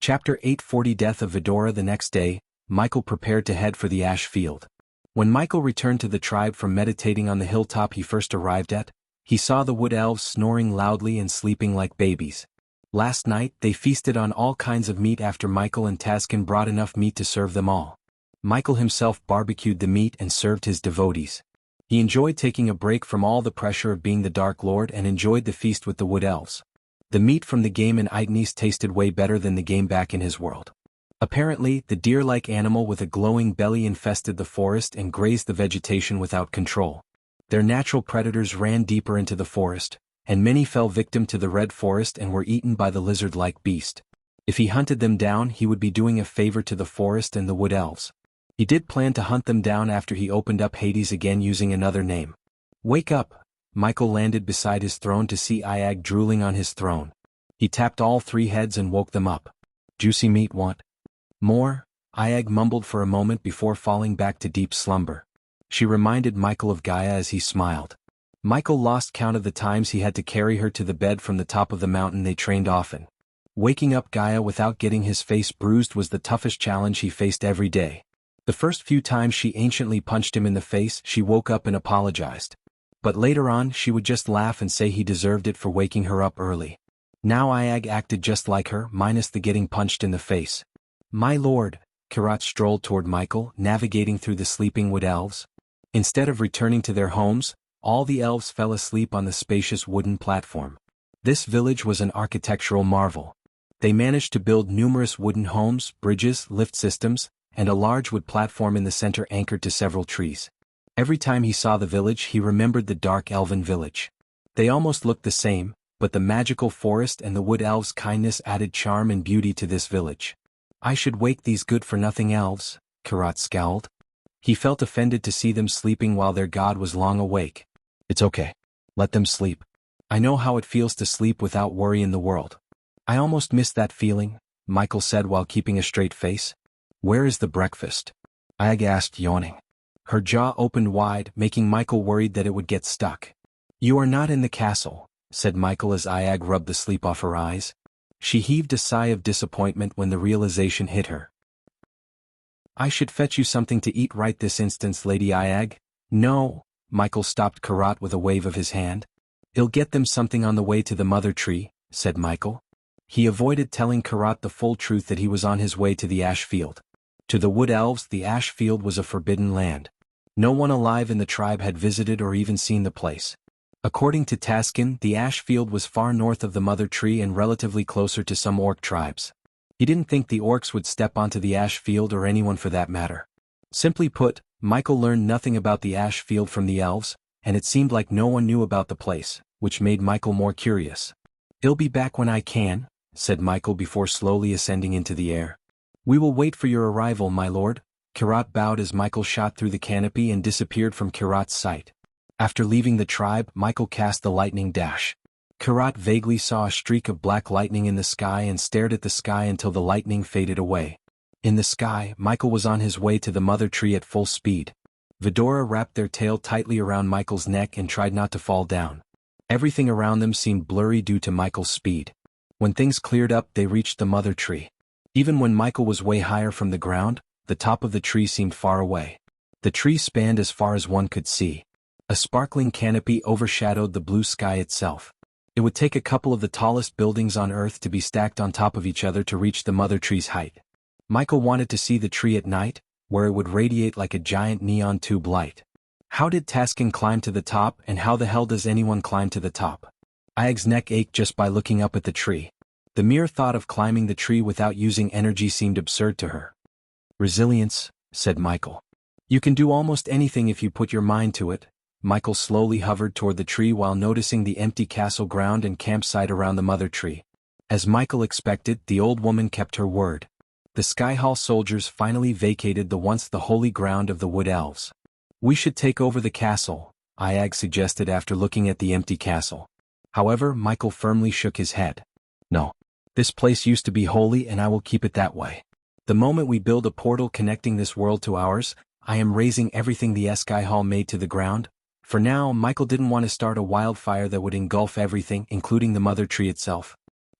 Chapter 840 Death of Vidora. The next day, Michael prepared to head for the ash field. When Michael returned to the tribe from meditating on the hilltop he first arrived at, he saw the wood elves snoring loudly and sleeping like babies. Last night they feasted on all kinds of meat after Michael and Taskin brought enough meat to serve them all. Michael himself barbecued the meat and served his devotees. He enjoyed taking a break from all the pressure of being the Dark Lord and enjoyed the feast with the wood elves. The meat from the game in Ignis tasted way better than the game back in his world. Apparently, the deer-like animal with a glowing belly infested the forest and grazed the vegetation without control. Their natural predators ran deeper into the forest, and many fell victim to the red forest and were eaten by the lizard-like beast. If he hunted them down, he would be doing a favor to the forest and the wood elves. He did plan to hunt them down after he opened up Hades again using another name. Wake up! Michael landed beside his throne to see Iag drooling on his throne. He tapped all three heads and woke them up. Juicy meat, want more? Iag mumbled for a moment before falling back to deep slumber. She reminded Michael of Gaia as he smiled. Michael lost count of the times he had to carry her to the bed from the top of the mountain they trained often. Waking up Gaia without getting his face bruised was the toughest challenge he faced every day. The first few times she anciently punched him in the face, she woke up and apologized. But later on, she would just laugh and say he deserved it for waking her up early. Now Iag acted just like her, minus the getting punched in the face. My lord, Kirat strolled toward Michael, navigating through the sleeping wood elves. Instead of returning to their homes, all the elves fell asleep on the spacious wooden platform. This village was an architectural marvel. They managed to build numerous wooden homes, bridges, lift systems, and a large wood platform in the center anchored to several trees. Every time he saw the village he remembered the dark elven village. They almost looked the same, but the magical forest and the wood elves' kindness added charm and beauty to this village. I should wake these good-for-nothing elves, Kirat scowled. He felt offended to see them sleeping while their god was long awake. It's okay. Let them sleep. I know how it feels to sleep without worry in the world. I almost missed that feeling, Michael said while keeping a straight face. Where is the breakfast? Iag asked, yawning. Her jaw opened wide, making Michael worried that it would get stuck. You are not in the castle, said Michael as Iag rubbed the sleep off her eyes. She heaved a sigh of disappointment when the realization hit her. I should fetch you something to eat right this instant, Lady Iag. No, Michael stopped Kirat with a wave of his hand. I'll get them something on the way to the mother tree, said Michael. He avoided telling Kirat the full truth that he was on his way to the ash field. To the wood elves, the ash field was a forbidden land. No one alive in the tribe had visited or even seen the place. According to Taskin, the ash field was far north of the mother tree and relatively closer to some orc tribes. He didn't think the orcs would step onto the ash field or anyone for that matter. Simply put, Michael learned nothing about the ash field from the elves, and it seemed like no one knew about the place, which made Michael more curious. I'll be back when I can, said Michael before slowly ascending into the air. We will wait for your arrival, my lord. Kirat bowed as Michael shot through the canopy and disappeared from Kirat's sight. After leaving the tribe, Michael cast the lightning dash. Kirat vaguely saw a streak of black lightning in the sky and stared at the sky until the lightning faded away. In the sky, Michael was on his way to the mother tree at full speed. Vidora wrapped their tail tightly around Michael's neck and tried not to fall down. Everything around them seemed blurry due to Michael's speed. When things cleared up, they reached the mother tree. Even when Michael was way higher from the ground, the top of the tree seemed far away. The tree spanned as far as one could see. A sparkling canopy overshadowed the blue sky itself. It would take a couple of the tallest buildings on Earth to be stacked on top of each other to reach the mother tree's height. Michael wanted to see the tree at night, where it would radiate like a giant neon tube light. How did Taskin climb to the top, and how the hell does anyone climb to the top? Iag's neck ached just by looking up at the tree. The mere thought of climbing the tree without using energy seemed absurd to her. Resilience, said Michael. You can do almost anything if you put your mind to it. Michael slowly hovered toward the tree while noticing the empty castle ground and campsite around the mother tree. As Michael expected, the old woman kept her word. The Skyhall soldiers finally vacated the once the holy ground of the wood elves. We should take over the castle, Iag suggested after looking at the empty castle. However, Michael firmly shook his head. No. This place used to be holy and I will keep it that way. The moment we build a portal connecting this world to ours, I am razing everything the Skyhall made to the ground. For now, Michael didn't want to start a wildfire that would engulf everything, including the mother tree itself.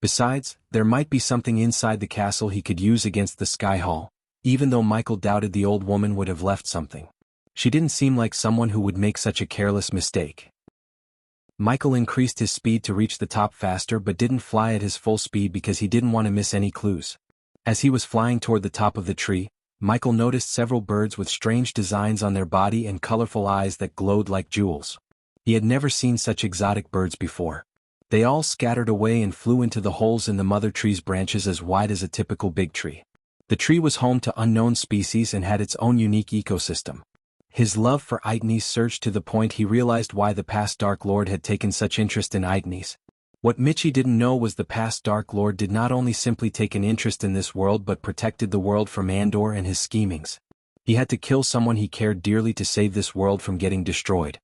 Besides, there might be something inside the castle he could use against the Sky Hall, even though Michael doubted the old woman would have left something. She didn't seem like someone who would make such a careless mistake. Michael increased his speed to reach the top faster but didn't fly at his full speed because he didn't want to miss any clues. As he was flying toward the top of the tree, Michael noticed several birds with strange designs on their body and colorful eyes that glowed like jewels. He had never seen such exotic birds before. They all scattered away and flew into the holes in the mother tree's branches as wide as a typical big tree. The tree was home to unknown species and had its own unique ecosystem. His love for Aitnes surged to the point he realized why the past Dark Lord had taken such interest in Aitnes. What Michi didn't know was the past Dark Lord did not only simply take an interest in this world but protected the world from Andor and his schemings. He had to kill someone he cared dearly to save this world from getting destroyed.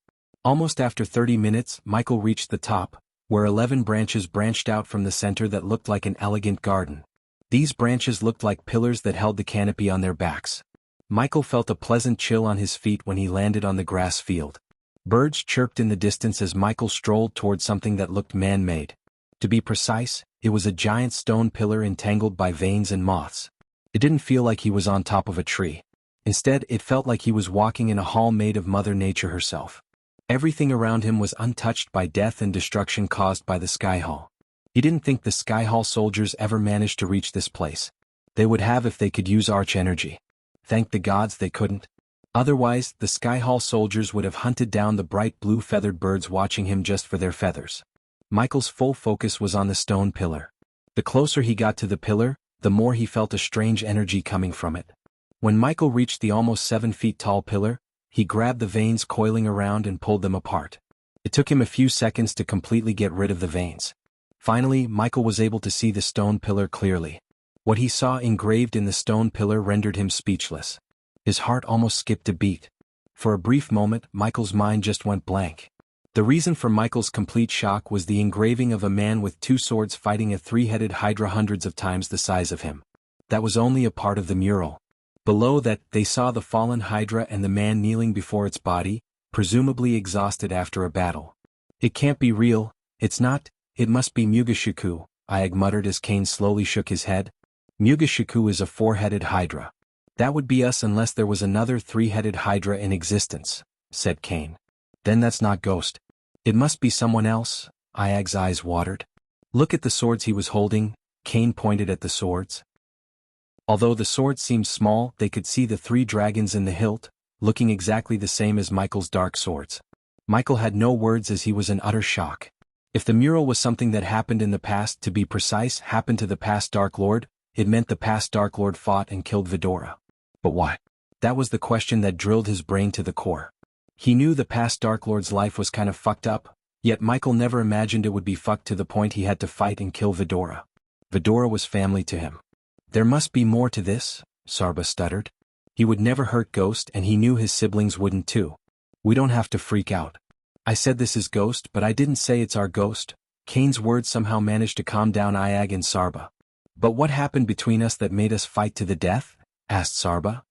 Almost after 30 minutes, Michael reached the top, where 11 branches branched out from the center that looked like an elegant garden. These branches looked like pillars that held the canopy on their backs. Michael felt a pleasant chill on his feet when he landed on the grass field. Birds chirped in the distance as Michael strolled toward something that looked man-made. To be precise, it was a giant stone pillar entangled by veins and moths. It didn't feel like he was on top of a tree. Instead, it felt like he was walking in a hall made of Mother Nature herself. Everything around him was untouched by death and destruction caused by the Sky Hall. He didn't think the Sky Hall soldiers ever managed to reach this place. They would have if they could use arch energy. Thank the gods they couldn't. Otherwise, the Sky Hall soldiers would have hunted down the bright blue feathered birds watching him just for their feathers. Michael's full focus was on the stone pillar. The closer he got to the pillar, the more he felt a strange energy coming from it. When Michael reached the almost 7 feet tall pillar, he grabbed the veins coiling around and pulled them apart. It took him a few seconds to completely get rid of the veins. Finally, Michael was able to see the stone pillar clearly. What he saw engraved in the stone pillar rendered him speechless. His heart almost skipped a beat. For a brief moment, Michael's mind just went blank. The reason for Michael's complete shock was the engraving of a man with 2 swords fighting a 3-headed hydra hundreds of times the size of him. That was only a part of the mural. Below that, they saw the fallen hydra and the man kneeling before its body, presumably exhausted after a battle. It can't be real, it's not, it must be Mugashiku, Iag muttered as Kane slowly shook his head. Mugashiku is a 4-headed hydra. That would be us unless there was another 3-headed hydra in existence, said Kane. Then that's not Ghost. It must be someone else, Iag's eyes watered. Look at the swords he was holding, Kane pointed at the swords. Although the swords seemed small, they could see the 3 dragons in the hilt, looking exactly the same as Michael's dark swords. Michael had no words as he was in utter shock. If the mural was something that happened in the past, to be precise, happened to the past Dark Lord, it meant the past Dark Lord fought and killed Vidora. But why? That was the question that drilled his brain to the core. He knew the past Dark Lord's life was kind of fucked up, yet Michael never imagined it would be fucked to the point he had to fight and kill Vidora. Vidora was family to him. There must be more to this, Sarba stuttered. He would never hurt Ghost and he knew his siblings wouldn't too. We don't have to freak out. I said this is Ghost, but I didn't say it's our Ghost. Kane's words somehow managed to calm down Iag and Sarba. But what happened between us that made us fight to the death? Asked Sarba.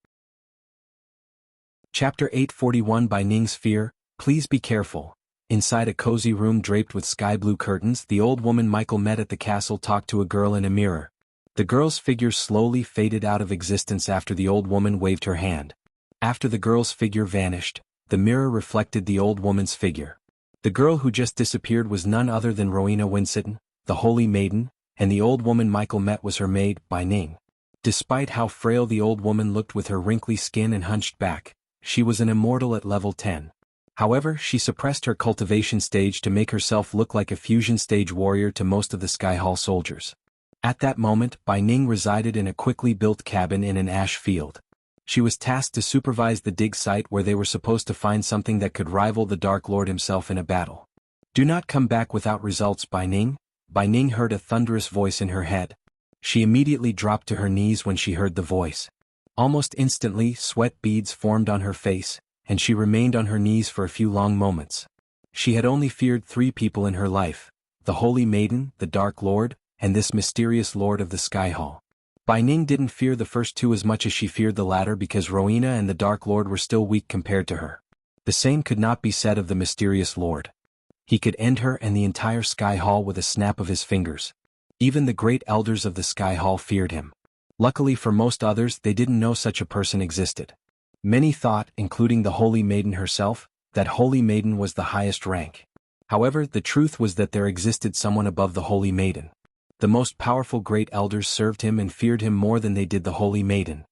Chapter 841 by Ning's Fear, Please be careful. Inside a cozy room draped with sky blue curtains, the old woman Michael met at the castle talked to a girl in a mirror. The girl's figure slowly faded out of existence after the old woman waved her hand. After the girl's figure vanished, the mirror reflected the old woman's figure. The girl who just disappeared was none other than Rowena Winston, the Holy Maiden, and the old woman Michael met was her maid, Bai Ning. Despite how frail the old woman looked with her wrinkly skin and hunched back, she was an immortal at level 10. However, she suppressed her cultivation stage to make herself look like a fusion stage warrior to most of the Sky Hall soldiers. At that moment, Bai Ning resided in a quickly built cabin in an ash field. She was tasked to supervise the dig site where they were supposed to find something that could rival the Dark Lord himself in a battle. Do not come back without results, Bai Ning. Bai Ning heard a thunderous voice in her head. She immediately dropped to her knees when she heard the voice. Almost instantly, sweat beads formed on her face, and she remained on her knees for a few long moments. She had only feared 3 people in her life: the Holy Maiden, the Dark Lord, and this mysterious Lord of the Sky Hall. Bai Ning didn't fear the first 2 as much as she feared the latter because Rowena and the Dark Lord were still weak compared to her. The same could not be said of the mysterious Lord. He could end her and the entire Sky Hall with a snap of his fingers. Even the great elders of the Sky Hall feared him. Luckily for most others, they didn't know such a person existed. Many thought, including the Holy Maiden herself, that Holy Maiden was the highest rank. However, the truth was that there existed someone above the Holy Maiden. The most powerful great elders served him and feared him more than they did the Holy Maiden.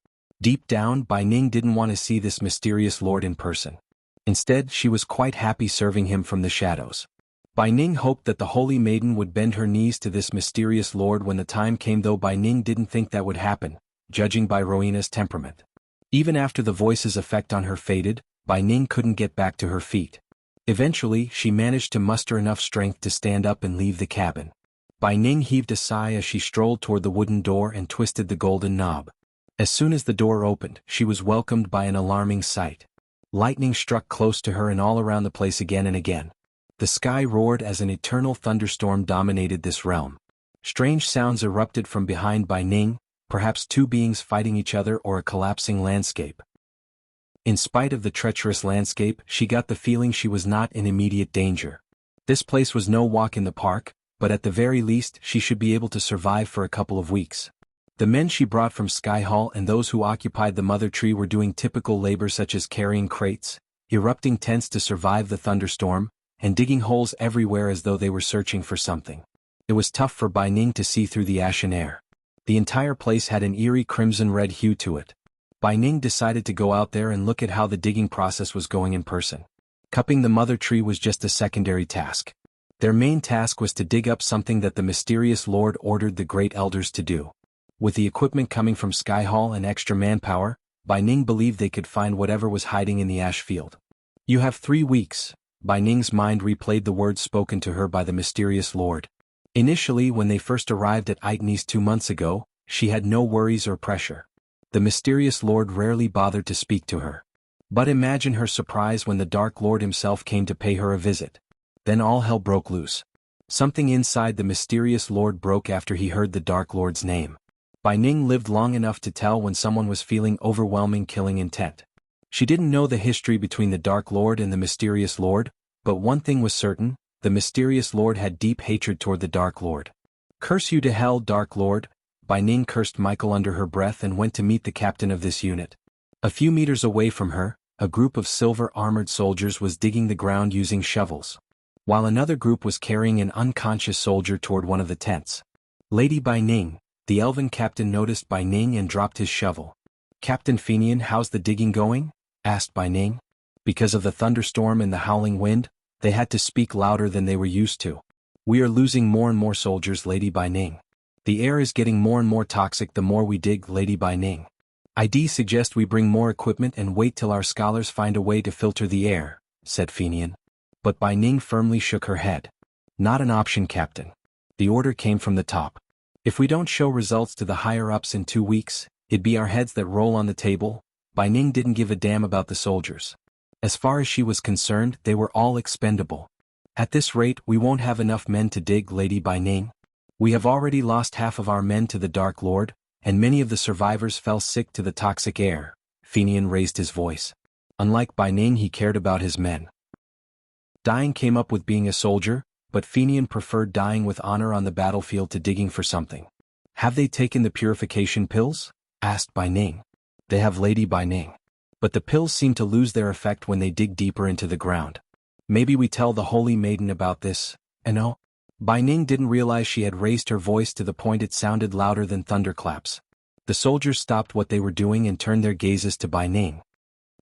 Deep down, Bai Ning didn't want to see this mysterious lord in person. Instead, she was quite happy serving him from the shadows. Bai Ning hoped that the Holy Maiden would bend her knees to this mysterious lord when the time came, though Bai Ning didn't think that would happen, judging by Rowena's temperament. Even after the voice's effect on her faded, Bai Ning couldn't get back to her feet. Eventually, she managed to muster enough strength to stand up and leave the cabin. Bai Ning heaved a sigh as she strolled toward the wooden door and twisted the golden knob. As soon as the door opened, she was welcomed by an alarming sight. Lightning struck close to her and all around the place again and again. The sky roared as an eternal thunderstorm dominated this realm. Strange sounds erupted from behind Bai Ning, perhaps two beings fighting each other or a collapsing landscape. In spite of the treacherous landscape, she got the feeling she was not in immediate danger. This place was no walk in the park, but at the very least she should be able to survive for a couple of weeks. The men she brought from Sky Hall and those who occupied the mother tree were doing typical labor such as carrying crates, erupting tents to survive the thunderstorm, and digging holes everywhere as though they were searching for something. It was tough for Bai Ning to see through the ashen air. The entire place had an eerie crimson-red hue to it. Bai Ning decided to go out there and look at how the digging process was going in person. Cupping the mother tree was just a secondary task. Their main task was to dig up something that the mysterious lord ordered the great elders to do. With the equipment coming from Sky Hall and extra manpower, Bai Ning believed they could find whatever was hiding in the ash field. "You have 3 weeks," Bai Ning's mind replayed the words spoken to her by the mysterious lord. Initially, when they first arrived at Itani's 2 months ago, she had no worries or pressure. The mysterious lord rarely bothered to speak to her. But imagine her surprise when the Dark Lord himself came to pay her a visit. Then all hell broke loose. Something inside the mysterious lord broke after he heard the Dark Lord's name. Bai Ning lived long enough to tell when someone was feeling overwhelming killing intent. She didn't know the history between the Dark Lord and the mysterious lord, but one thing was certain: the mysterious lord had deep hatred toward the Dark Lord. "Curse you to hell, Dark Lord," Bai Ning cursed Michael under her breath and went to meet the captain of this unit. A few meters away from her, a group of silver-armored soldiers was digging the ground using shovels, while another group was carrying an unconscious soldier toward one of the tents. "Lady Bai Ning," the elven captain noticed Bai Ning and dropped his shovel. "Captain Fenian, how's the digging going?" asked Bai Ning. Because of the thunderstorm and the howling wind, they had to speak louder than they were used to. "We are losing more and more soldiers, Lady Bai Ning. The air is getting more and more toxic the more we dig, Lady Bai Ning. I'd suggest we bring more equipment and wait till our scholars find a way to filter the air," said Fenian. But Bai Ning firmly shook her head. "Not an option, Captain. The order came from the top. If we don't show results to the higher-ups in 2 weeks, it'd be our heads that roll on the table." Bai Ning didn't give a damn about the soldiers. As far as she was concerned, they were all expendable. "At this rate, we won't have enough men to dig, Lady Bai Ning. We have already lost half of our men to the Dark Lord, and many of the survivors fell sick to the toxic air." Fenian raised his voice. Unlike Bai Ning, he cared about his men. Dying came up with being a soldier, but Fenian preferred dying with honor on the battlefield to digging for something. "Have they taken the purification pills?" asked Bai Ning. "They have, Lady Bai Ning. But the pills seem to lose their effect when they dig deeper into the ground. Maybe we tell the Holy Maiden about this, and oh." Bai Ning didn't realize she had raised her voice to the point it sounded louder than thunderclaps. The soldiers stopped what they were doing and turned their gazes to Bai Ning.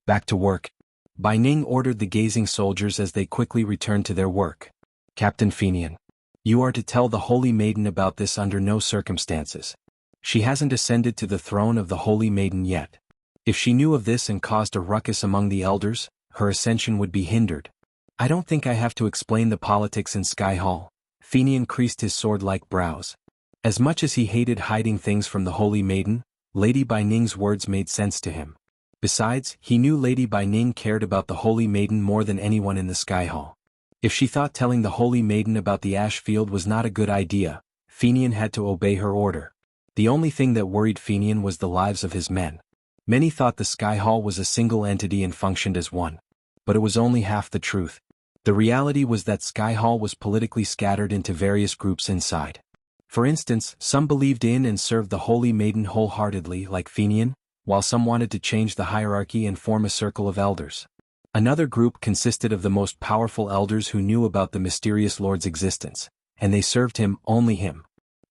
"Back to work." Bai Ning ordered the gazing soldiers as they quickly returned to their work. "Captain Fenian, you are to tell the Holy Maiden about this under no circumstances. She hasn't ascended to the throne of the Holy Maiden yet. If she knew of this and caused a ruckus among the elders, her ascension would be hindered." "I don't think I have to explain the politics in Sky Hall." Fenian creased his sword-like brows. As much as he hated hiding things from the Holy Maiden, Lady Bai Ning's words made sense to him. Besides, he knew Lady Bai Ning cared about the Holy Maiden more than anyone in the Sky Hall. If she thought telling the Holy Maiden about the ash field was not a good idea, Fenian had to obey her order. The only thing that worried Fenian was the lives of his men. Many thought the Sky Hall was a single entity and functioned as one. But it was only half the truth. The reality was that Sky Hall was politically scattered into various groups inside. For instance, some believed in and served the Holy Maiden wholeheartedly like Fenian, while some wanted to change the hierarchy and form a circle of elders. Another group consisted of the most powerful elders who knew about the mysterious Lord's existence, and they served him, only him.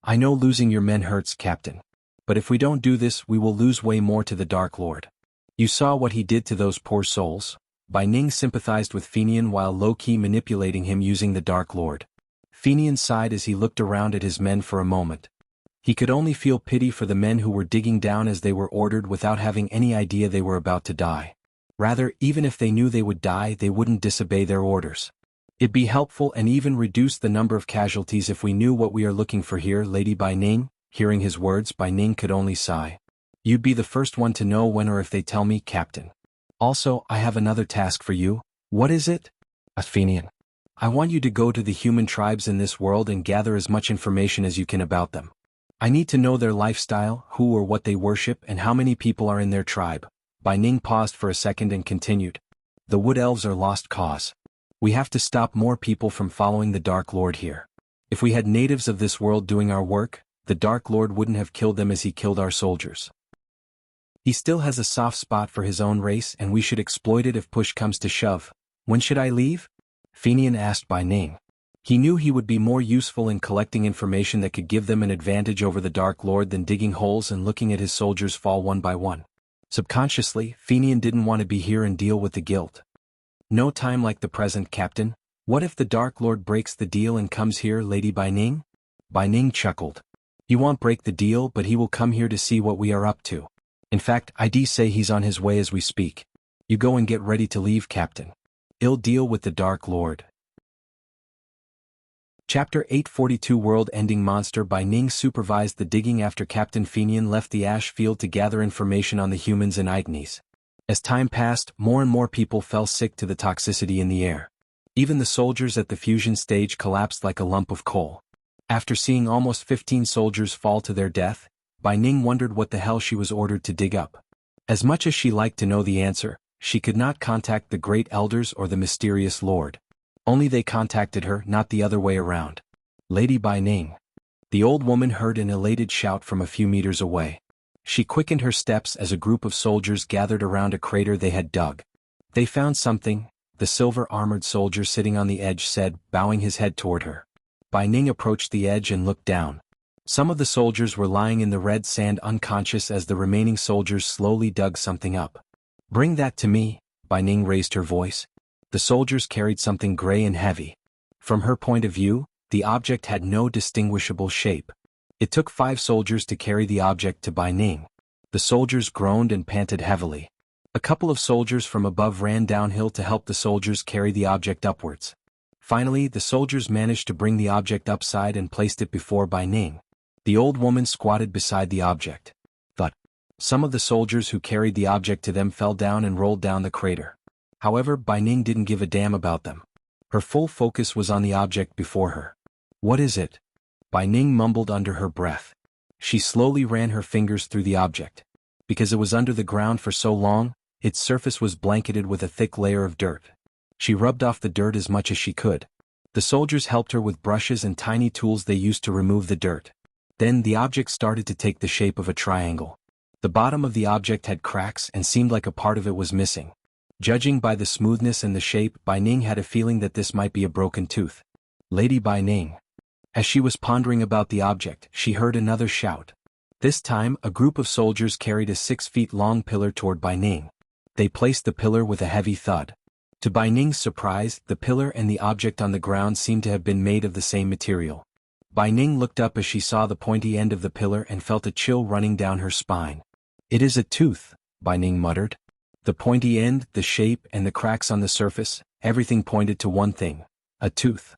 I know losing your men hurts, Captain. But if we don't do this, we will lose way more to the Dark Lord. You saw what he did to those poor souls. Bai Ning sympathized with Fenian while low-key manipulating him using the Dark Lord. Fenian sighed as he looked around at his men for a moment. He could only feel pity for the men who were digging down as they were ordered without having any idea they were about to die. Rather, even if they knew they would die, they wouldn't disobey their orders. It'd be helpful and even reduce the number of casualties if we knew what we are looking for here, Lady Bai Ning. Hearing his words, Bai Ning could only sigh. You'd be the first one to know when or if they tell me, Captain. Also, I have another task for you. What is it? Asked Fenian. I want you to go to the human tribes in this world and gather as much information as you can about them. I need to know their lifestyle, who or what they worship, and how many people are in their tribe. Bai Ning paused for a second and continued. The Wood Elves are lost cause. We have to stop more people from following the Dark Lord here. If we had natives of this world doing our work, the Dark Lord wouldn't have killed them as he killed our soldiers. He still has a soft spot for his own race and we should exploit it if push comes to shove. When should I leave? Fenian asked Bai Ning. He knew he would be more useful in collecting information that could give them an advantage over the Dark Lord than digging holes and looking at his soldiers fall one by one. Subconsciously, Fenian didn't want to be here and deal with the guilt. No time like the present, Captain. What if the Dark Lord breaks the deal and comes here, Lady Bai Ning? Bai Ning chuckled. He won't break the deal, but he will come here to see what we are up to. In fact, I'd say he's on his way as we speak. You go and get ready to leave, Captain. I'll deal with the Dark Lord. Chapter 842 World-Ending Monster. Bai Ning supervised the digging after Captain Fenian left the ash field to gather information on the humans and Ignes. As time passed, more and more people fell sick to the toxicity in the air. Even the soldiers at the fusion stage collapsed like a lump of coal. After seeing almost 15 soldiers fall to their death, Bai Ning wondered what the hell she was ordered to dig up. As much as she liked to know the answer, she could not contact the great elders or the mysterious lord. Only they contacted her, not the other way around. Lady Bai Ning. The old woman heard an elated shout from a few meters away. She quickened her steps as a group of soldiers gathered around a crater they had dug. They found something, the silver-armored soldier sitting on the edge said, bowing his head toward her. Bai Ning approached the edge and looked down. Some of the soldiers were lying in the red sand unconscious as the remaining soldiers slowly dug something up. Bring that to me, Bai Ning raised her voice. The soldiers carried something gray and heavy. From her point of view, the object had no distinguishable shape. It took 5 soldiers to carry the object to Bai Ning. The soldiers groaned and panted heavily. A couple of soldiers from above ran downhill to help the soldiers carry the object upwards. Finally, the soldiers managed to bring the object upside and placed it before Bai Ning. The old woman squatted beside the object. Thud. Some of the soldiers who carried the object to them fell down and rolled down the crater. However, Bai Ning didn't give a damn about them. Her full focus was on the object before her. What is it? Bai Ning mumbled under her breath. She slowly ran her fingers through the object. Because it was under the ground for so long, its surface was blanketed with a thick layer of dirt. She rubbed off the dirt as much as she could. The soldiers helped her with brushes and tiny tools they used to remove the dirt. Then the object started to take the shape of a triangle. The bottom of the object had cracks and seemed like a part of it was missing. Judging by the smoothness and the shape, Bai Ning had a feeling that this might be a broken tooth. Lady Bai Ning. As she was pondering about the object, she heard another shout. This time, a group of soldiers carried a 6-feet-long pillar toward Bai Ning. They placed the pillar with a heavy thud. To Bai Ning's surprise, the pillar and the object on the ground seemed to have been made of the same material. Bai Ning looked up as she saw the pointy end of the pillar and felt a chill running down her spine. It is a tooth, Bai Ning muttered. The pointy end, the shape, and the cracks on the surface, everything pointed to one thing: a tooth.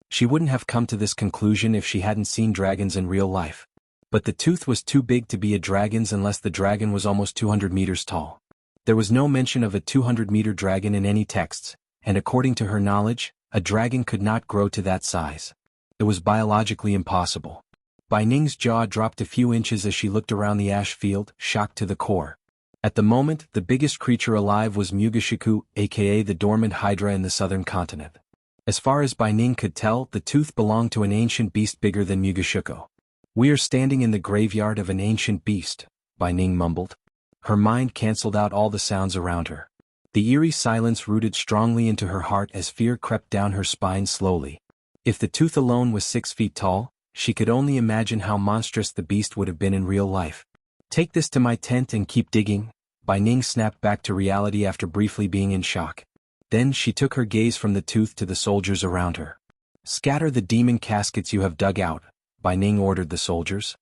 She wouldn't have come to this conclusion if she hadn't seen dragons in real life. But the tooth was too big to be a dragon's unless the dragon was almost 200 meters tall. There was no mention of a 200-meter dragon in any texts, and according to her knowledge, a dragon could not grow to that size. It was biologically impossible. Bai Ning's jaw dropped a few inches as she looked around the ash field, shocked to the core. At the moment, the biggest creature alive was Mugashiku, aka the dormant hydra in the southern continent. As far as Bai Ning could tell, the tooth belonged to an ancient beast bigger than Mugashuko. "We are standing in the graveyard of an ancient beast," Bai Ning mumbled. Her mind cancelled out all the sounds around her. The eerie silence rooted strongly into her heart as fear crept down her spine slowly. If the tooth alone was 6 feet tall, she could only imagine how monstrous the beast would have been in real life. "Take this to my tent and keep digging," Bai Ning snapped back to reality after briefly being in shock. Then she took her gaze from the tooth to the soldiers around her. "Scatter the demon caskets you have dug out," Bai Ning ordered the soldiers.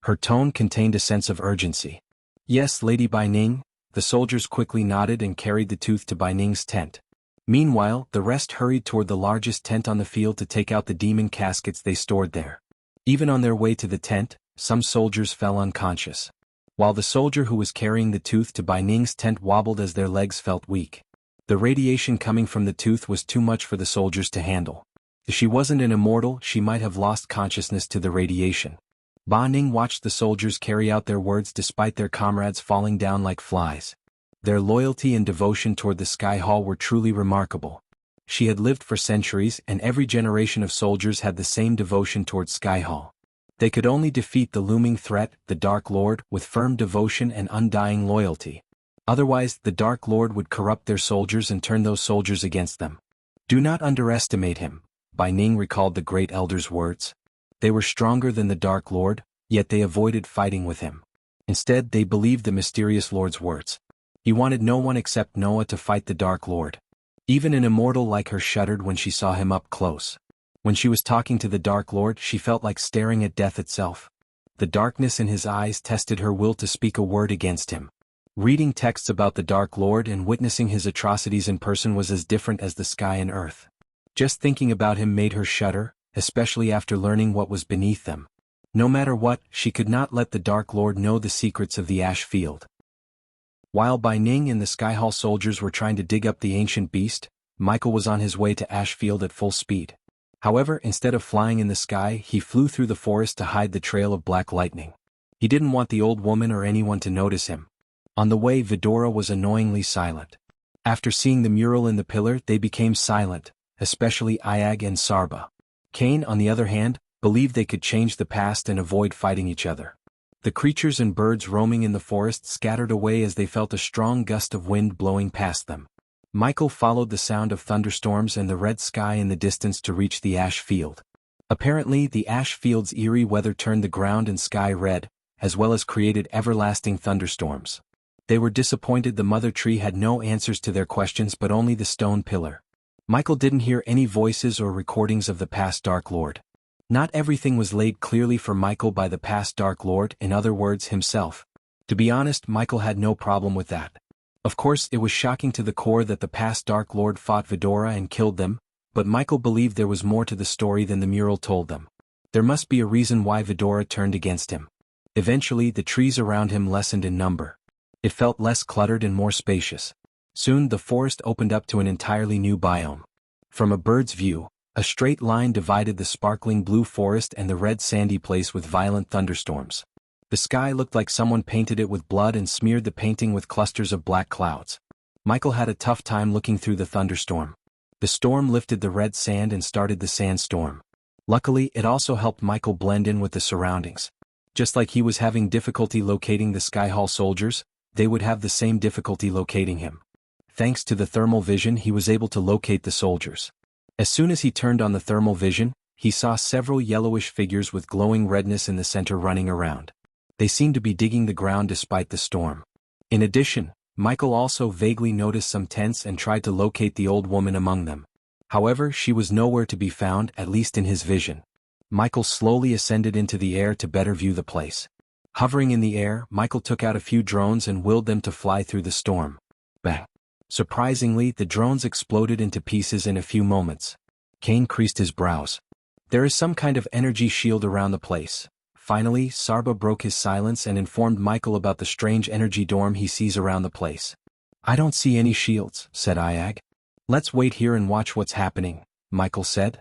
Her tone contained a sense of urgency. "Yes, Lady Bai Ning," the soldiers quickly nodded and carried the tooth to Bai Ning's tent. Meanwhile, the rest hurried toward the largest tent on the field to take out the demon caskets they stored there. Even on their way to the tent, some soldiers fell unconscious. While the soldier who was carrying the tooth to Bai Ning's tent wobbled as their legs felt weak. The radiation coming from the tooth was too much for the soldiers to handle. If she wasn't an immortal, she might have lost consciousness to the radiation. Bai Ning watched the soldiers carry out their words despite their comrades falling down like flies. Their loyalty and devotion toward the Sky Hall were truly remarkable. She had lived for centuries, and every generation of soldiers had the same devotion toward Sky Hall. They could only defeat the looming threat, the Dark Lord, with firm devotion and undying loyalty. Otherwise, the Dark Lord would corrupt their soldiers and turn those soldiers against them. "Do not underestimate him," Bai Ning recalled the great elder's words. They were stronger than the Dark Lord, yet they avoided fighting with him. Instead, they believed the mysterious Lord's words. He wanted no one except Noah to fight the Dark Lord. Even an immortal like her shuddered when she saw him up close. When she was talking to the Dark Lord, she felt like staring at death itself. The darkness in his eyes tested her will to speak a word against him. Reading texts about the Dark Lord and witnessing his atrocities in person was as different as the sky and earth. Just thinking about him made her shudder, especially after learning what was beneath them. No matter what, she could not let the Dark Lord know the secrets of the ash field. While Bai Ning and the Sky Hall soldiers were trying to dig up the ancient beast, Michael was on his way to Ash Field at full speed. However, instead of flying in the sky, he flew through the forest to hide the trail of black lightning. He didn't want the old woman or anyone to notice him. On the way, Vidora was annoyingly silent. After seeing the mural in the pillar, they became silent, especially Iag and Sarba. Kane, on the other hand, believed they could change the past and avoid fighting each other. The creatures and birds roaming in the forest scattered away as they felt a strong gust of wind blowing past them. Michael followed the sound of thunderstorms and the red sky in the distance to reach the ash field. Apparently, the ash field's eerie weather turned the ground and sky red, as well as created everlasting thunderstorms. They were disappointed the mother tree had no answers to their questions but only the stone pillar. Michael didn't hear any voices or recordings of the past Dark Lord. Not everything was laid clearly for Michael by the past Dark Lord, in other words, himself. To be honest, Michael had no problem with that. Of course, it was shocking to the core that the past Dark Lord fought Vidora and killed them, but Michael believed there was more to the story than the mural told them. There must be a reason why Vidora turned against him. Eventually, the trees around him lessened in number. It felt less cluttered and more spacious. Soon the forest opened up to an entirely new biome. From a bird's view, a straight line divided the sparkling blue forest and the red sandy place with violent thunderstorms. The sky looked like someone painted it with blood and smeared the painting with clusters of black clouds. Michael had a tough time looking through the thunderstorm. The storm lifted the red sand and started the sandstorm. Luckily, it also helped Michael blend in with the surroundings. Just like he was having difficulty locating the Sky Hall soldiers, they would have the same difficulty locating him. Thanks to the thermal vision, he was able to locate the soldiers. As soon as he turned on the thermal vision, he saw several yellowish figures with glowing redness in the center running around. They seemed to be digging the ground despite the storm. In addition, Michael also vaguely noticed some tents and tried to locate the old woman among them. However, she was nowhere to be found, at least in his vision. Michael slowly ascended into the air to better view the place. Hovering in the air, Michael took out a few drones and willed them to fly through the storm. Bang! Surprisingly, the drones exploded into pieces in a few moments. Kane creased his brows. There is some kind of energy shield around the place. Finally, Sarba broke his silence and informed Michael about the strange energy dorm he sees around the place. "I don't see any shields," said Iag. "Let's wait here and watch what's happening," Michael said.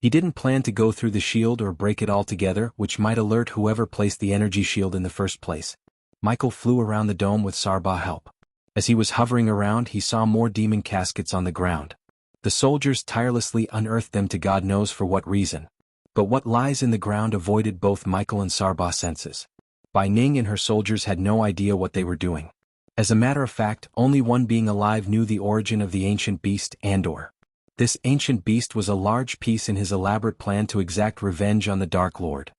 He didn't plan to go through the shield or break it altogether, which might alert whoever placed the energy shield in the first place. Michael flew around the dome with Sarba's help. As he was hovering around, he saw more demon caskets on the ground. The The soldiers tirelessly unearthed them to God knows for what reason. But what lies in the ground avoided both Michael and Sarbah's senses. Bai Ning and her soldiers had no idea what they were doing. As a matter of fact, only one being alive knew the origin of the ancient beast, Andor. This ancient beast was a large piece in his elaborate plan to exact revenge on the Dark Lord.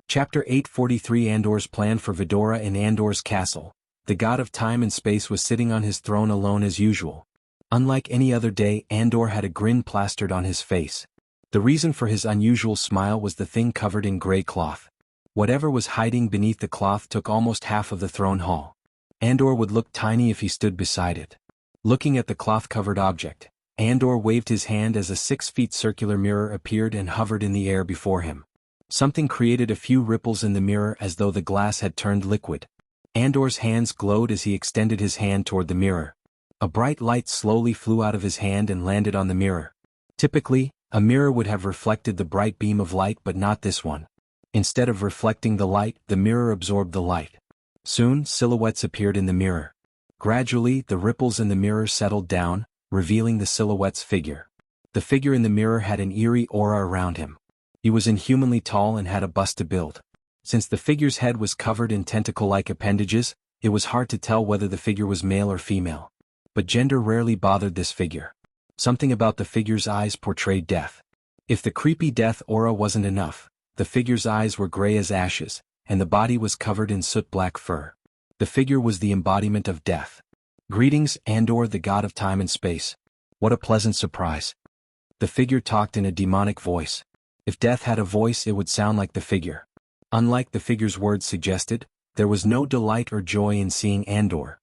Chapter 843 Andor's plan for Vidora. In Andor's castle, the god of time and space was sitting on his throne alone as usual. Unlike any other day, Andor had a grin plastered on his face. The reason for his unusual smile was the thing covered in gray cloth. Whatever was hiding beneath the cloth took almost half of the throne hall. Andor would look tiny if he stood beside it. Looking at the cloth-covered object, Andor waved his hand as a 6-foot circular mirror appeared and hovered in the air before him. Something created a few ripples in the mirror as though the glass had turned liquid. Andor's hands glowed as he extended his hand toward the mirror. A bright light slowly flew out of his hand and landed on the mirror. Typically, a mirror would have reflected the bright beam of light, but not this one. Instead of reflecting the light, the mirror absorbed the light. Soon, silhouettes appeared in the mirror. Gradually, the ripples in the mirror settled down, revealing the silhouette's figure. The figure in the mirror had an eerie aura around him. He was inhumanly tall and had a bust to build. Since the figure's head was covered in tentacle-like appendages, it was hard to tell whether the figure was male or female. But gender rarely bothered this figure. Something about the figure's eyes portrayed death. If the creepy death aura wasn't enough, the figure's eyes were gray as ashes, and the body was covered in soot-black fur. The figure was the embodiment of death. Greetings, Andor, the god of time and space. What a pleasant surprise. The figure talked in a demonic voice. If death had a voice, it would sound like the figure. Unlike the figure's words suggested, there was no delight or joy in seeing Andor.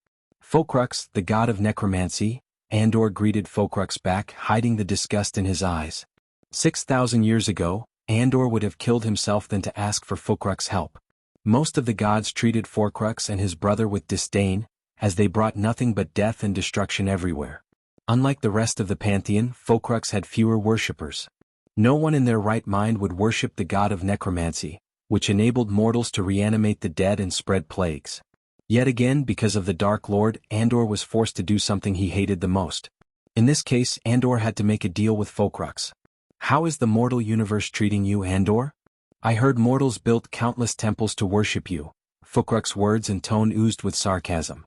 Focrux, the god of necromancy, Andor greeted Focrux back, hiding the disgust in his eyes. 6,000 years ago, Andor would have killed himself than to ask for Focrux' help. Most of the gods treated Focrux and his brother with disdain, as they brought nothing but death and destruction everywhere. Unlike the rest of the pantheon, Focrux had fewer worshippers. No one in their right mind would worship the god of necromancy, which enabled mortals to reanimate the dead and spread plagues. Yet again, because of the Dark Lord, Andor was forced to do something he hated the most. In this case, Andor had to make a deal with Focrux. How is the mortal universe treating you, Andor? I heard mortals built countless temples to worship you. Focrux' words and tone oozed with sarcasm.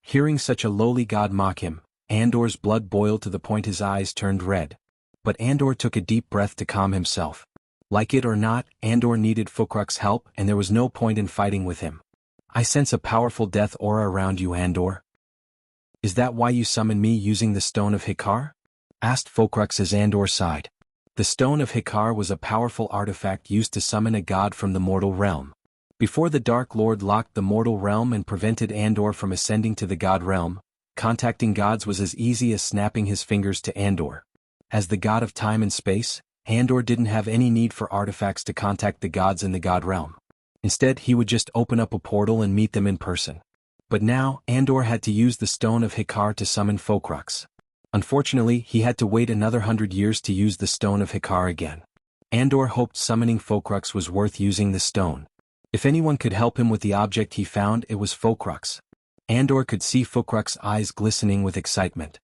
Hearing such a lowly god mock him, Andor's blood boiled to the point his eyes turned red. But Andor took a deep breath to calm himself. Like it or not, Andor needed Focrux' help, and there was no point in fighting with him. I sense a powerful death aura around you, Andor. Is that why you summoned me using the Stone of Hikar? Asked Focrux as Andor sighed. The Stone of Hikar was a powerful artifact used to summon a god from the mortal realm. Before the Dark Lord locked the mortal realm and prevented Andor from ascending to the god realm, contacting gods was as easy as snapping his fingers to Andor. As the god of time and space, Andor didn't have any need for artifacts to contact the gods in the god realm. Instead, he would just open up a portal and meet them in person. But now, Andor had to use the Stone of Hikar to summon Focrux. Unfortunately, he had to wait another 100 years to use the Stone of Hikar again. Andor hoped summoning Focrux was worth using the stone. If anyone could help him with the object he found, it was Focrux. Andor could see Focrux' eyes glistening with excitement.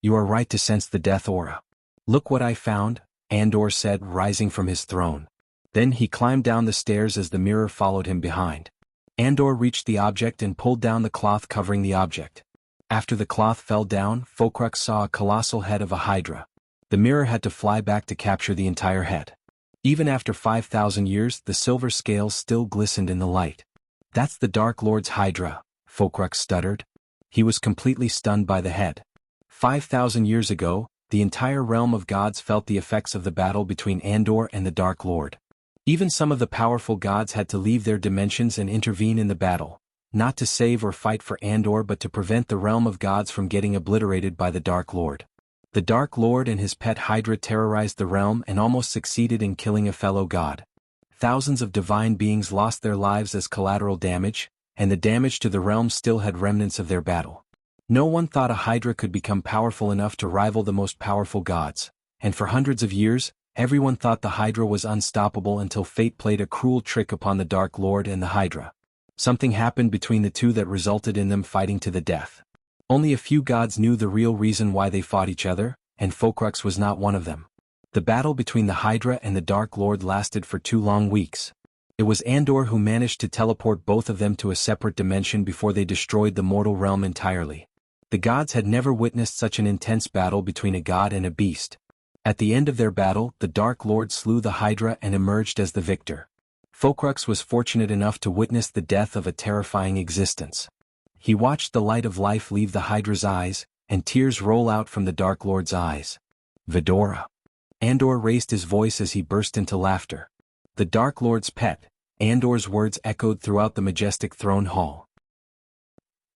You are right to sense the death aura. Look what I found, Andor said, rising from his throne. Then he climbed down the stairs as the mirror followed him behind. Andor reached the object and pulled down the cloth covering the object. After the cloth fell down, Focrux saw a colossal head of a hydra. The mirror had to fly back to capture the entire head. Even after 5,000 years, the silver scales still glistened in the light. That's the Dark Lord's hydra, Focrux stuttered. He was completely stunned by the head. 5,000 years ago, the entire realm of gods felt the effects of the battle between Andor and the Dark Lord. Even some of the powerful gods had to leave their dimensions and intervene in the battle, not to save or fight for Andor but to prevent the realm of gods from getting obliterated by the Dark Lord. The Dark Lord and his pet Hydra terrorized the realm and almost succeeded in killing a fellow god. Thousands of divine beings lost their lives as collateral damage, and the damage to the realm still had remnants of their battle. No one thought a Hydra could become powerful enough to rival the most powerful gods, and for hundreds of years, everyone thought the Hydra was unstoppable until fate played a cruel trick upon the Dark Lord and the Hydra. Something happened between the two that resulted in them fighting to the death. Only a few gods knew the real reason why they fought each other, and Focrux was not one of them. The battle between the Hydra and the Dark Lord lasted for 2 long weeks. It was Andor who managed to teleport both of them to a separate dimension before they destroyed the mortal realm entirely. The gods had never witnessed such an intense battle between a god and a beast. At the end of their battle, the Dark Lord slew the Hydra and emerged as the victor. Focrux was fortunate enough to witness the death of a terrifying existence. He watched the light of life leave the Hydra's eyes, and tears roll out from the Dark Lord's eyes. Vidora. Andor raised his voice as he burst into laughter. The Dark Lord's pet. Andor's words echoed throughout the majestic throne hall.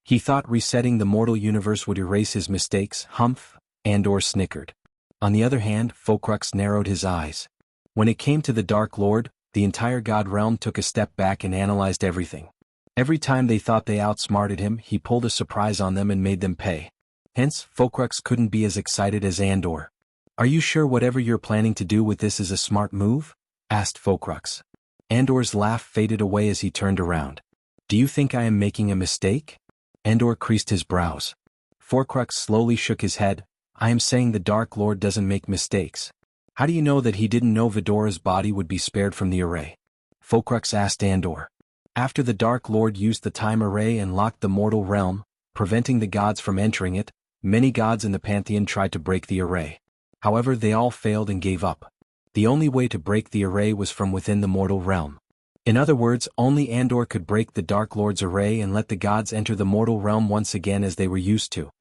He thought resetting the mortal universe would erase his mistakes. Humph, Andor snickered. On the other hand, Focrux narrowed his eyes. When it came to the Dark Lord, the entire god realm took a step back and analyzed everything. Every time they thought they outsmarted him, he pulled a surprise on them and made them pay. Hence, Focrux couldn't be as excited as Andor. "Are you sure whatever you're planning to do with this is a smart move?" asked Focrux. Andor's laugh faded away as he turned around. "Do you think I am making a mistake?" Andor creased his brows. Focrux slowly shook his head. "I am saying the Dark Lord doesn't make mistakes." "How do you know that he didn't know Vidora's body would be spared from the array?" Focrux asked Andor. "After the Dark Lord used the time array and locked the mortal realm, preventing the gods from entering it, many gods in the pantheon tried to break the array. However, they all failed and gave up. The only way to break the array was from within the mortal realm. In other words, only Andor could break the Dark Lord's array and let the gods enter the mortal realm once again as they were used to."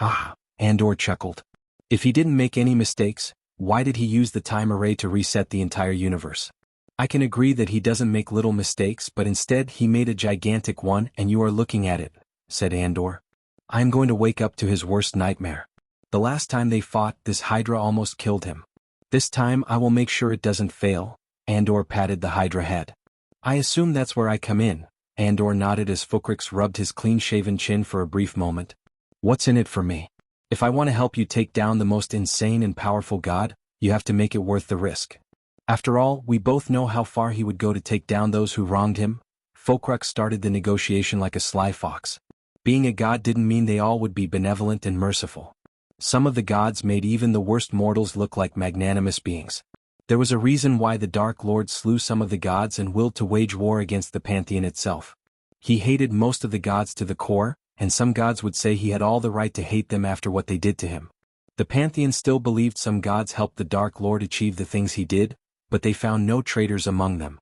"Ah," Andor chuckled. "If he didn't make any mistakes, why did he use the time array to reset the entire universe? I can agree that he doesn't make little mistakes, but instead he made a gigantic one and you are looking at it," said Andor. "I am going to wake up to his worst nightmare. The last time they fought, this Hydra almost killed him. This time I will make sure it doesn't fail." Andor patted the Hydra head. "I assume that's where I come in." Andor nodded as Focrux rubbed his clean-shaven chin for a brief moment. "What's in it for me? If I want to help you take down the most insane and powerful god, you have to make it worth the risk. After all, we both know how far he would go to take down those who wronged him." Focrux started the negotiation like a sly fox. Being a god didn't mean they all would be benevolent and merciful. Some of the gods made even the worst mortals look like magnanimous beings. There was a reason why the Dark Lord slew some of the gods and willed to wage war against the pantheon itself. He hated most of the gods to the core, and some gods would say he had all the right to hate them after what they did to him. The pantheon still believed some gods helped the Dark Lord achieve the things he did, but they found no traitors among them.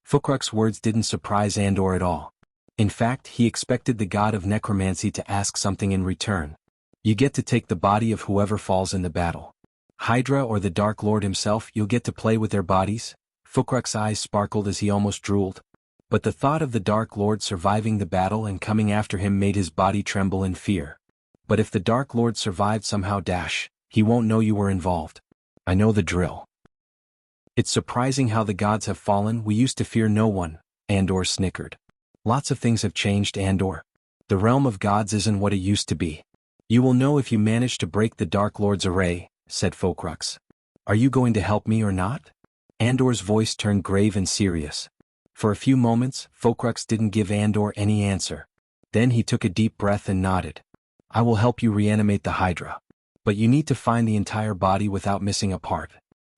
Focrux's words didn't surprise Andor at all. In fact, he expected the god of necromancy to ask something in return. "You get to take the body of whoever falls in the battle. Hydra or the Dark Lord himself, you'll get to play with their bodies." Focrux's eyes sparkled as he almost drooled. But the thought of the Dark Lord surviving the battle and coming after him made his body tremble in fear. "But if the Dark Lord survived somehow, he won't know you were involved." "I know the drill. It's surprising how the gods have fallen. We used to fear no one," Andor snickered. "Lots of things have changed, Andor. The realm of gods isn't what it used to be. You will know if you manage to break the Dark Lord's array," said Focrux. "Are you going to help me or not?" Andor's voice turned grave and serious. For a few moments, Focrux didn't give Andor any answer. Then he took a deep breath and nodded. "I will help you reanimate the Hydra. But you need to find the entire body without missing a part.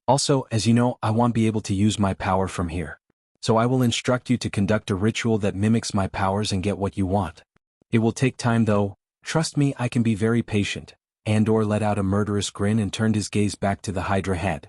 Also, as you know, I won't be able to use my power from here. So I will instruct you to conduct a ritual that mimics my powers and get what you want. It will take time though. Trust me, I can be very patient." Andor let out a murderous grin and turned his gaze back to the Hydra head.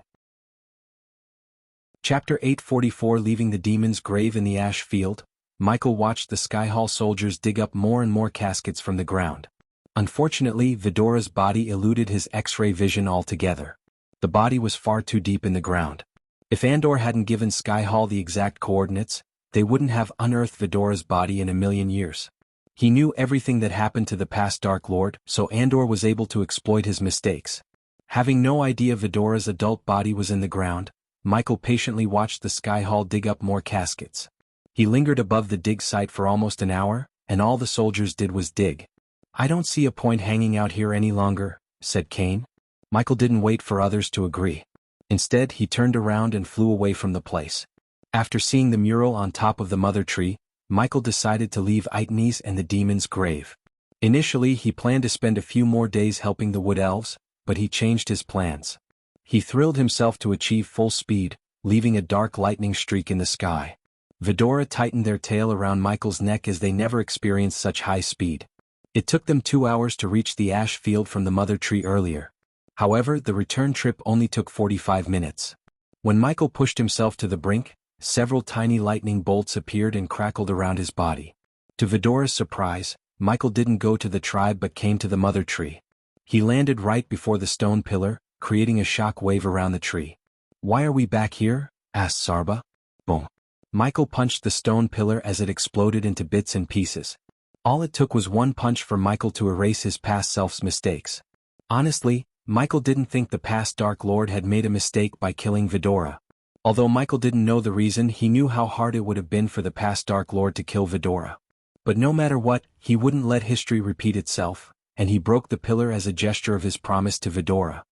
Chapter 844. Leaving the demon's grave in the ash field, Michael watched the Skyhall soldiers dig up more and more caskets from the ground. Unfortunately, Vidora's body eluded his X-ray vision altogether. The body was far too deep in the ground. If Andor hadn't given Skyhall the exact coordinates, they wouldn't have unearthed Vidora's body in a million years. He knew everything that happened to the past Dark Lord, so Andor was able to exploit his mistakes. Having no idea Vidora's adult body was in the ground, Michael patiently watched the Skyhall dig up more caskets. He lingered above the dig site for almost an hour, and all the soldiers did was dig. "I don't see a point hanging out here any longer," said Kane. Michael didn't wait for others to agree. Instead, he turned around and flew away from the place. After seeing the mural on top of the mother tree, Michael decided to leave Itnes and the demon's grave. Initially he planned to spend a few more days helping the wood elves, but he changed his plans. He thrilled himself to achieve full speed, leaving a dark lightning streak in the sky. Vidora tightened their tail around Michael's neck as they never experienced such high speed. It took them 2 hours to reach the ash field from the mother tree earlier. However, the return trip only took 45 minutes. When Michael pushed himself to the brink, several tiny lightning bolts appeared and crackled around his body. To Vidora's surprise, Michael didn't go to the tribe but came to the mother tree. He landed right before the stone pillar, creating a shock wave around the tree. "Why are we back here?" asked Sarba. Boom. Michael punched the stone pillar as it exploded into bits and pieces. All it took was one punch for Michael to erase his past self's mistakes. Honestly, Michael didn't think the past Dark Lord had made a mistake by killing Vidora. Although Michael didn't know the reason, he knew how hard it would have been for the past Dark Lord to kill Vidora. But no matter what, he wouldn't let history repeat itself, and he broke the pillar as a gesture of his promise to Vidora.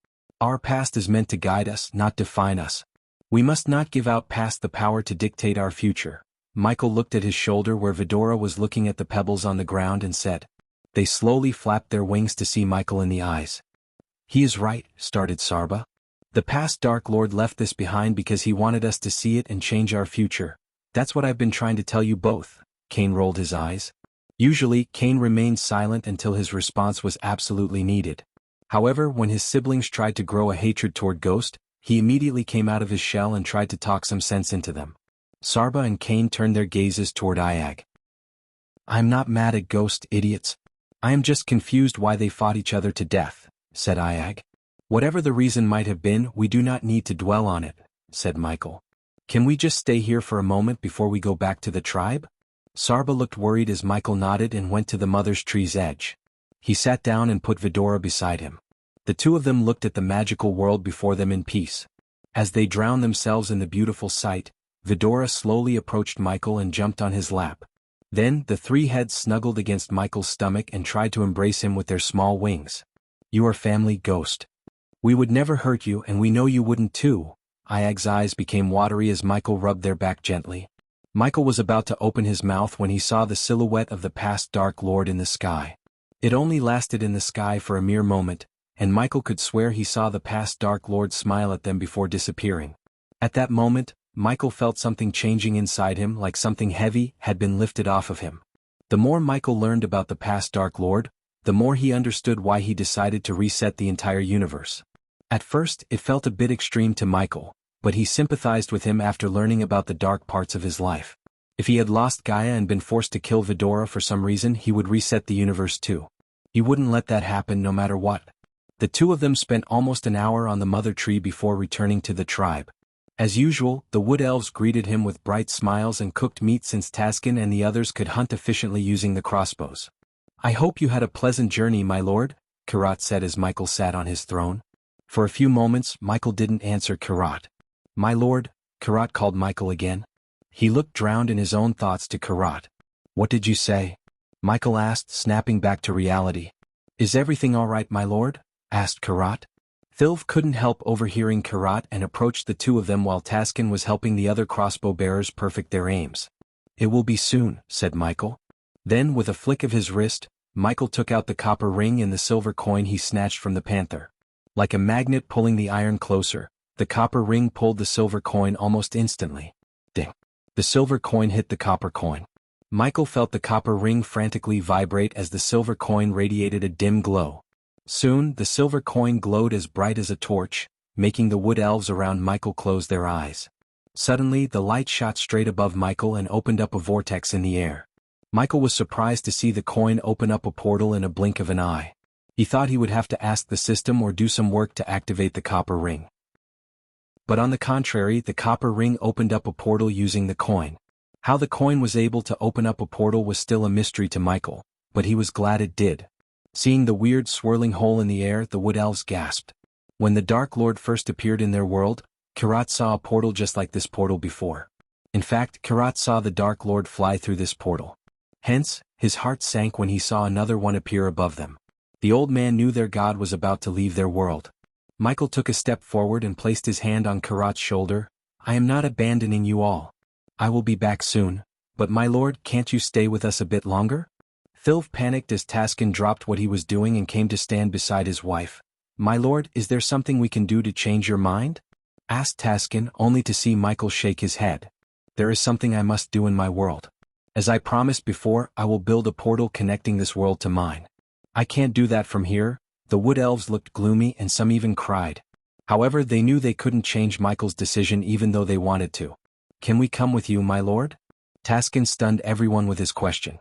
Our past is meant to guide us, not define us. We must not give out past the power to dictate our future. Michael looked at his shoulder where Vidora was looking at the pebbles on the ground and said. They slowly flapped their wings to see Michael in the eyes. "He is right," started Sarba. "The past Dark Lord left this behind because he wanted us to see it and change our future. That's what I've been trying to tell you both." Cain rolled his eyes. Usually, Cain remained silent until his response was absolutely needed. However, when his siblings tried to grow a hatred toward Ghost, he immediately came out of his shell and tried to talk some sense into them. Sarba and Cain turned their gazes toward Iag. "I'm not mad at Ghost, idiots. I am just confused why they fought each other to death," said Iag. "Whatever the reason might have been, we do not need to dwell on it," said Michael. "Can we just stay here for a moment before we go back to the tribe?" Sarba looked worried as Michael nodded and went to the mother's tree's edge. He sat down and put Vidora beside him. The two of them looked at the magical world before them in peace. As they drowned themselves in the beautiful sight, Vidora slowly approached Michael and jumped on his lap. Then, the three heads snuggled against Michael's stomach and tried to embrace him with their small wings. "You are family, Ghost. We would never hurt you and we know you wouldn't too." Iag's eyes became watery as Michael rubbed their back gently. Michael was about to open his mouth when he saw the silhouette of the past Dark Lord in the sky. It only lasted in the sky for a mere moment, and Michael could swear he saw the past Dark Lord smile at them before disappearing. At that moment, Michael felt something changing inside him, like something heavy had been lifted off of him. The more Michael learned about the past Dark Lord, the more he understood why he decided to reset the entire universe. At first, it felt a bit extreme to Michael, but he sympathized with him after learning about the dark parts of his life. If he had lost Gaia and been forced to kill Vidora for some reason, he would reset the universe too. He wouldn't let that happen no matter what. The two of them spent almost an hour on the mother tree before returning to the tribe. As usual, the wood elves greeted him with bright smiles and cooked meat since Taskin and the others could hunt efficiently using the crossbows. "I hope you had a pleasant journey, my lord," Karat said as Michael sat on his throne. For a few moments, Michael didn't answer Karat. "My lord," Karat called Michael again. He looked drowned in his own thoughts to Karat. "What did you say?" Michael asked, snapping back to reality. "Is everything all right, my lord?" asked Karat. Thilv couldn't help overhearing Karat and approached the two of them while Taskin was helping the other crossbow bearers perfect their aims. "It will be soon," said Michael. Then, with a flick of his wrist, Michael took out the copper ring and the silver coin he snatched from the panther. Like a magnet pulling the iron closer, the copper ring pulled the silver coin almost instantly. Ding! The silver coin hit the copper coin. Michael felt the copper ring frantically vibrate as the silver coin radiated a dim glow. Soon, the silver coin glowed as bright as a torch, making the wood elves around Michael close their eyes. Suddenly, the light shot straight above Michael and opened up a vortex in the air. Michael was surprised to see the coin open up a portal in a blink of an eye. He thought he would have to ask the system or do some work to activate the copper ring. But on the contrary, the copper ring opened up a portal using the coin. How the coin was able to open up a portal was still a mystery to Michael, but he was glad it did. Seeing the weird swirling hole in the air, the wood elves gasped. When the Dark Lord first appeared in their world, Karat saw a portal just like this portal before. In fact, Karat saw the Dark Lord fly through this portal. Hence, his heart sank when he saw another one appear above them. The old man knew their god was about to leave their world. Michael took a step forward and placed his hand on Karat's shoulder. "I am not abandoning you all. I will be back soon, but my lord, can't you stay with us a bit longer?" Thilv panicked as Taskin dropped what he was doing and came to stand beside his wife. "My lord, is there something we can do to change your mind?" asked Taskin, only to see Michael shake his head. "There is something I must do in my world. As I promised before, I will build a portal connecting this world to mine. I can't do that from here." The wood elves looked gloomy and some even cried. However, they knew they couldn't change Michael's decision even though they wanted to. "Can we come with you, my lord?" Taskin stunned everyone with his question.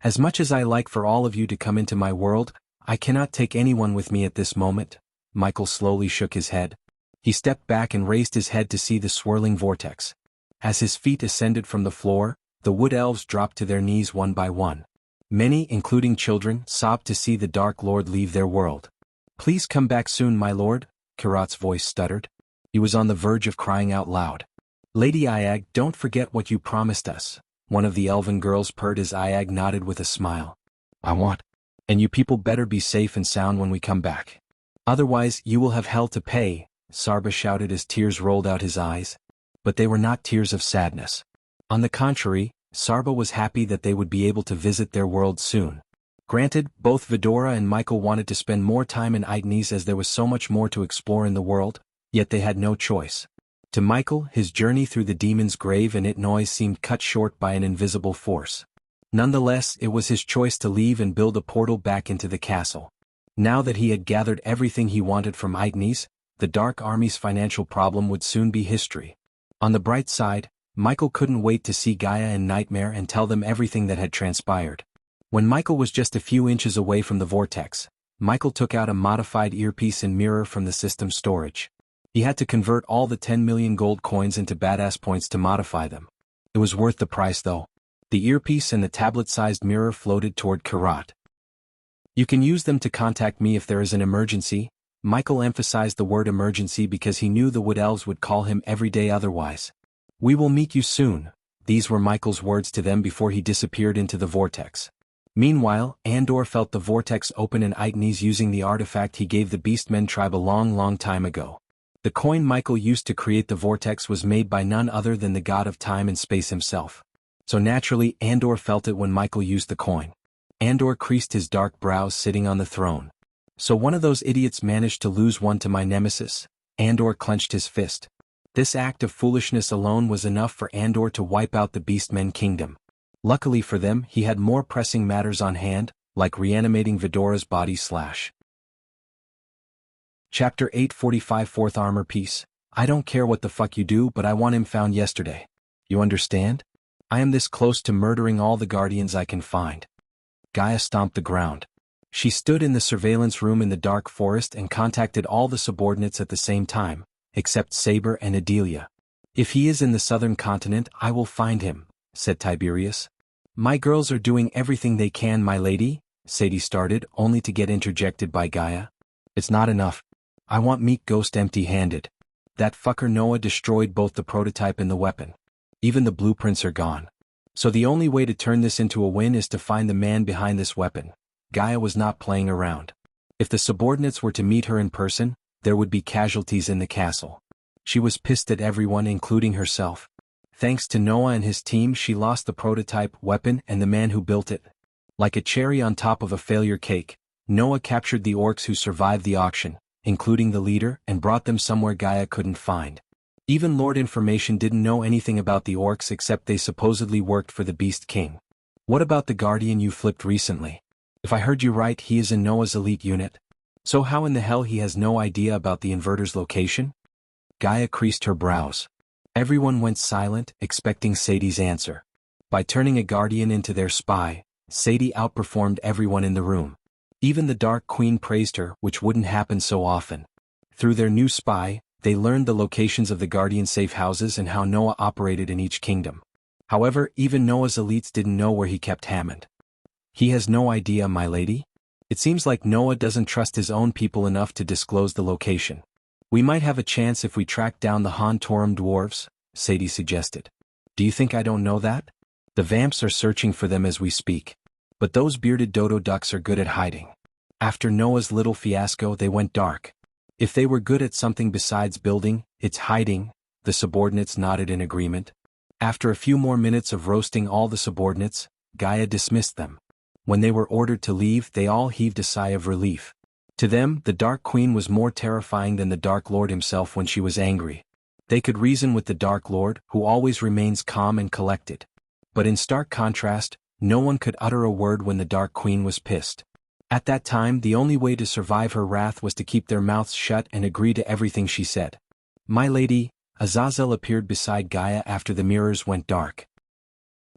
"As much as I like for all of you to come into my world, I cannot take anyone with me at this moment." Michael slowly shook his head. He stepped back and raised his head to see the swirling vortex. As his feet ascended from the floor, the wood elves dropped to their knees one by one. Many, including children, sobbed to see the Dark Lord leave their world. "Please come back soon, my lord," Karat's voice stuttered. He was on the verge of crying out loud. "Lady Iag, don't forget what you promised us," one of the elven girls purred as Iag nodded with a smile. "I want. And you people better be safe and sound when we come back. Otherwise, you will have hell to pay," Sarba shouted as tears rolled out his eyes. But they were not tears of sadness. On the contrary, Sarba was happy that they would be able to visit their world soon. Granted, both Vidora and Michael wanted to spend more time in Ignis as there was so much more to explore in the world, yet they had no choice. To Michael, his journey through the demon's grave and its noise seemed cut short by an invisible force. Nonetheless, it was his choice to leave and build a portal back into the castle. Now that he had gathered everything he wanted from Ignis, the Dark Army's financial problem would soon be history. On the bright side, Michael couldn't wait to see Gaia and Nightmare and tell them everything that had transpired. When Michael was just a few inches away from the vortex, Michael took out a modified earpiece and mirror from the system storage. He had to convert all the 10 million gold coins into badass points to modify them. It was worth the price though. The earpiece and the tablet-sized mirror floated toward Karat. "You can use them to contact me if there is an emergency." Michael emphasized the word emergency because he knew the Wood Elves would call him every day otherwise. "We will meet you soon." These were Michael's words to them before he disappeared into the vortex. Meanwhile, Andor felt the vortex open in Ignis using the artifact he gave the Beastmen tribe a long time ago. The coin Michael used to create the vortex was made by none other than the god of time and space himself. So naturally, Andor felt it when Michael used the coin. Andor creased his dark brows sitting on the throne. "So one of those idiots managed to lose one to my nemesis." Andor clenched his fist. This act of foolishness alone was enough for Andor to wipe out the Beastmen kingdom. Luckily for them, he had more pressing matters on hand, like reanimating Vidora's body. Chapter 845 Fourth Armor Piece. "I don't care what the fuck you do, but I want him found yesterday. You understand? I am this close to murdering all the guardians I can find." Gaia stomped the ground. She stood in the surveillance room in the dark forest and contacted all the subordinates at the same time, except Saber and Adelia. "If he is in the southern continent, I will find him," said Tiberius. "My girls are doing everything they can, my lady," Sadie started, only to get interjected by Gaia. "It's not enough. I want Meek Ghost empty-handed. That fucker Noah destroyed both the prototype and the weapon. Even the blueprints are gone. So the only way to turn this into a win is to find the man behind this weapon." Gaia was not playing around. If the subordinates were to meet her in person, there would be casualties in the castle. She was pissed at everyone, including herself. Thanks to Noah and his team, she lost the prototype, weapon, and the man who built it. Like a cherry on top of a failure cake, Noah captured the orcs who survived the auction, including the leader, and brought them somewhere Gaia couldn't find. Even Lord Information didn't know anything about the orcs except they supposedly worked for the Beast King. "What about the Guardian you flipped recently? If I heard you right, he is in Noah's elite unit. So how in the hell he has no idea about the inverter's location?" Gaia creased her brows. Everyone went silent, expecting Sadie's answer. By turning a Guardian into their spy, Sadie outperformed everyone in the room. Even the Dark Queen praised her, which wouldn't happen so often. Through their new spy, they learned the locations of the Guardian safe houses and how Noah operated in each kingdom. However, even Noah's elites didn't know where he kept Hammond. "He has no idea, my lady. It seems like Noah doesn't trust his own people enough to disclose the location. We might have a chance if we track down the Han Torum dwarves," Sadie suggested. "Do you think I don't know that? The vamps are searching for them as we speak. But those bearded dodo ducks are good at hiding. After Noah's little fiasco, they went dark. If they were good at something besides building, it's hiding." The subordinates nodded in agreement. After a few more minutes of roasting all the subordinates, Gaia dismissed them. When they were ordered to leave, they all heaved a sigh of relief. To them, the Dark Queen was more terrifying than the Dark Lord himself when she was angry. They could reason with the Dark Lord, who always remains calm and collected. But in stark contrast, no one could utter a word when the Dark Queen was pissed. At that time, the only way to survive her wrath was to keep their mouths shut and agree to everything she said. "My lady," Azazel appeared beside Gaia after the mirrors went dark.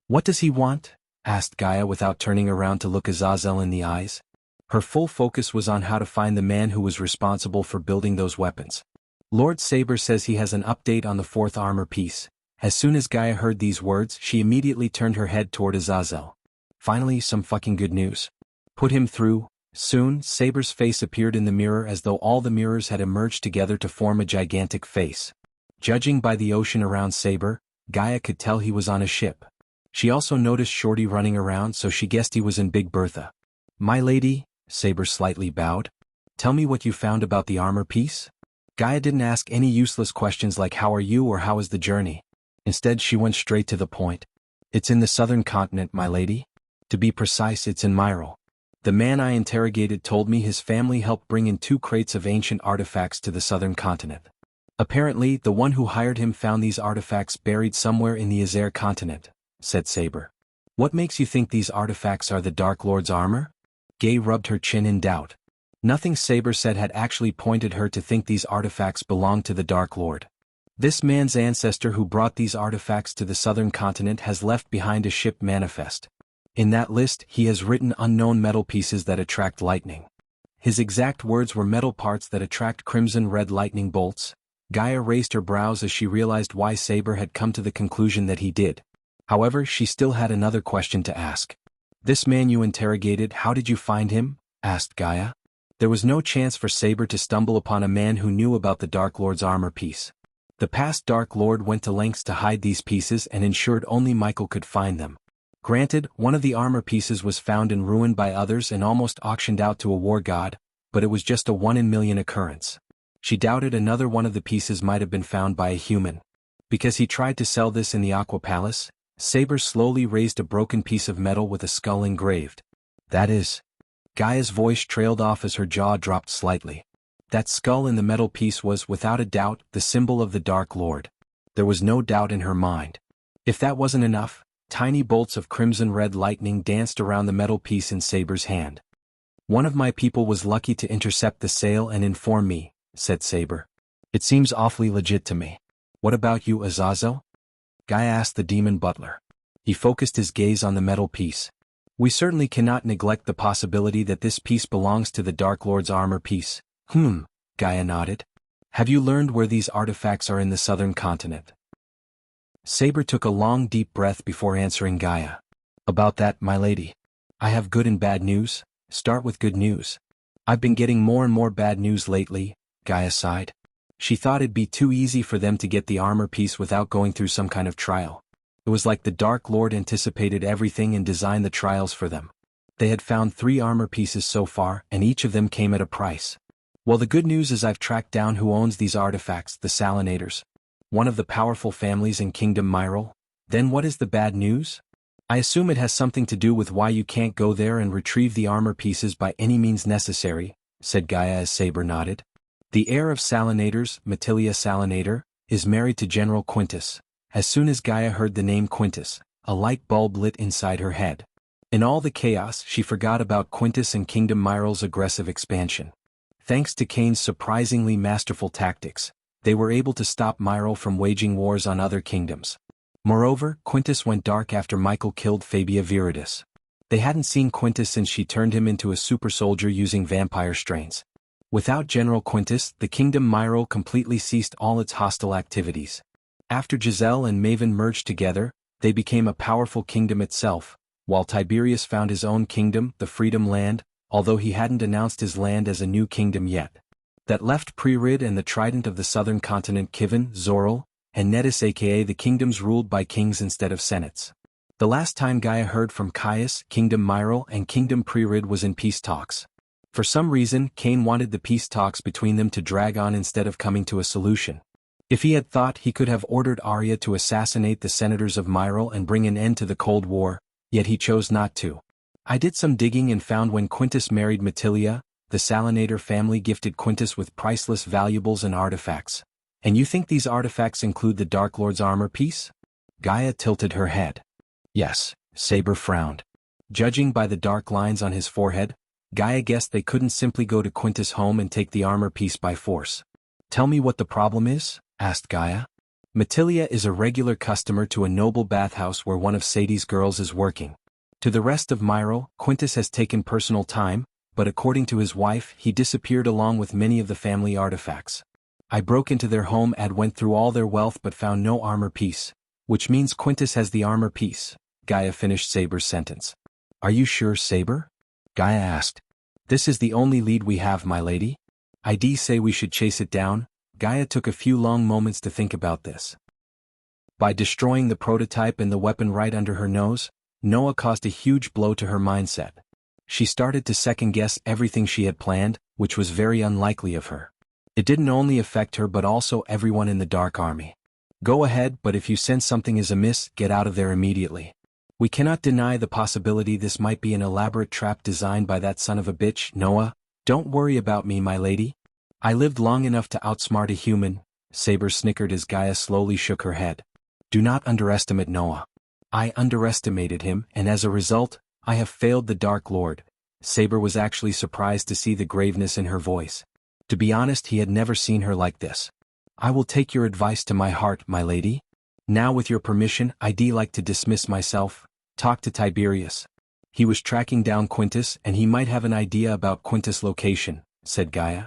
"What does he want?" asked Gaia without turning around to look Azazel in the eyes. Her full focus was on how to find the man who was responsible for building those weapons. "Lord Saber says he has an update on the 4th armor piece." As soon as Gaia heard these words, she immediately turned her head toward Azazel. "Finally, some fucking good news. Put him through." Soon, Saber's face appeared in the mirror as though all the mirrors had emerged together to form a gigantic face. Judging by the ocean around Saber, Gaia could tell he was on a ship. She also noticed Shorty running around, so she guessed he was in Big Bertha. "My lady," Saber slightly bowed. "Tell me what you found about the armor piece?" Gaia didn't ask any useless questions like "How are you?" or "How is the journey?" Instead, she went straight to the point. "It's in the southern continent, my lady. To be precise, it's in Myril. The man I interrogated told me his family helped bring in 2 crates of ancient artifacts to the southern continent. Apparently, the one who hired him found these artifacts buried somewhere in the Azer continent," said Saber. "What makes you think these artifacts are the Dark Lord's armor?" Gay rubbed her chin in doubt. Nothing Saber said had actually pointed her to think these artifacts belonged to the Dark Lord. This man's ancestor who brought these artifacts to the southern continent has left behind a ship manifest. In that list, he has written unknown metal pieces that attract lightning. His exact words were metal parts that attract crimson-red lightning bolts. Gaia raised her brows as she realized why Saber had come to the conclusion that he did. However, she still had another question to ask. "This man you interrogated, how did you find him?" asked Gaia. There was no chance for Saber to stumble upon a man who knew about the Dark Lord's armor piece. The past Dark Lord went to lengths to hide these pieces and ensured only Michael could find them. Granted, one of the armor pieces was found in ruin by others and almost auctioned out to a war god, but it was just a 1 in a million occurrence. She doubted another one of the pieces might have been found by a human. Because he tried to sell this in the Aqua Palace, Saber slowly raised a broken piece of metal with a skull engraved. "That is..." Gaia's voice trailed off as her jaw dropped slightly. That skull in the metal piece was, without a doubt, the symbol of the Dark Lord. There was no doubt in her mind. If that wasn't enough, tiny bolts of crimson-red lightning danced around the metal piece in Saber's hand. "One of my people was lucky to intercept the sale and inform me," said Saber. "It seems awfully legit to me. What about you, Azazel?" Gaia asked the demon butler. He focused his gaze on the metal piece. "We certainly cannot neglect the possibility that this piece belongs to the Dark Lord's armor piece." Gaia nodded. "Have you learned where these artifacts are in the southern continent?" Saber took a long deep breath before answering Gaia. "About that, my lady. I have good and bad news. Start with good news. I've been getting more and more bad news lately," Gaia sighed. She thought it'd be too easy for them to get the armor piece without going through some kind of trial. It was like the Dark Lord anticipated everything and designed the trials for them. They had found 3 armor pieces so far, and each of them came at a price. "Well, the good news is I've tracked down who owns these artifacts, the Salinators. One of the powerful families in Kingdom Myril." "Then what is the bad news?" "I assume it has something to do with why you can't go there and retrieve the armor pieces by any means necessary," said Gaia as Saber nodded. "The heir of Salinators, Matilia Salinator, is married to General Quintus." As soon as Gaia heard the name Quintus, a light bulb lit inside her head. In all the chaos, she forgot about Quintus and Kingdom Myril's aggressive expansion. Thanks to Kane's surprisingly masterful tactics, they were able to stop Myril from waging wars on other kingdoms. Moreover, Quintus went dark after Michael killed Fabia Viridis. They hadn't seen Quintus since she turned him into a super soldier using vampire strains. Without General Quintus, the Kingdom Myril completely ceased all its hostile activities. After Giselle and Maven merged together, they became a powerful kingdom itself, while Tiberius found his own kingdom, the Freedom Land, although he hadn't announced his land as a new kingdom yet. That left Prerid and the Trident of the southern continent Kivin, Zoril, and Nedis aka the kingdoms ruled by kings instead of senates. The last time Gaia heard from Caius, Kingdom Myril and Kingdom Prerid was in peace talks. For some reason, Kane wanted the peace talks between them to drag on instead of coming to a solution. If he had thought, he could have ordered Arya to assassinate the senators of Myril and bring an end to the Cold War, yet he chose not to. I did some digging and found when Quintus married Matilia, the Salinator family gifted Quintus with priceless valuables and artifacts. And you think these artifacts include the Dark Lord's armor piece? Gaia tilted her head. Yes, Saber frowned. Judging by the dark lines on his forehead, Gaia guessed they couldn't simply go to Quintus' home and take the armor piece by force. Tell me what the problem is? Asked Gaia. Matilia is a regular customer to a noble bathhouse where one of Sadie's girls is working. To the rest of Myro, Quintus has taken personal time, but according to his wife, he disappeared along with many of the family artifacts. I broke into their home and went through all their wealth but found no armor piece, which means Quintus has the armor piece. Gaia finished Saber's sentence. Are you sure, Saber? Gaia asked. This is the only lead we have, my lady. I'd say we should chase it down. Gaia took a few long moments to think about this. By destroying the prototype and the weapon right under her nose, Noah caused a huge blow to her mindset. She started to second-guess everything she had planned, which was very unlikely of her. It didn't only affect her but also everyone in the Dark Army. Go ahead, but if you sense something is amiss, get out of there immediately. We cannot deny the possibility this might be an elaborate trap designed by that son of a bitch, Noah. Don't worry about me, my lady. I lived long enough to outsmart a human. Saber snickered as Gaia slowly shook her head. Do not underestimate Noah. I underestimated him, and as a result, I have failed the Dark Lord. Saber was actually surprised to see the graveness in her voice. To be honest, he had never seen her like this. I will take your advice to my heart, my lady. Now with your permission, I'd like to dismiss myself. Talk to Tiberius. He was tracking down Quintus and he might have an idea about Quintus' location, said Gaia.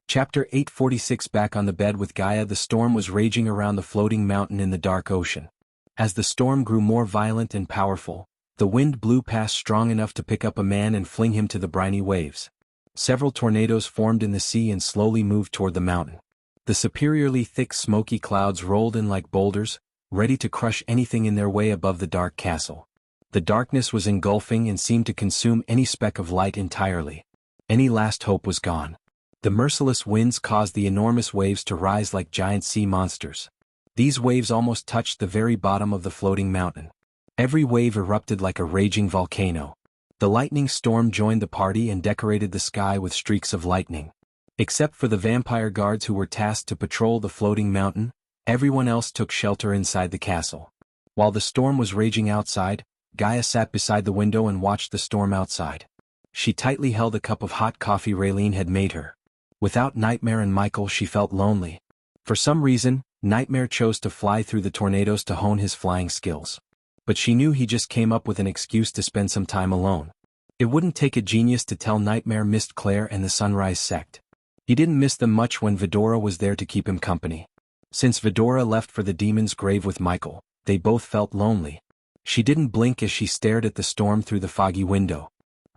Chapter 846. Back on the bed with Gaia, the storm was raging around the floating mountain in the dark ocean. As the storm grew more violent and powerful, the wind blew past strong enough to pick up a man and fling him to the briny waves. Several tornadoes formed in the sea and slowly moved toward the mountain. The superiorly thick smoky clouds rolled in like boulders, ready to crush anything in their way above the dark castle. The darkness was engulfing and seemed to consume any speck of light entirely. Any last hope was gone. The merciless winds caused the enormous waves to rise like giant sea monsters. These waves almost touched the very bottom of the floating mountain. Every wave erupted like a raging volcano. The lightning storm joined the party and decorated the sky with streaks of lightning. Except for the vampire guards who were tasked to patrol the floating mountain, everyone else took shelter inside the castle. While the storm was raging outside, Gaia sat beside the window and watched the storm outside. She tightly held a cup of hot coffee Raylene had made her. Without Nightmare and Michael, she felt lonely. For some reason, Nightmare chose to fly through the tornadoes to hone his flying skills. But she knew he just came up with an excuse to spend some time alone. It wouldn't take a genius to tell Nightmare missed Claire and the Sunrise sect. He didn't miss them much when Vidora was there to keep him company. Since Vidora left for the demon's grave with Michael, they both felt lonely. She didn't blink as she stared at the storm through the foggy window.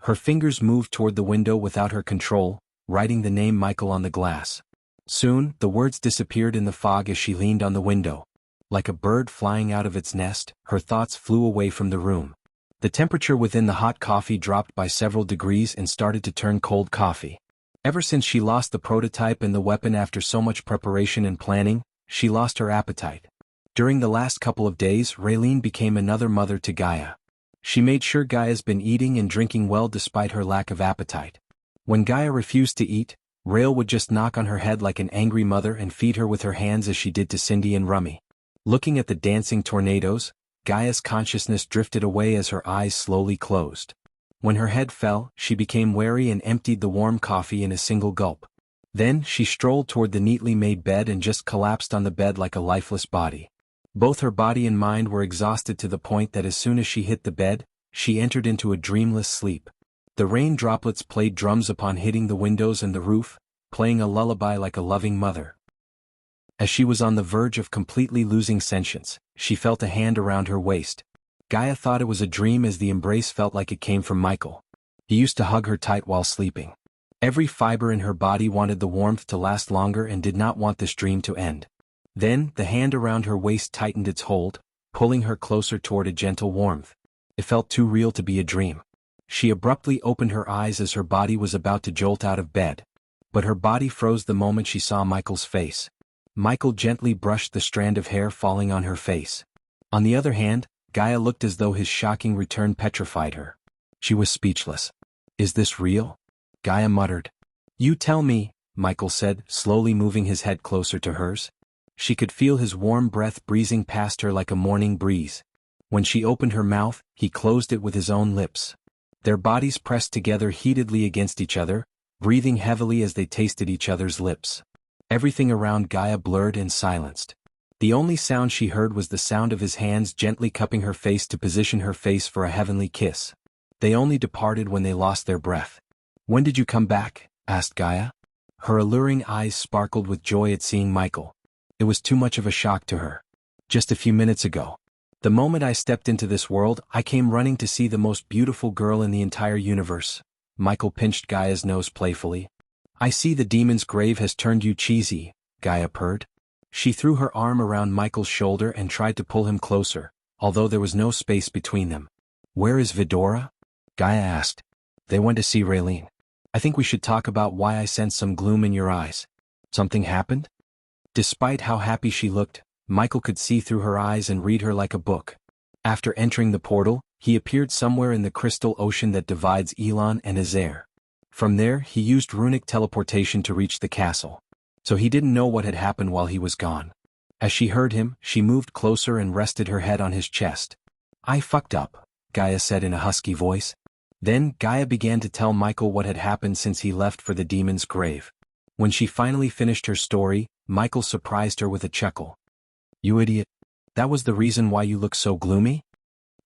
Her fingers moved toward the window without her control, writing the name Michael on the glass. Soon, the words disappeared in the fog as she leaned on the window. Like a bird flying out of its nest, her thoughts flew away from the room. The temperature within the hot coffee dropped by several degrees and started to turn cold coffee. Ever since she lost the prototype and the weapon after so much preparation and planning, she lost her appetite. During the last couple of days, Raylene became another mother to Gaia. She made sure Gaia's been eating and drinking well despite her lack of appetite. When Gaia refused to eat, Rayle would just knock on her head like an angry mother and feed her with her hands as she did to Cindy and Rummy. Looking at the dancing tornadoes, Gaia's consciousness drifted away as her eyes slowly closed. When her head fell, she became wary and emptied the warm coffee in a single gulp. Then, she strolled toward the neatly made bed and just collapsed on the bed like a lifeless body. Both her body and mind were exhausted to the point that as soon as she hit the bed, she entered into a dreamless sleep. The rain droplets played drums upon hitting the windows and the roof, playing a lullaby like a loving mother. As she was on the verge of completely losing sentience, she felt a hand around her waist. Gaia thought it was a dream as the embrace felt like it came from Michael. He used to hug her tight while sleeping. Every fiber in her body wanted the warmth to last longer and did not want this dream to end. Then, the hand around her waist tightened its hold, pulling her closer toward a gentle warmth. It felt too real to be a dream. She abruptly opened her eyes as her body was about to jolt out of bed. But her body froze the moment she saw Michael's face. Michael gently brushed the strand of hair falling on her face. On the other hand, Gaia looked as though his shocking return petrified her. She was speechless. Is this real? Gaia muttered. You tell me, Michael said, slowly moving his head closer to hers. She could feel his warm breath breezing past her like a morning breeze. When she opened her mouth, he closed it with his own lips. Their bodies pressed together heatedly against each other, breathing heavily as they tasted each other's lips. Everything around Gaia blurred and silenced. The only sound she heard was the sound of his hands gently cupping her face to position her face for a heavenly kiss. They only departed when they lost their breath. When did you come back? Asked Gaia. Her alluring eyes sparkled with joy at seeing Michael. It was too much of a shock to her. Just a few minutes ago. The moment I stepped into this world, I came running to see the most beautiful girl in the entire universe. Michael pinched Gaia's nose playfully. I see the demon's grave has turned you cheesy, Gaia purred. She threw her arm around Michael's shoulder and tried to pull him closer, although there was no space between them. Where is Vidora? Gaia asked. They went to see Raylene. I think we should talk about why I sensed some gloom in your eyes. Something happened? Despite how happy she looked, Michael could see through her eyes and read her like a book. After entering the portal, he appeared somewhere in the crystal ocean that divides Elon and Azair. From there, he used runic teleportation to reach the castle. So he didn't know what had happened while he was gone. As she heard him, she moved closer and rested her head on his chest. I fucked up, Gaia said in a husky voice. Then Gaia began to tell Michael what had happened since he left for the demon's grave. When she finally finished her story, Michael surprised her with a chuckle. You idiot. That was the reason why you look so gloomy?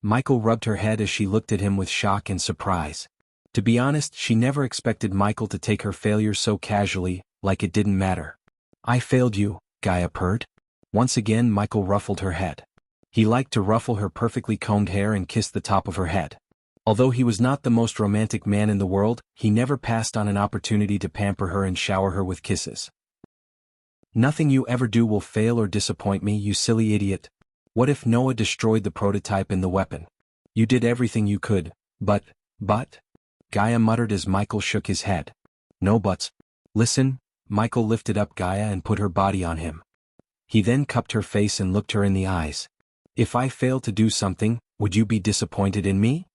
Michael rubbed her head as she looked at him with shock and surprise. To be honest, she never expected Michael to take her failure so casually, like it didn't matter. I failed you, Gaia purred. Once again Michael ruffled her head. He liked to ruffle her perfectly combed hair and kiss the top of her head. Although he was not the most romantic man in the world, he never passed on an opportunity to pamper her and shower her with kisses. Nothing you ever do will fail or disappoint me, you silly idiot. What if Noah destroyed the prototype and the weapon? You did everything you could, but... Gaia muttered as Michael shook his head. No buts. Listen, Michael lifted up Gaia and put her body on him. He then cupped her face and looked her in the eyes. If I failed to do something, would you be disappointed in me?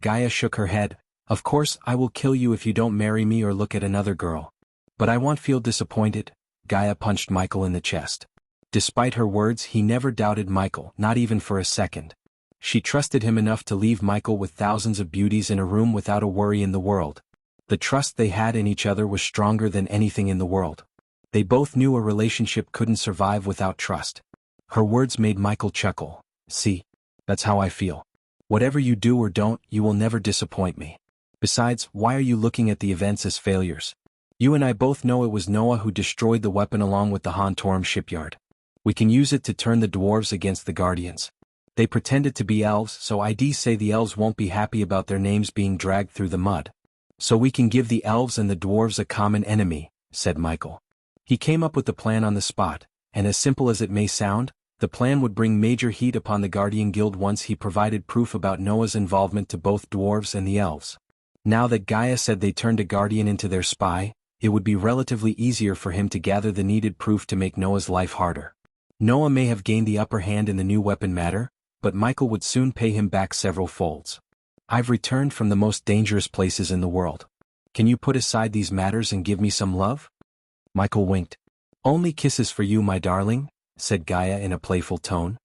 Gaia shook her head. Of course I will kill you if you don't marry me or look at another girl. But I won't feel disappointed. Gaia punched Michael in the chest. Despite her words, he never doubted Michael, not even for a second. She trusted him enough to leave Michael with thousands of beauties in a room without a worry in the world. The trust they had in each other was stronger than anything in the world. They both knew a relationship couldn't survive without trust. Her words made Michael chuckle. See? That's how I feel. Whatever you do or don't, you will never disappoint me. Besides, why are you looking at the events as failures? You and I both know it was Noah who destroyed the weapon along with the Hontorum shipyard. We can use it to turn the dwarves against the Guardians. They pretended to be elves, so I'd say the elves won't be happy about their names being dragged through the mud. So we can give the elves and the dwarves a common enemy, said Michael. He came up with the plan on the spot, and as simple as it may sound, the plan would bring major heat upon the Guardian Guild once he provided proof about Noah's involvement to both dwarves and the elves. Now that Gaia said they turned a Guardian into their spy, it would be relatively easier for him to gather the needed proof to make Noah's life harder. Noah may have gained the upper hand in the new weapon matter, but Michael would soon pay him back several folds. I've returned from the most dangerous places in the world. Can you put aside these matters and give me some love? Michael winked. Only kisses for you, my darling, said Gaia in a playful tone.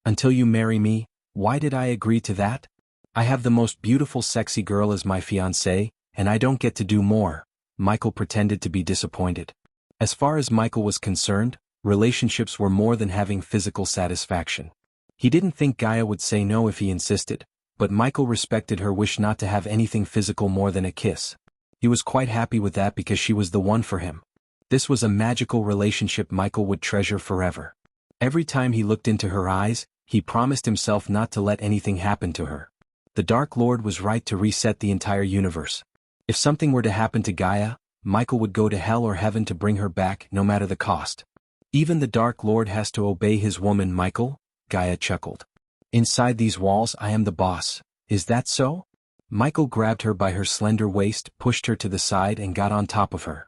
Until you marry me, why did I agree to that? I have the most beautiful sexy girl as my fiancée, and I don't get to do more. Michael pretended to be disappointed. As far as Michael was concerned, relationships were more than having physical satisfaction. He didn't think Gaia would say no if he insisted, but Michael respected her wish not to have anything physical more than a kiss. He was quite happy with that because she was the one for him. This was a magical relationship Michael would treasure forever. Every time he looked into her eyes, he promised himself not to let anything happen to her. The Dark Lord was right to reset the entire universe. If something were to happen to Gaia, Michael would go to hell or heaven to bring her back, no matter the cost. Even the Dark Lord has to obey his woman, Michael, Gaia chuckled. Inside these walls I am the boss, is that so? Michael grabbed her by her slender waist, pushed her to the side and got on top of her.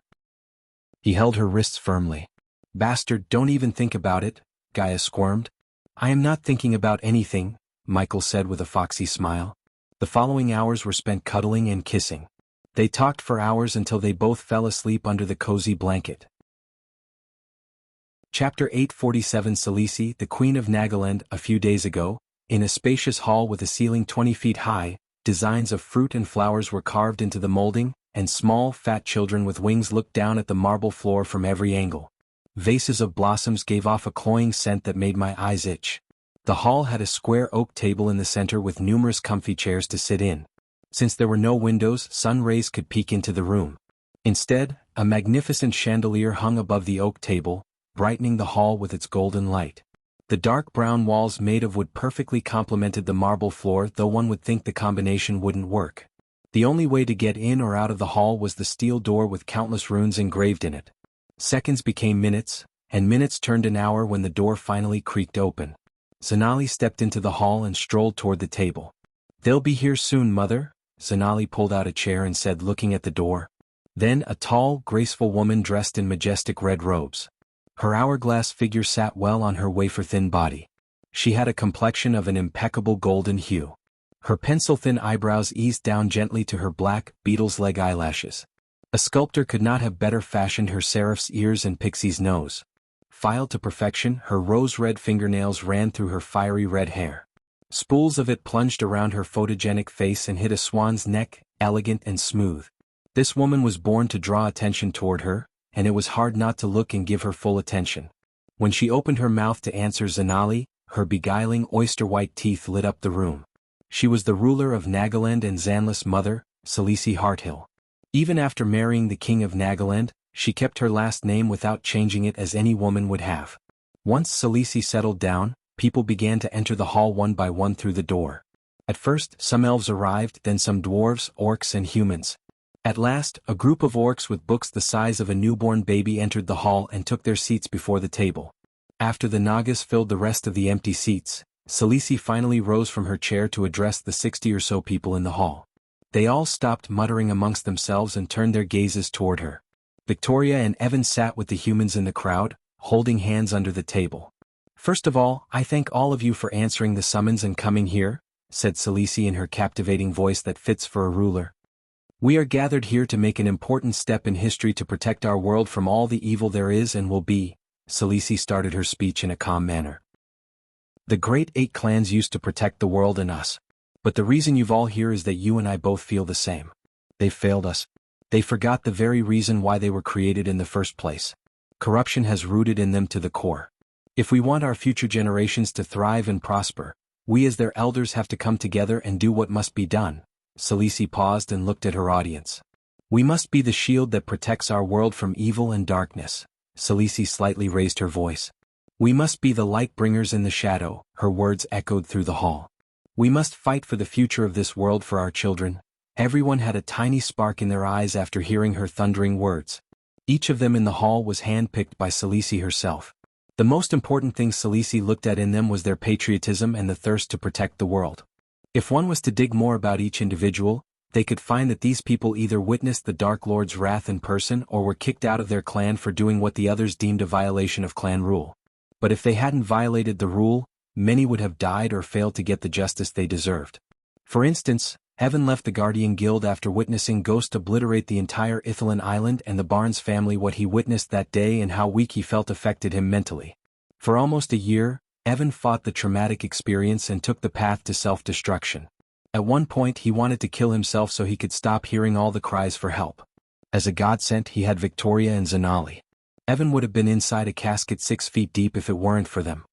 He held her wrists firmly. Bastard, don't even think about it, Gaia squirmed. I am not thinking about anything, Michael said with a foxy smile. The following hours were spent cuddling and kissing. They talked for hours until they both fell asleep under the cozy blanket. Chapter 847 Selisi, the Queen of Nagaland. A few days ago, in a spacious hall with a ceiling 20 feet high, designs of fruit and flowers were carved into the molding, and small, fat children with wings looked down at the marble floor from every angle. Vases of blossoms gave off a cloying scent that made my eyes itch. The hall had a square oak table in the center with numerous comfy chairs to sit in. Since there were no windows, sun rays could peek into the room. Instead, a magnificent chandelier hung above the oak table, brightening the hall with its golden light. The dark brown walls made of wood perfectly complemented the marble floor, though one would think the combination wouldn't work. The only way to get in or out of the hall was the steel door with countless runes engraved in it. Seconds became minutes, and minutes turned an hour when the door finally creaked open. Zanali stepped into the hall and strolled toward the table. "They'll be here soon, Mother." Zanali pulled out a chair and said, looking at the door. Then a tall, graceful woman dressed in majestic red robes. Her hourglass figure sat well on her wafer-thin body. She had a complexion of an impeccable golden hue. Her pencil-thin eyebrows eased down gently to her black, beetle's leg eyelashes. A sculptor could not have better fashioned her seraph's ears and pixie's nose. Filed to perfection, her rose-red fingernails ran through her fiery red hair. Spools of it plunged around her photogenic face and hid a swan's neck, elegant and smooth. This woman was born to draw attention toward her, and it was hard not to look and give her full attention. When she opened her mouth to answer Zanali, her beguiling oyster-white teeth lit up the room. She was the ruler of Nagaland and Zanla's mother, Selisi Hearthill. Even after marrying the king of Nagaland, she kept her last name without changing it as any woman would have. Once Selisi settled down, people began to enter the hall one by one through the door. At first, some elves arrived, then some dwarves, orcs and humans. At last, a group of orcs with books the size of a newborn baby entered the hall and took their seats before the table. After the Nagas filled the rest of the empty seats, Selisi finally rose from her chair to address the 60 or so people in the hall. They all stopped muttering amongst themselves and turned their gazes toward her. Victoria and Evan sat with the humans in the crowd, holding hands under the table. "First of all, I thank all of you for answering the summons and coming here," said Selisi in her captivating voice that fits for a ruler. "We are gathered here to make an important step in history to protect our world from all the evil there is and will be." Selisi started her speech in a calm manner. "The great 8 clans used to protect the world and us. But the reason you've all here is that you and I both feel the same. They failed us. They forgot the very reason why they were created in the first place. Corruption has rooted in them to the core. If we want our future generations to thrive and prosper, we as their elders have to come together and do what must be done." Selisi paused and looked at her audience. "We must be the shield that protects our world from evil and darkness." Selisi slightly raised her voice. "We must be the light bringers in the shadow," her words echoed through the hall. "We must fight for the future of this world for our children." Everyone had a tiny spark in their eyes after hearing her thundering words. Each of them in the hall was handpicked by Selisi herself. The most important thing Selisi looked at in them was their patriotism and the thirst to protect the world. If one was to dig more about each individual, they could find that these people either witnessed the Dark Lord's wrath in person or were kicked out of their clan for doing what the others deemed a violation of clan rule. But if they hadn't violated the rule, many would have died or failed to get the justice they deserved. For instance, Evan left the Guardian Guild after witnessing Ghost obliterate the entire Ithalan Island, and the Barnes family. What he witnessed that day and how weak he felt affected him mentally. For almost a year, Evan fought the traumatic experience and took the path to self-destruction. At one point he wanted to kill himself so he could stop hearing all the cries for help. As a godsend, he had Victoria and Zanali. Evan would have been inside a casket 6 feet deep if it weren't for them.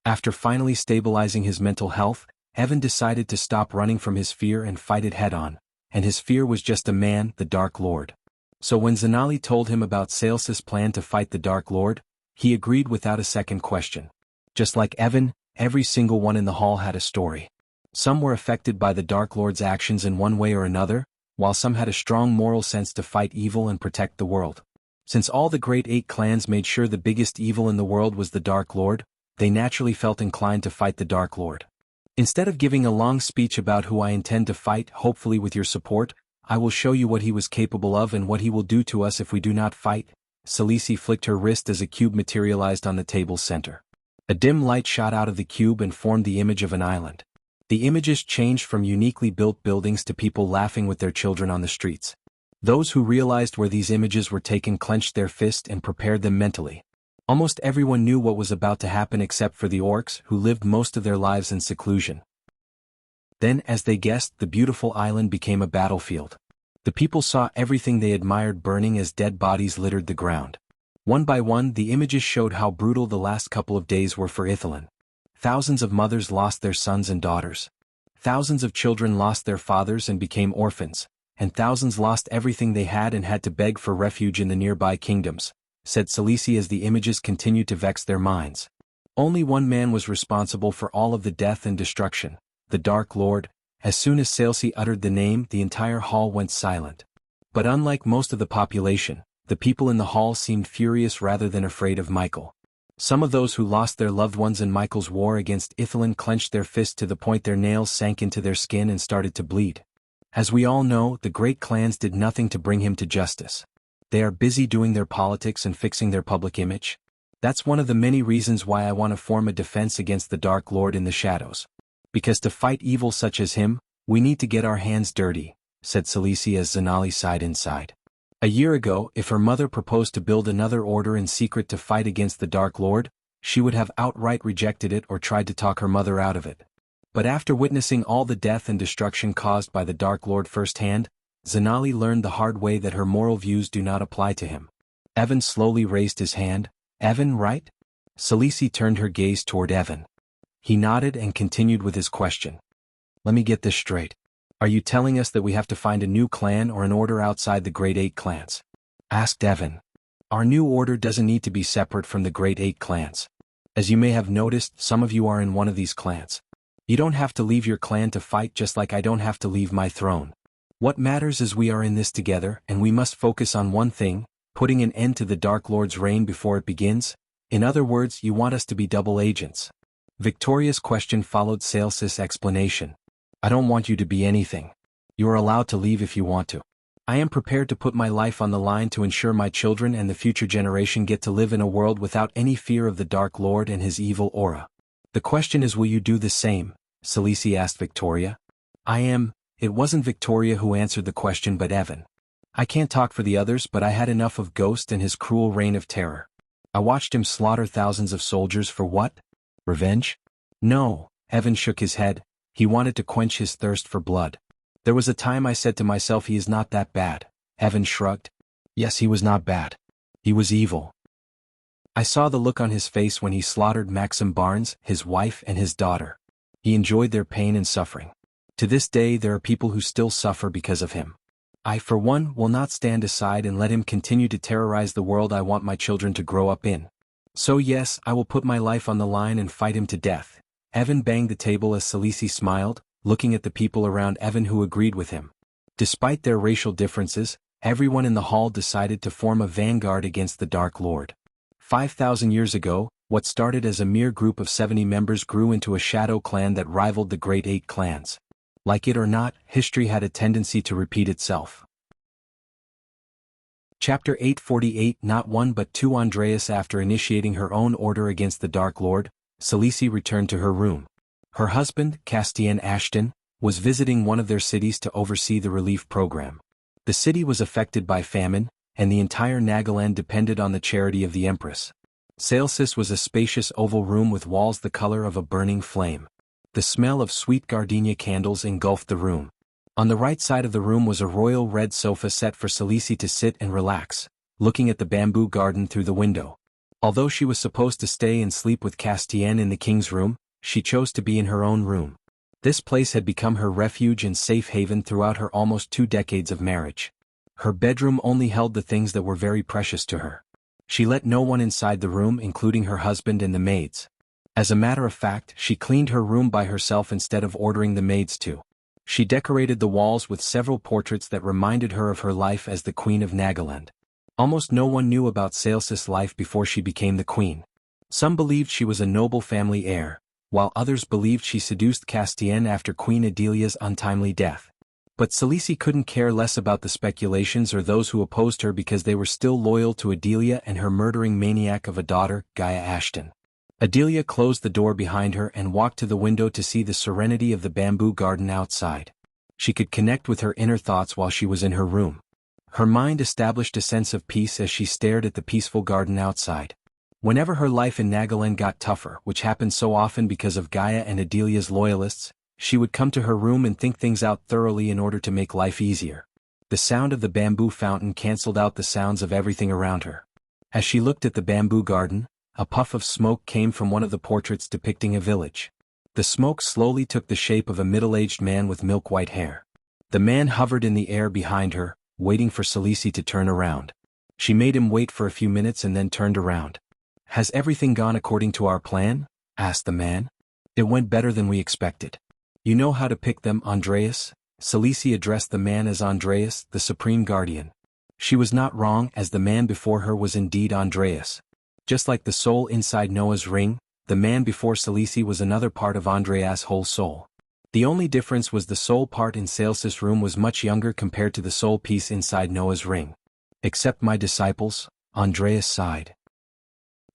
After finally stabilizing his mental health, Evan decided to stop running from his fear and fight it head-on, and his fear was just a man, the Dark Lord. So when Zanali told him about Sales's plan to fight the Dark Lord, he agreed without a second question. Just like Evan, every single one in the hall had a story. Some were affected by the Dark Lord's actions in one way or another, while some had a strong moral sense to fight evil and protect the world. Since all the great 8 clans made sure the biggest evil in the world was the Dark Lord, they naturally felt inclined to fight the Dark Lord. "Instead of giving a long speech about who I intend to fight, hopefully with your support, I will show you what he was capable of and what he will do to us if we do not fight." Selisi flicked her wrist as a cube materialized on the table's center. A dim light shot out of the cube and formed the image of an island. The images changed from uniquely built buildings to people laughing with their children on the streets. Those who realized where these images were taken clenched their fist and prepared them mentally. Almost everyone knew what was about to happen except for the orcs, who lived most of their lives in seclusion. Then, as they guessed, the beautiful island became a battlefield. The people saw everything they admired burning as dead bodies littered the ground. One by one, the images showed how brutal the last couple of days were for Ithilien. Thousands of mothers lost their sons and daughters. Thousands of children lost their fathers and became orphans, and thousands lost everything they had and had to beg for refuge in the nearby kingdoms, said Selisi as the images continued to vex their minds. Only one man was responsible for all of the death and destruction, the Dark Lord. As soon as Selisi uttered the name, the entire hall went silent. But unlike most of the population, the people in the hall seemed furious rather than afraid of Michael. Some of those who lost their loved ones in Michael's war against Ithilien clenched their fists to the point their nails sank into their skin and started to bleed. As we all know, the great clans did nothing to bring him to justice. They are busy doing their politics and fixing their public image. That's one of the many reasons why I want to form a defense against the Dark Lord in the shadows. Because to fight evil such as him, we need to get our hands dirty, said Selisi as Zanali sighed inside. A year ago, if her mother proposed to build another order in secret to fight against the Dark Lord, she would have outright rejected it or tried to talk her mother out of it. But after witnessing all the death and destruction caused by the Dark Lord firsthand, Zanali learned the hard way that her moral views do not apply to him. Evan slowly raised his hand. Evan, right? Selisi turned her gaze toward Evan. He nodded and continued with his question. Let me get this straight. Are you telling us that we have to find a new clan or an order outside the Great Eight clans? Asked Evan. Our new order doesn't need to be separate from the Great Eight clans. As you may have noticed, some of you are in one of these clans. You don't have to leave your clan to fight, just like I don't have to leave my throne. What matters is we are in this together, and we must focus on one thing, putting an end to the Dark Lord's reign before it begins. In other words, you want us to be double agents. Victoria's question followed Sales's explanation. I don't want you to be anything. You are allowed to leave if you want to. I am prepared to put my life on the line to ensure my children and the future generation get to live in a world without any fear of the Dark Lord and his evil aura. The question is, will you do the same? Selisi asked Victoria. It wasn't Victoria who answered the question but Evan. I can't talk for the others, but I had enough of Ghost and his cruel reign of terror. I watched him slaughter thousands of soldiers for what? Revenge? No, Evan shook his head. He wanted to quench his thirst for blood. There was a time I said to myself, he is not that bad. Evan shrugged. Yes, he was not bad. He was evil. I saw the look on his face when he slaughtered Maxim Barnes, his wife and his daughter. He enjoyed their pain and suffering. To this day there are people who still suffer because of him. I, for one, will not stand aside and let him continue to terrorize the world I want my children to grow up in. So yes, I will put my life on the line and fight him to death. Evan banged the table as Selisi smiled, looking at the people around Evan who agreed with him. Despite their racial differences, everyone in the hall decided to form a vanguard against the Dark Lord. 5,000 years ago, what started as a mere group of 70 members grew into a shadow clan that rivaled the Great Eight clans. Like it or not, history had a tendency to repeat itself. Chapter 848. Not one but two. Andreas. After initiating her own order against the Dark Lord, Selisi returned to her room. Her husband, Castian Ashton, was visiting one of their cities to oversee the relief program. The city was affected by famine, and the entire Nagaland depended on the charity of the Empress. Salesis was a spacious oval room with walls the color of a burning flame. The smell of sweet gardenia candles engulfed the room. On the right side of the room was a royal red sofa set for Selisi to sit and relax, looking at the bamboo garden through the window. Although she was supposed to stay and sleep with Castian in the king's room, she chose to be in her own room. This place had become her refuge and safe haven throughout her almost 2 decades of marriage. Her bedroom only held the things that were very precious to her. She let no one inside the room, including her husband and the maids. As a matter of fact, she cleaned her room by herself instead of ordering the maids to. She decorated the walls with several portraits that reminded her of her life as the Queen of Nagaland. Almost no one knew about Salesis' life before she became the queen. Some believed she was a noble family heir, while others believed she seduced Castian after Queen Adelia's untimely death. But Selisi couldn't care less about the speculations or those who opposed her because they were still loyal to Adelia and her murdering maniac of a daughter, Gaia Ashton. Adelia closed the door behind her and walked to the window to see the serenity of the bamboo garden outside. She could connect with her inner thoughts while she was in her room. Her mind established a sense of peace as she stared at the peaceful garden outside. Whenever her life in Nagaland got tougher, which happened so often because of Gaia and Adelia's loyalists, she would come to her room and think things out thoroughly in order to make life easier. The sound of the bamboo fountain canceled out the sounds of everything around her. As she looked at the bamboo garden, a puff of smoke came from one of the portraits depicting a village. The smoke slowly took the shape of a middle-aged man with milk-white hair. The man hovered in the air behind her, waiting for Salisi to turn around. She made him wait for a few minutes and then turned around. "Has everything gone according to our plan?" asked the man. "It went better than we expected. You know how to pick them, Andreas?" Salisi addressed the man as Andreas, the Supreme Guardian. She was not wrong, as the man before her was indeed Andreas. Just like the soul inside Noah's ring, the man before Salisi was another part of Andreas' whole soul. The only difference was the soul part in Salsis' room was much younger compared to the soul piece inside Noah's ring. "Accept my disciples," Andreas sighed.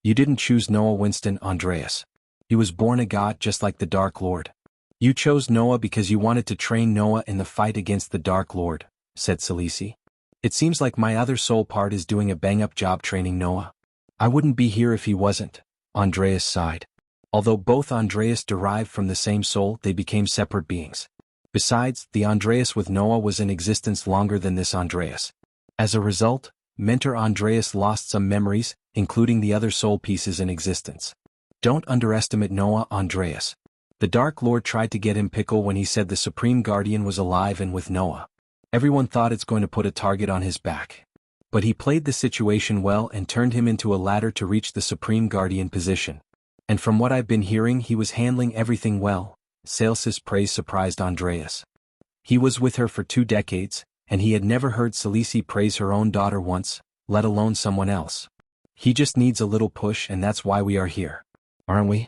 "You didn't choose Noah Winston, Andreas. He was born a god just like the Dark Lord. You chose Noah because you wanted to train Noah in the fight against the Dark Lord," said Salisi. "It seems like my other soul part is doing a bang-up job training Noah. I wouldn't be here if he wasn't," Andreas sighed. Although both Andreas derived from the same soul, they became separate beings. Besides, the Andreas with Noah was in existence longer than this Andreas. As a result, Mentor Andreas lost some memories, including the other soul pieces in existence. Don't underestimate Noah, Andreas. The Dark Lord tried to get him pickle when he said the Supreme Guardian was alive and with Noah. Everyone thought it's going to put a target on his back. But he played the situation well and turned him into a ladder to reach the Supreme Guardian position. And from what I've been hearing, he was handling everything well. Salsis' praise surprised Andreas. He was with her for 2 decades, and he had never heard Salisi praise her own daughter once, let alone someone else. "He just needs a little push, and that's why we are here. Aren't we?"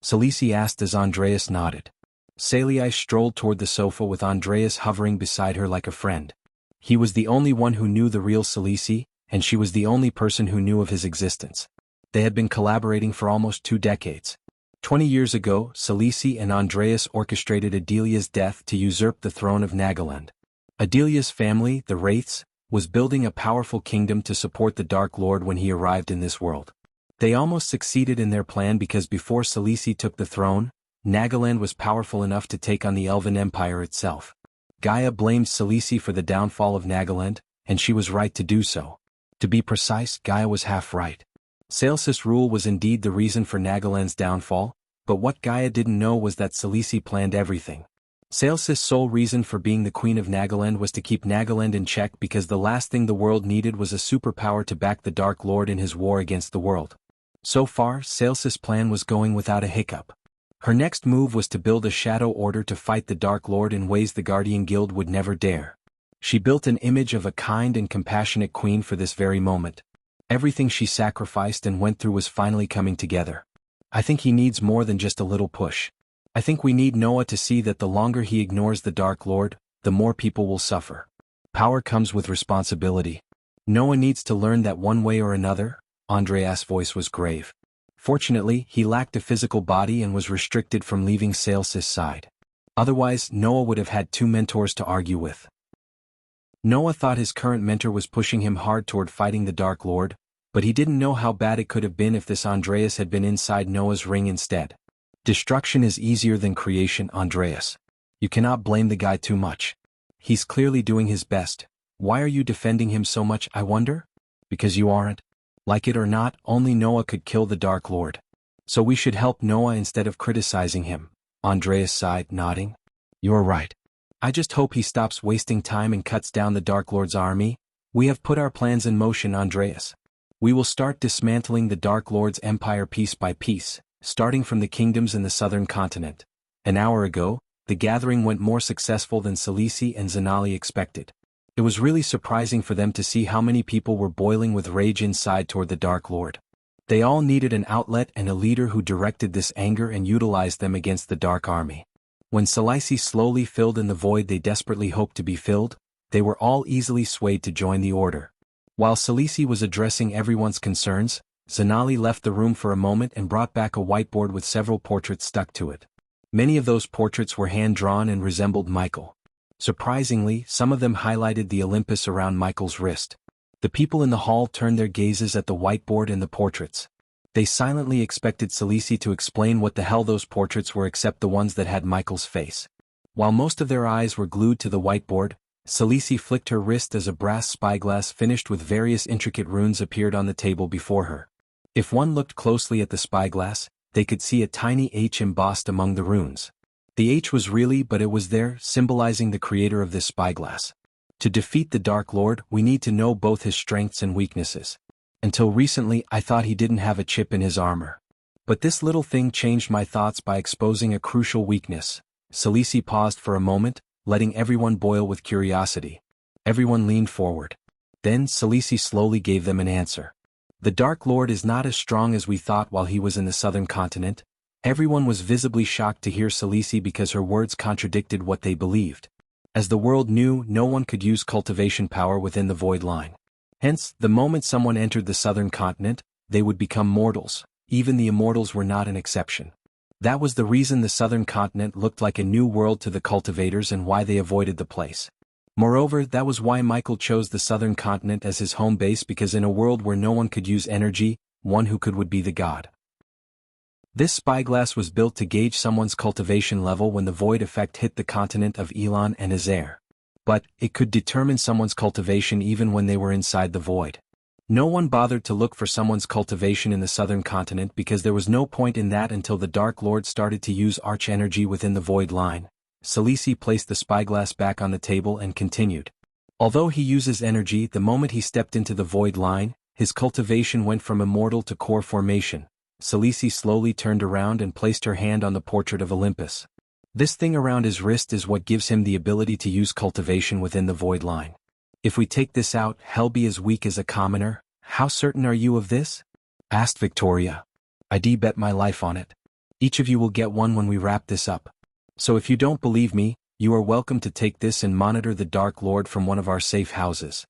Salisi asked as Andreas nodded. Salii strolled toward the sofa with Andreas hovering beside her like a friend. He was the only one who knew the real Salisi, and she was the only person who knew of his existence. They had been collaborating for almost 2 decades. 20 years ago, Salisi and Andreas orchestrated Adelia's death to usurp the throne of Nagaland. Adelia's family, the Wraiths, was building a powerful kingdom to support the Dark Lord when he arrived in this world. They almost succeeded in their plan because before Salisi took the throne, Nagaland was powerful enough to take on the Elven Empire itself. Gaia blamed Salisi for the downfall of Nagaland, and she was right to do so. To be precise, Gaia was half right. Salsis' rule was indeed the reason for Nagaland's downfall, but what Gaia didn't know was that Salisi planned everything. Salsis' sole reason for being the queen of Nagaland was to keep Nagaland in check because the last thing the world needed was a superpower to back the Dark Lord in his war against the world. So far, Salsis' plan was going without a hiccup. Her next move was to build a shadow order to fight the Dark Lord in ways the Guardian Guild would never dare. She built an image of a kind and compassionate queen for this very moment. Everything she sacrificed and went through was finally coming together. "I think he needs more than just a little push. I think we need Noah to see that the longer he ignores the Dark Lord, the more people will suffer. Power comes with responsibility. Noah needs to learn that one way or another." Andreas' voice was grave. Fortunately, he lacked a physical body and was restricted from leaving Salsis' side. Otherwise, Noah would have had 2 mentors to argue with. Noah thought his current mentor was pushing him hard toward fighting the Dark Lord, but he didn't know how bad it could have been if this Andreas had been inside Noah's ring instead. Destruction is easier than creation, Andreas. You cannot blame the guy too much. He's clearly doing his best. Why are you defending him so much, I wonder? Because you aren't. Like it or not, only Noah could kill the Dark Lord. So we should help Noah instead of criticizing him. Andreas sighed, nodding. You're right. I just hope he stops wasting time and cuts down the Dark Lord's army. We have put our plans in motion, Andreas. We will start dismantling the Dark Lord's empire piece by piece, starting from the kingdoms in the southern continent. An hour ago, the gathering went more successful than Salisi and Zanali expected. It was really surprising for them to see how many people were boiling with rage inside toward the Dark Lord. They all needed an outlet and a leader who directed this anger and utilized them against the Dark Army. When Salisi slowly filled in the void they desperately hoped to be filled, they were all easily swayed to join the order. While Salisi was addressing everyone's concerns, Zanali left the room for a moment and brought back a whiteboard with several portraits stuck to it. Many of those portraits were hand-drawn and resembled Michael. Surprisingly, some of them highlighted the Olympus around Michael's wrist. The people in the hall turned their gazes at the whiteboard and the portraits. They silently expected Salisi to explain what the hell those portraits were except the ones that had Michael's face. While most of their eyes were glued to the whiteboard, Salisi flicked her wrist as a brass spyglass finished with various intricate runes appeared on the table before her. If one looked closely at the spyglass, they could see a tiny H embossed among the runes. The H was really, but it was there, symbolizing the creator of this spyglass. To defeat the Dark Lord, we need to know both his strengths and weaknesses. Until recently, I thought he didn't have a chip in his armor. But this little thing changed my thoughts by exposing a crucial weakness. Salisi paused for a moment, letting everyone boil with curiosity. Everyone leaned forward. Then Salisi slowly gave them an answer. The Dark Lord is not as strong as we thought while he was in the southern continent. Everyone was visibly shocked to hear Salisi because her words contradicted what they believed. As the world knew, no one could use cultivation power within the void line. Hence, the moment someone entered the southern continent, they would become mortals. Even the immortals were not an exception. That was the reason the southern continent looked like a new world to the cultivators and why they avoided the place. Moreover, that was why Michael chose the southern continent as his home base, because in a world where no one could use energy, one who could would be the god. This spyglass was built to gauge someone's cultivation level when the void effect hit the continent of Elon and Azair. But, it could determine someone's cultivation even when they were inside the void. No one bothered to look for someone's cultivation in the southern continent because there was no point in that until the Dark Lord started to use arch energy within the void line. Salisi placed the spyglass back on the table and continued. Although he uses energy, the moment he stepped into the void line, his cultivation went from immortal to core formation. Salisi slowly turned around and placed her hand on the portrait of Olympus. This thing around his wrist is what gives him the ability to use cultivation within the void line. If we take this out, he'll be as weak as a commoner. How certain are you of this? Asked Victoria. I'd bet my life on it. Each of you will get one when we wrap this up. So if you don't believe me, you are welcome to take this and monitor the Dark Lord from one of our safe houses.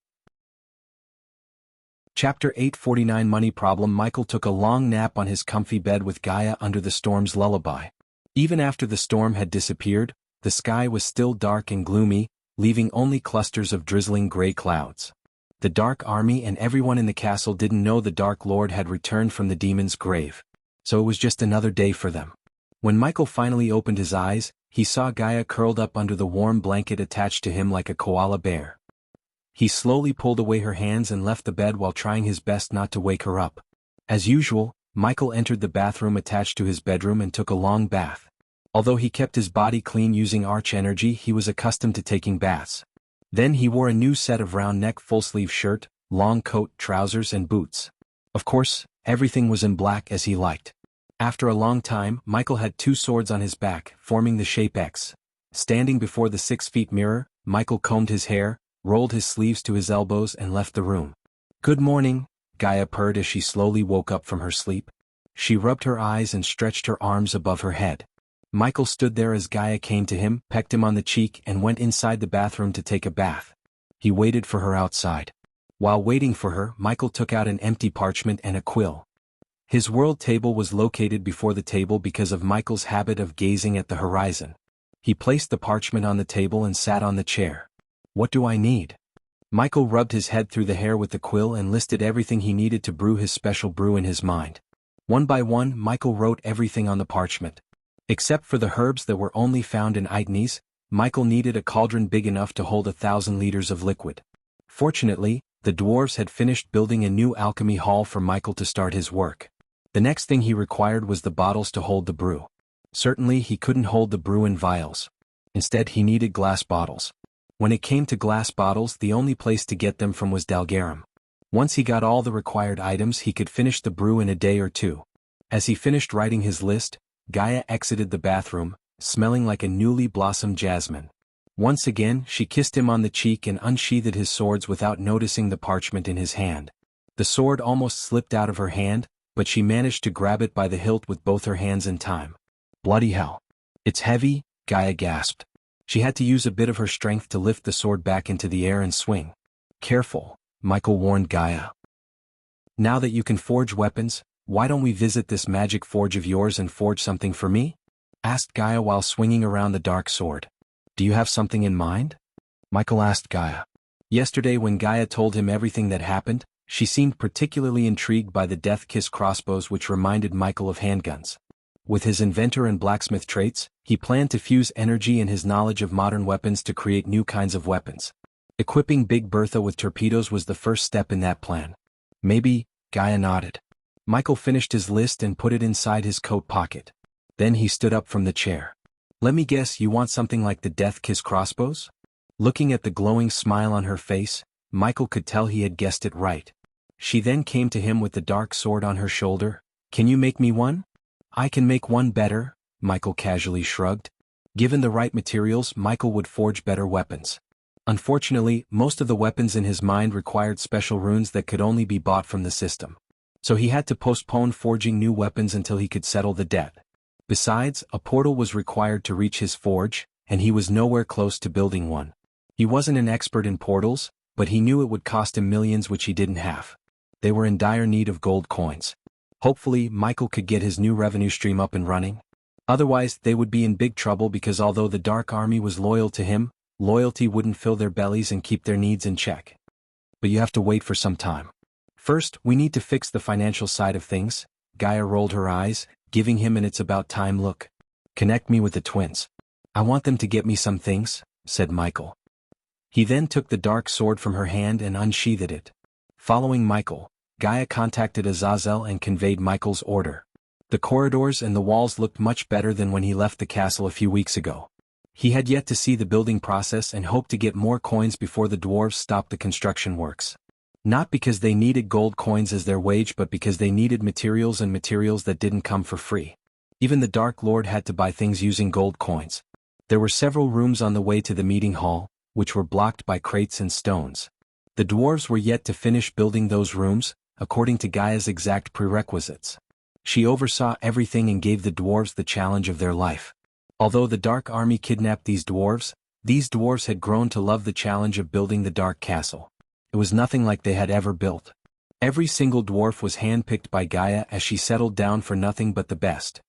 Chapter 849 Money Problem. Michael took a long nap on his comfy bed with Gaia under the storm's lullaby. Even after the storm had disappeared, the sky was still dark and gloomy, leaving only clusters of drizzling gray clouds. The Dark Army and everyone in the castle didn't know the Dark Lord had returned from the demon's grave. So it was just another day for them. When Michael finally opened his eyes, he saw Gaia curled up under the warm blanket attached to him like a koala bear. He slowly pulled away her hands and left the bed while trying his best not to wake her up. As usual, Michael entered the bathroom attached to his bedroom and took a long bath. Although he kept his body clean using arch energy, he was accustomed to taking baths. Then he wore a new set of round-neck full-sleeve shirt, long coat, trousers and boots. Of course, everything was in black as he liked. After a long time, Michael had two swords on his back, forming the shape X. Standing before the 6-feet mirror, Michael combed his hair, rolled his sleeves to his elbows and left the room. Good morning, Gaia purred as she slowly woke up from her sleep. She rubbed her eyes and stretched her arms above her head. Michael stood there as Gaia came to him, pecked him on the cheek and went inside the bathroom to take a bath. He waited for her outside. While waiting for her, Michael took out an empty parchment and a quill. His world table was located before the table because of Michael's habit of gazing at the horizon. He placed the parchment on the table and sat on the chair. What do I need? Michael rubbed his head through the hair with the quill and listed everything he needed to brew his special brew in his mind. One by one, Michael wrote everything on the parchment. Except for the herbs that were only found in Aitnes, Michael needed a cauldron big enough to hold 1,000 liters of liquid. Fortunately, the dwarves had finished building a new alchemy hall for Michael to start his work. The next thing he required was the bottles to hold the brew. Certainly he couldn't hold the brew in vials. Instead he needed glass bottles. When it came to glass bottles, the only place to get them from was Dalgarum. Once he got all the required items, he could finish the brew in a day or two. As he finished writing his list, Gaia exited the bathroom, smelling like a newly blossomed jasmine. Once again, she kissed him on the cheek and unsheathed his swords without noticing the parchment in his hand. The sword almost slipped out of her hand, but she managed to grab it by the hilt with both her hands in time. Bloody hell. It's heavy, Gaia gasped. She had to use a bit of her strength to lift the sword back into the air and swing. Careful, Michael warned Gaia. Now that you can forge weapons, why don't we visit this magic forge of yours and forge something for me? Asked Gaia while swinging around the dark sword. Do you have something in mind? Michael asked Gaia. Yesterday when Gaia told him everything that happened, she seemed particularly intrigued by the Death Kiss crossbows which reminded Michael of handguns. With his inventor and blacksmith traits, he planned to fuse energy and his knowledge of modern weapons to create new kinds of weapons. Equipping Big Bertha with torpedoes was the first step in that plan. Maybe, Gaia nodded. Michael finished his list and put it inside his coat pocket. Then he stood up from the chair. Let me guess, you want something like the Death Kiss crossbows? Looking at the glowing smile on her face, Michael could tell he had guessed it right. She then came to him with the dark sword on her shoulder. Can you make me one? I can make one better, Michael casually shrugged. Given the right materials, Michael would forge better weapons. Unfortunately, most of the weapons in his mind required special runes that could only be bought from the system. So he had to postpone forging new weapons until he could settle the debt. Besides, a portal was required to reach his forge, and he was nowhere close to building one. He wasn't an expert in portals, but he knew it would cost him millions which he didn't have. They were in dire need of gold coins. Hopefully, Michael could get his new revenue stream up and running. Otherwise, they would be in big trouble because although the Dark Army was loyal to him, loyalty wouldn't fill their bellies and keep their needs in check. But you have to wait for some time. First, we need to fix the financial side of things. Gaia rolled her eyes, giving him an "it's about time" look. Connect me with the twins. I want them to get me some things, said Michael. He then took the dark sword from her hand and unsheathed it. Following Michael, Gaia contacted Azazel and conveyed Michael's order. The corridors and the walls looked much better than when he left the castle a few weeks ago. He had yet to see the building process and hoped to get more coins before the dwarves stopped the construction works. Not because they needed gold coins as their wage, but because they needed materials, and materials that didn't come for free. Even the Dark Lord had to buy things using gold coins. There were several rooms on the way to the meeting hall, which were blocked by crates and stones. The dwarves were yet to finish building those rooms, according to Gaia's exact prerequisites. She oversaw everything and gave the dwarves the challenge of their life. Although the Dark Army kidnapped these dwarves had grown to love the challenge of building the Dark Castle. It was nothing like they had ever built. Every single dwarf was handpicked by Gaia as she settled down for nothing but the best.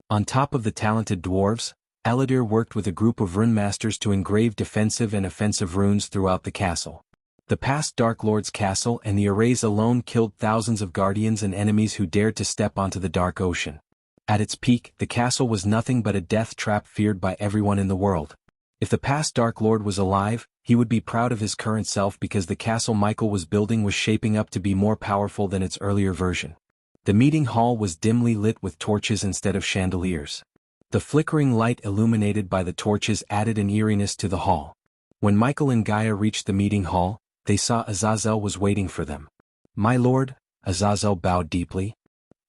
On top of the talented dwarves, Eladir worked with a group of rune masters to engrave defensive and offensive runes throughout the castle. The past Dark Lord's castle and the arrays alone killed thousands of guardians and enemies who dared to step onto the Dark Ocean. At its peak, the castle was nothing but a death trap feared by everyone in the world. If the past Dark Lord was alive, he would be proud of his current self because the castle Michael was building was shaping up to be more powerful than its earlier version. The meeting hall was dimly lit with torches instead of chandeliers. The flickering light illuminated by the torches added an eeriness to the hall. When Michael and Gaia reached the meeting hall, they saw Azazel was waiting for them. "My lord," Azazel bowed deeply.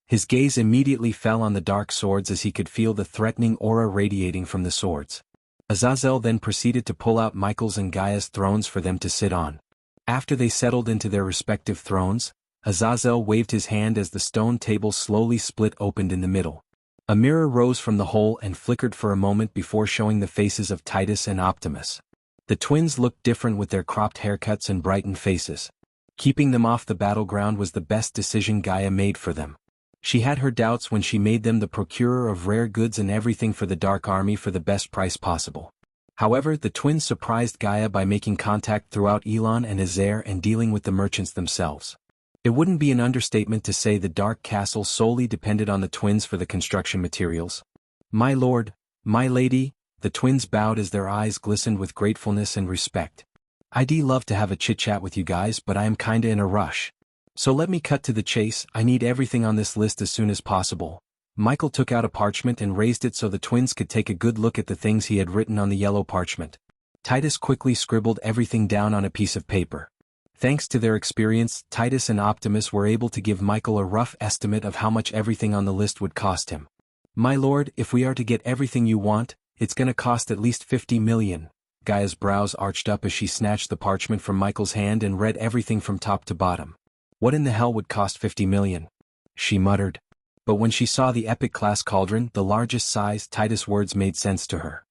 His gaze immediately fell on the dark swords as he could feel the threatening aura radiating from the swords. Azazel then proceeded to pull out Michael's and Gaia's thrones for them to sit on. After they settled into their respective thrones, Azazel waved his hand as the stone table slowly split opened in the middle. A mirror rose from the hole and flickered for a moment before showing the faces of Titus and Optimus. The twins looked different with their cropped haircuts and brightened faces. Keeping them off the battleground was the best decision Gaia made for them. She had her doubts when she made them the procurer of rare goods and everything for the Dark Army for the best price possible. However, the twins surprised Gaia by making contact throughout Elon and Azair and dealing with the merchants themselves. It wouldn't be an understatement to say the Dark Castle solely depended on the twins for the construction materials. "My lord, my lady," the twins bowed as their eyes glistened with gratefulness and respect. "I'd love to have a chit-chat with you guys, but I am kinda in a rush. So let me cut to the chase. I need everything on this list as soon as possible." Michael took out a parchment and raised it so the twins could take a good look at the things he had written on the yellow parchment. Titus quickly scribbled everything down on a piece of paper. Thanks to their experience, Titus and Optimus were able to give Michael a rough estimate of how much everything on the list would cost him. "My lord, if we are to get everything you want, it's gonna cost at least 50 million. Gaia's brows arched up as she snatched the parchment from Michael's hand and read everything from top to bottom. "What in the hell would cost 50 million? She muttered. But when she saw the epic class cauldron, the largest size, Titus' words made sense to her.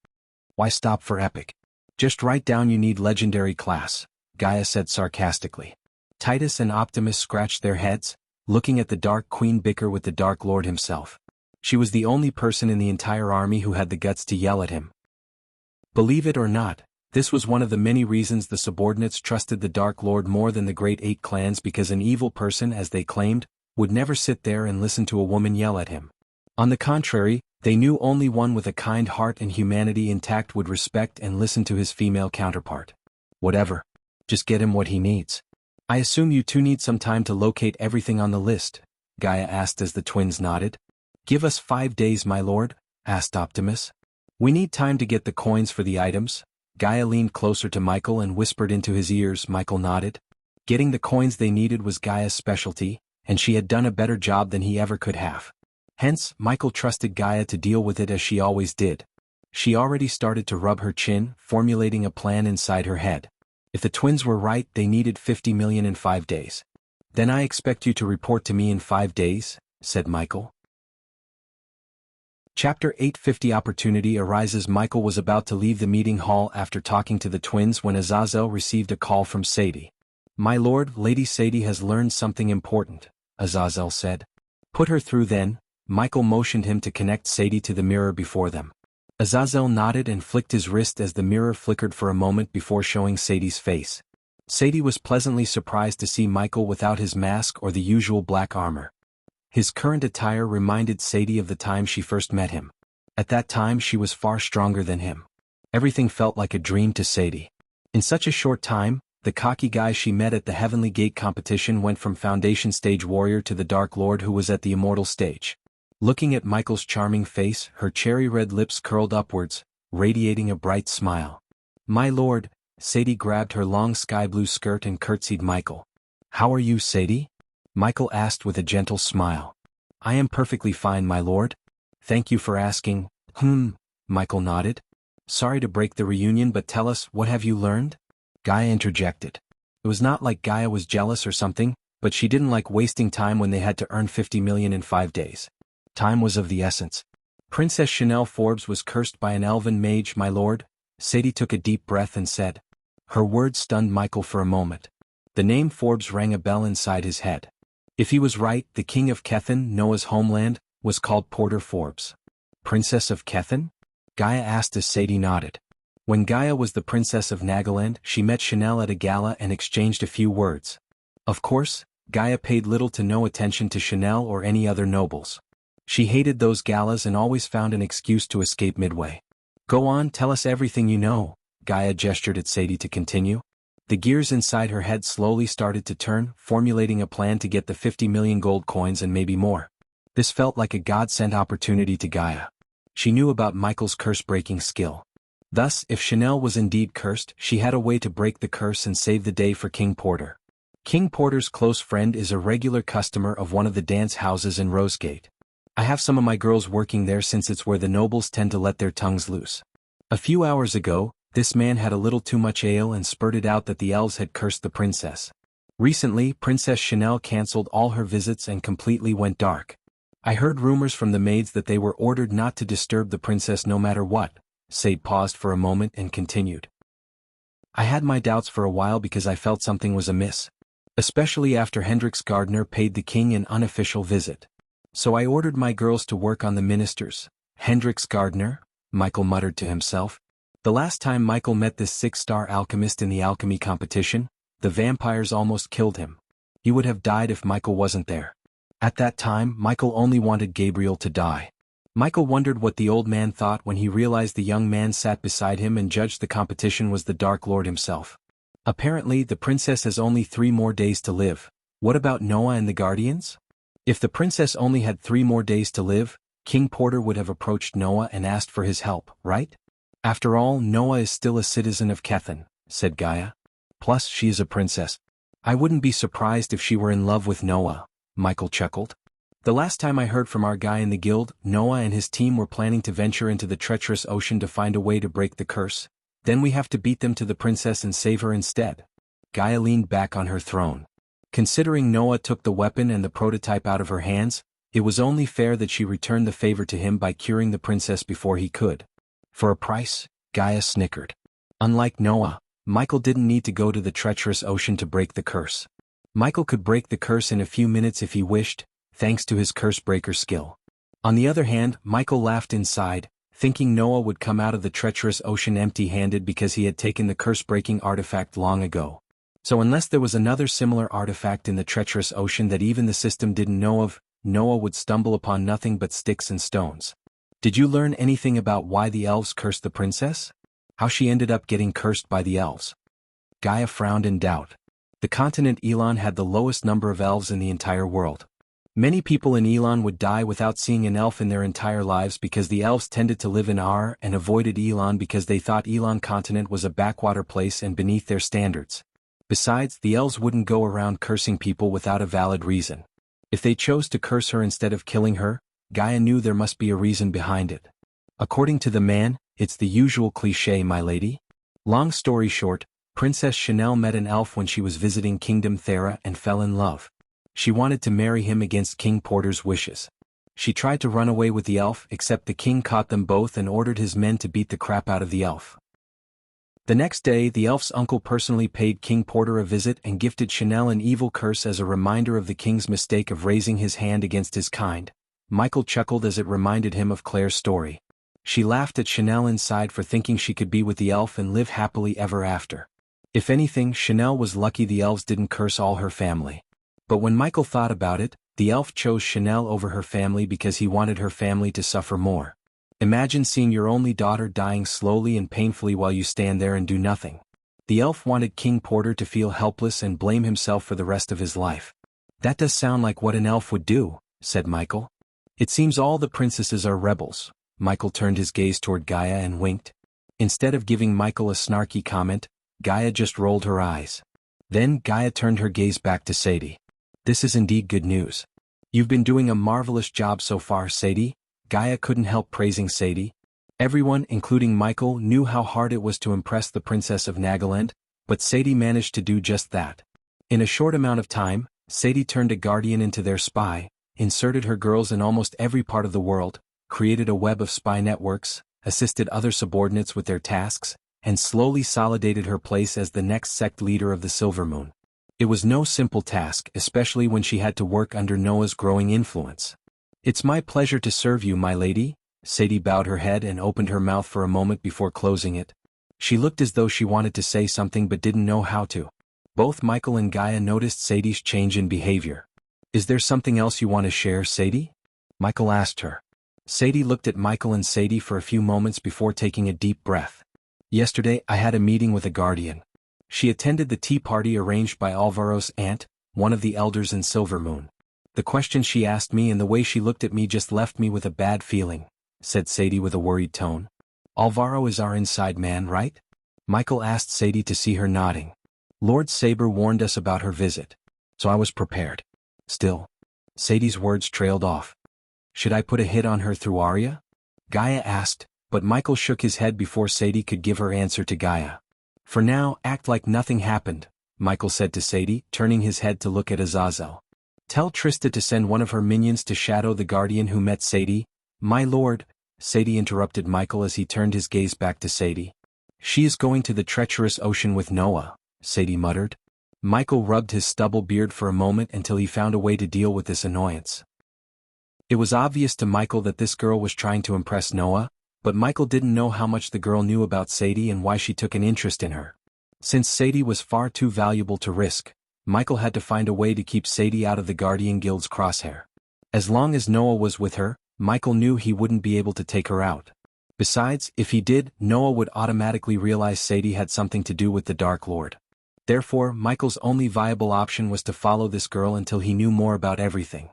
"Why stop for epic? Just write down you need legendary class," Gaia said sarcastically. Titus and Optimus scratched their heads, looking at the Dark Queen bicker with the Dark Lord himself. She was the only person in the entire army who had the guts to yell at him. Believe it or not, this was one of the many reasons the subordinates trusted the Dark Lord more than the Great Eight clans, because an evil person, as they claimed, would never sit there and listen to a woman yell at him. On the contrary, they knew only one with a kind heart and humanity intact would respect and listen to his female counterpart. Whatever. Just get him what he needs. I assume you two need some time to locate everything on the list, Gaia asked as the twins nodded. Give us 5 days, my lord, asked Optimus. We need time to get the coins for the items. Gaia leaned closer to Michael and whispered into his ears. Michael nodded. Getting the coins they needed was Gaia's specialty, and she had done a better job than he ever could have. Hence, Michael trusted Gaia to deal with it as she always did. She already started to rub her chin, formulating a plan inside her head. If the twins were right, they needed 50 million in 5 days. Then I expect you to report to me in 5 days, said Michael. Chapter 850 Opportunity arises. Michael was about to leave the meeting hall after talking to the twins when Azazel received a call from Sadie. My lord, Lady Sadie has learned something important, Azazel said. Put her through then. Michael motioned him to connect Sadie to the mirror before them. Azazel nodded and flicked his wrist as the mirror flickered for a moment before showing Sadie's face. Sadie was pleasantly surprised to see Michael without his mask or the usual black armor. His current attire reminded Sadie of the time she first met him. At that time she was far stronger than him. Everything felt like a dream to Sadie. In such a short time, the cocky guy she met at the Heavenly Gate competition went from Foundation Stage warrior to the Dark Lord who was at the Immortal Stage. Looking at Michael's charming face, her cherry-red lips curled upwards, radiating a bright smile. My lord, Sadie grabbed her long sky-blue skirt and curtsied Michael. How are you, Sadie? Michael asked with a gentle smile. I am perfectly fine, my lord. Thank you for asking. Michael nodded. Sorry to break the reunion, but tell us, what have you learned? Gaia interjected. It was not like Gaia was jealous or something, but she didn't like wasting time when they had to earn 50 million in 5 days. Time was of the essence. Princess Chanel Forbes was cursed by an elven mage, my lord. Sadie took a deep breath and said. Her words stunned Michael for a moment. The name Forbes rang a bell inside his head. If he was right, the king of Kethen, Noah's homeland, was called Porter Forbes. Princess of Kethen? Gaia asked as Sadie nodded. When Gaia was the princess of Nagaland, she met Chanel at a gala and exchanged a few words. Of course, Gaia paid little to no attention to Chanel or any other nobles. She hated those galas and always found an excuse to escape midway. Go on, tell us everything you know, Gaia gestured at Sadie to continue. The gears inside her head slowly started to turn, formulating a plan to get the 50 million gold coins and maybe more. This felt like a God-sent opportunity to Gaia. She knew about Michael's curse-breaking skill. Thus, if Chanel was indeed cursed, she had a way to break the curse and save the day for King Porter. King Porter's close friend is a regular customer of one of the dance houses in Rosegate. I have some of my girls working there since it's where the nobles tend to let their tongues loose. A few hours ago, this man had a little too much ale and spurted out that the elves had cursed the princess. Recently, Princess Chanel cancelled all her visits and completely went dark. I heard rumors from the maids that they were ordered not to disturb the princess no matter what. Sade paused for a moment and continued. I had my doubts for a while because I felt something was amiss. Especially after Hendrix Gardner paid the king an unofficial visit. So I ordered my girls to work on the ministers. Hendrix Gardner? Michael muttered to himself. The last time Michael met this 6-star alchemist in the alchemy competition, the vampires almost killed him. He would have died if Michael wasn't there. At that time, Michael only wanted Gabriel to die. Michael wondered what the old man thought when he realized the young man sat beside him and judged the competition was the Dark Lord himself. Apparently, the princess has only 3 more days to live. What about Noah and the Guardians? If the princess only had 3 more days to live, King Porter would have approached Noah and asked for his help, right? After all, Noah is still a citizen of Kethen, said Gaia. Plus, she is a princess. I wouldn't be surprised if she were in love with Noah, Michael chuckled. The last time I heard from our guy in the guild, Noah and his team were planning to venture into the treacherous ocean to find a way to break the curse. Then we have to beat them to the princess and save her instead. Gaia leaned back on her throne. Considering Noah took the weapon and the prototype out of her hands, it was only fair that she returned the favor to him by curing the princess before he could. For a price, Gaia snickered. Unlike Noah, Michael didn't need to go to the treacherous ocean to break the curse. Michael could break the curse in a few minutes if he wished, thanks to his curse breaker skill. On the other hand, Michael laughed inside, thinking Noah would come out of the treacherous ocean empty-handed because he had taken the curse-breaking artifact long ago. So unless there was another similar artifact in the treacherous ocean that even the system didn't know of, Noah would stumble upon nothing but sticks and stones. Did you learn anything about why the elves cursed the princess? How she ended up getting cursed by the elves? Gaia frowned in doubt. The continent Elon had the lowest number of elves in the entire world. Many people in Elon would die without seeing an elf in their entire lives because the elves tended to live in Ar and avoided Elon because they thought Elon continent was a backwater place and beneath their standards. Besides, the elves wouldn't go around cursing people without a valid reason. If they chose to curse her instead of killing her, Gaia knew there must be a reason behind it. According to the man, it's the usual cliché, my lady. Long story short, Princess Chanel met an elf when she was visiting Kingdom Thera and fell in love. She wanted to marry him against King Porter's wishes. She tried to run away with the elf, except the king caught them both and ordered his men to beat the crap out of the elf. The next day, the elf's uncle personally paid King Porter a visit and gifted Chanel an evil curse as a reminder of the king's mistake of raising his hand against his kind. Michael chuckled as it reminded him of Claire's story. She laughed at Chanel inside for thinking she could be with the elf and live happily ever after. If anything, Chanel was lucky the elves didn't curse all her family. But when Michael thought about it, the elf chose Chanel over her family because he wanted her family to suffer more. Imagine seeing your only daughter dying slowly and painfully while you stand there and do nothing. The elf wanted King Porter to feel helpless and blame himself for the rest of his life. That does sound like what an elf would do, said Michael. It seems all the princesses are rebels. Michael turned his gaze toward Gaia and winked. Instead of giving Michael a snarky comment, Gaia just rolled her eyes. Then Gaia turned her gaze back to Sadie. This is indeed good news. You've been doing a marvelous job so far, Sadie. Gaia couldn't help praising Sadie. Everyone, including Michael, knew how hard it was to impress the Princess of Nagaland, but Sadie managed to do just that. In a short amount of time, Sadie turned a guardian into their spy, inserted her girls in almost every part of the world, created a web of spy networks, assisted other subordinates with their tasks, and slowly solidated her place as the next sect leader of the Silver Moon. It was no simple task, especially when she had to work under Noah's growing influence. It's my pleasure to serve you, my lady. Sadie bowed her head and opened her mouth for a moment before closing it. She looked as though she wanted to say something but didn't know how to. Both Michael and Gaia noticed Sadie's change in behavior. Is there something else you want to share, Sadie? Michael asked her. Sadie looked at Michael and Sadie for a few moments before taking a deep breath. Yesterday, I had a meeting with a guardian. She attended the tea party arranged by Alvaro's aunt, one of the elders in Silver Moon. The questions she asked me and the way she looked at me just left me with a bad feeling, said Sadie with a worried tone. Alvaro is our inside man, right? Michael asked Sadie to see her nodding. Lord Saber warned us about her visit. So I was prepared. Still. Sadie's words trailed off. Should I put a hit on her through Arya? Gaia asked, but Michael shook his head before Sadie could give her answer to Gaia. For now, act like nothing happened, Michael said to Sadie, turning his head to look at Azazel. Tell Trista to send one of her minions to shadow the guardian who met Sadie. My lord, Sadie interrupted Michael as he turned his gaze back to Sadie. She is going to the treacherous ocean with Noah, Sadie muttered. Michael rubbed his stubble beard for a moment until he found a way to deal with this annoyance. It was obvious to Michael that this girl was trying to impress Noah, but Michael didn't know how much the girl knew about Sadie and why she took an interest in her. Since Sadie was far too valuable to risk, Michael had to find a way to keep Sadie out of the Guardian Guild's crosshair. As long as Noah was with her, Michael knew he wouldn't be able to take her out. Besides, if he did, Noah would automatically realize Sadie had something to do with the Dark Lord. Therefore, Michael's only viable option was to follow this girl until he knew more about everything.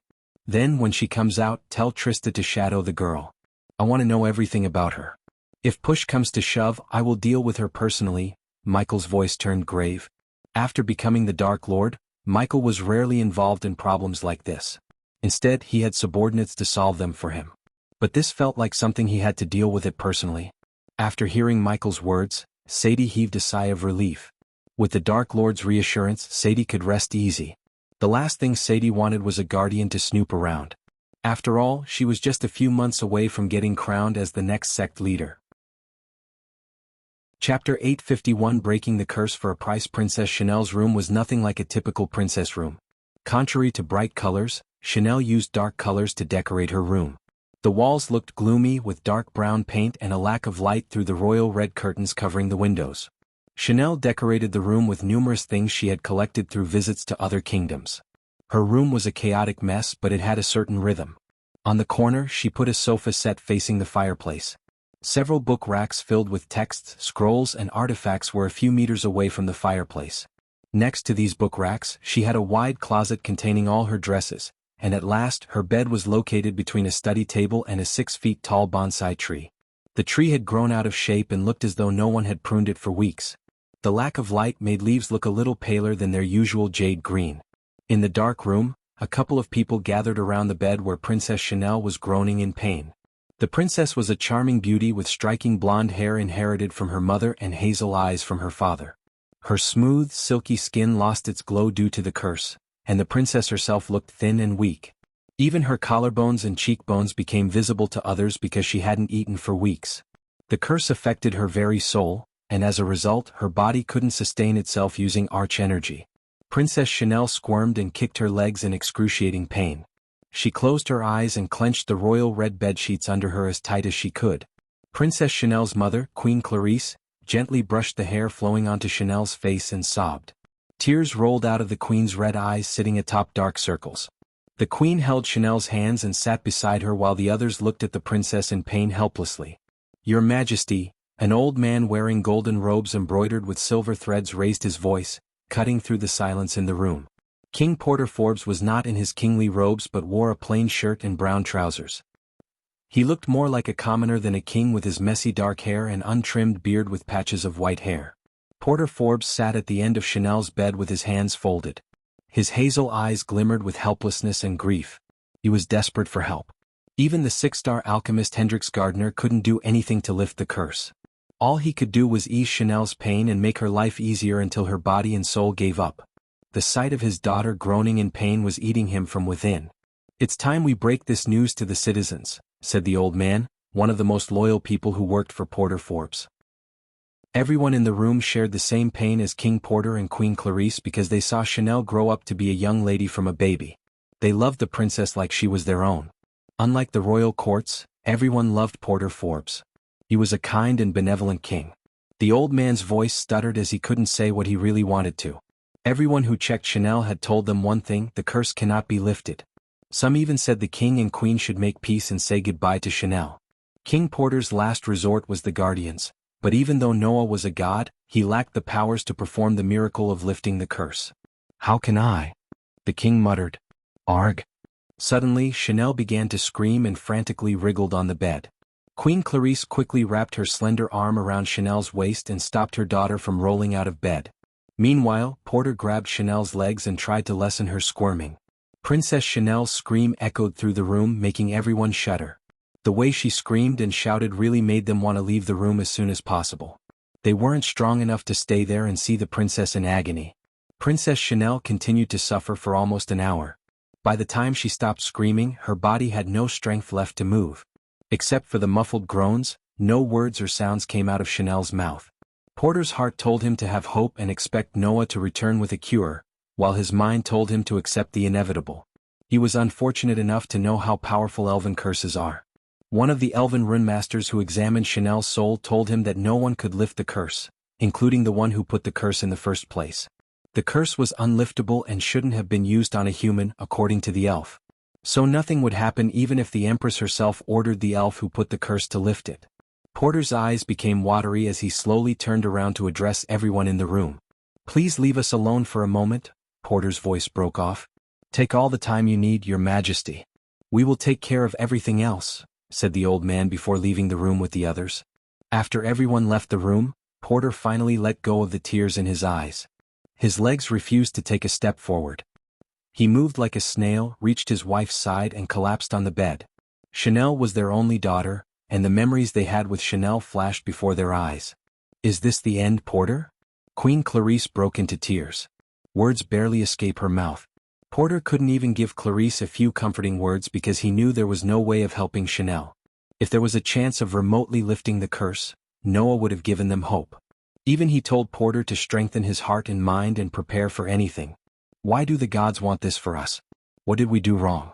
Then, when she comes out, tell Trista to shadow the girl. I want to know everything about her. If push comes to shove, I will deal with her personally. Michael's voice turned grave. After becoming the Dark Lord, Michael was rarely involved in problems like this. Instead, he had subordinates to solve them for him. But this felt like something he had to deal with it personally. After hearing Michael's words, Sadie heaved a sigh of relief. With the Dark Lord's reassurance, Sadie could rest easy. The last thing Sadie wanted was a guardian to snoop around. After all, she was just a few months away from getting crowned as the next sect leader. Chapter 851 Breaking the Curse for a Price. Princess Chanel's room was nothing like a typical princess room. Contrary to bright colors, Chanel used dark colors to decorate her room. The walls looked gloomy with dark brown paint and a lack of light through the royal red curtains covering the windows. Chanel decorated the room with numerous things she had collected through visits to other kingdoms. Her room was a chaotic mess, but it had a certain rhythm. On the corner, she put a sofa set facing the fireplace. Several book racks filled with texts, scrolls, and artifacts were a few meters away from the fireplace. Next to these book racks, she had a wide closet containing all her dresses, and at last, her bed was located between a study table and a 6-feet-tall bonsai tree. The tree had grown out of shape and looked as though no one had pruned it for weeks. The lack of light made leaves look a little paler than their usual jade green. In the dark room, a couple of people gathered around the bed where Princess Chanel was groaning in pain. The princess was a charming beauty with striking blonde hair inherited from her mother and hazel eyes from her father. Her smooth, silky skin lost its glow due to the curse, and the princess herself looked thin and weak. Even her collarbones and cheekbones became visible to others because she hadn't eaten for weeks. The curse affected her very soul, and as a result, her body couldn't sustain itself using arch energy. Princess Chanel squirmed and kicked her legs in excruciating pain. She closed her eyes and clenched the royal red bedsheets under her as tight as she could. Princess Chanel's mother, Queen Clarice, gently brushed the hair flowing onto Chanel's face and sobbed. Tears rolled out of the queen's red eyes sitting atop dark circles. The queen held Chanel's hands and sat beside her while the others looked at the princess in pain helplessly. "Your Majesty," an old man wearing golden robes embroidered with silver threads raised his voice, cutting through the silence in the room. King Porter Forbes was not in his kingly robes but wore a plain shirt and brown trousers. He looked more like a commoner than a king with his messy dark hair and untrimmed beard with patches of white hair. Porter Forbes sat at the end of Chanel's bed with his hands folded. His hazel eyes glimmered with helplessness and grief. He was desperate for help. Even the 6-star alchemist Hendrix Gardner couldn't do anything to lift the curse. All he could do was ease Chanel's pain and make her life easier until her body and soul gave up. The sight of his daughter groaning in pain was eating him from within. "It's time we break this news to the citizens," said the old man, one of the most loyal people who worked for Porter Forbes. Everyone in the room shared the same pain as King Porter and Queen Clarice because they saw Chanel grow up to be a young lady from a baby. They loved the princess like she was their own. Unlike the royal courts, everyone loved Porter Forbes. He was a kind and benevolent king. The old man's voice stuttered as he couldn't say what he really wanted to. Everyone who checked Chanel had told them one thing: the curse cannot be lifted. Some even said the king and queen should make peace and say goodbye to Chanel. King Porter's last resort was the guardians. But even though Noah was a god, he lacked the powers to perform the miracle of lifting the curse. "How can I?" the king muttered. "Arg." Suddenly, Chanel began to scream and frantically wriggled on the bed. Queen Clarice quickly wrapped her slender arm around Chanel's waist and stopped her daughter from rolling out of bed. Meanwhile, Porter grabbed Chanel's legs and tried to lessen her squirming. Princess Chanel's scream echoed through the room, making everyone shudder. The way she screamed and shouted really made them want to leave the room as soon as possible. They weren't strong enough to stay there and see the princess in agony. Princess Chanel continued to suffer for almost an hour. By the time she stopped screaming, her body had no strength left to move. Except for the muffled groans, no words or sounds came out of Chanel's mouth. Porter's heart told him to have hope and expect Noah to return with a cure, while his mind told him to accept the inevitable. He was unfortunate enough to know how powerful elven curses are. One of the elven runemasters who examined Chanel's soul told him that no one could lift the curse, including the one who put the curse in the first place. The curse was unliftable and shouldn't have been used on a human, according to the elf. So nothing would happen even if the Empress herself ordered the elf who put the curse to lift it. Porter's eyes became watery as he slowly turned around to address everyone in the room. "Please leave us alone for a moment," Porter's voice broke off. "Take all the time you need, Your Majesty. We will take care of everything else," said the old man before leaving the room with the others. After everyone left the room, Porter finally let go of the tears in his eyes. His legs refused to take a step forward. He moved like a snail, reached his wife's side and collapsed on the bed. Chanel was their only daughter, and the memories they had with Chanel flashed before their eyes. "Is this the end, Porter?" Queen Clarice broke into tears. Words barely escaped her mouth. Porter couldn't even give Clarice a few comforting words because he knew there was no way of helping Chanel. If there was a chance of remotely lifting the curse, Noah would have given them hope. Even he told Porter to strengthen his heart and mind and prepare for anything. Why do the gods want this for us? What did we do wrong?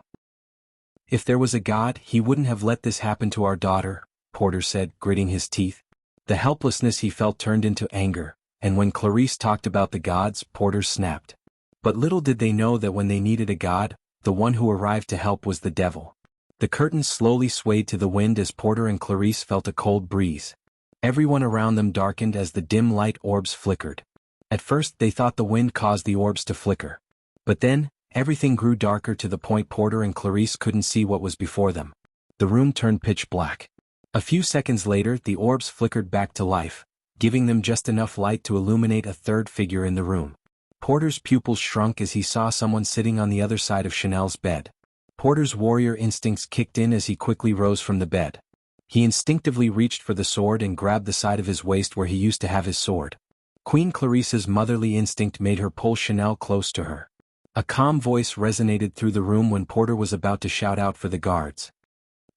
If there was a god, he wouldn't have let this happen to our daughter, Porter said, gritting his teeth. The helplessness he felt turned into anger, and when Clarice talked about the gods, Porter snapped. But little did they know that when they needed a god, the one who arrived to help was the devil. The curtains slowly swayed to the wind as Porter and Clarice felt a cold breeze. Everyone around them darkened as the dim light orbs flickered. At first they thought the wind caused the orbs to flicker. But then, everything grew darker to the point Porter and Clarice couldn't see what was before them. The room turned pitch black. A few seconds later the orbs flickered back to life, giving them just enough light to illuminate a third figure in the room. Porter's pupils shrunk as he saw someone sitting on the other side of Chanel's bed. Porter's warrior instincts kicked in as he quickly rose from the bed. He instinctively reached for the sword and grabbed the side of his waist where he used to have his sword. Queen Clarice's motherly instinct made her pull Chanel close to her. A calm voice resonated through the room when Porter was about to shout out for the guards.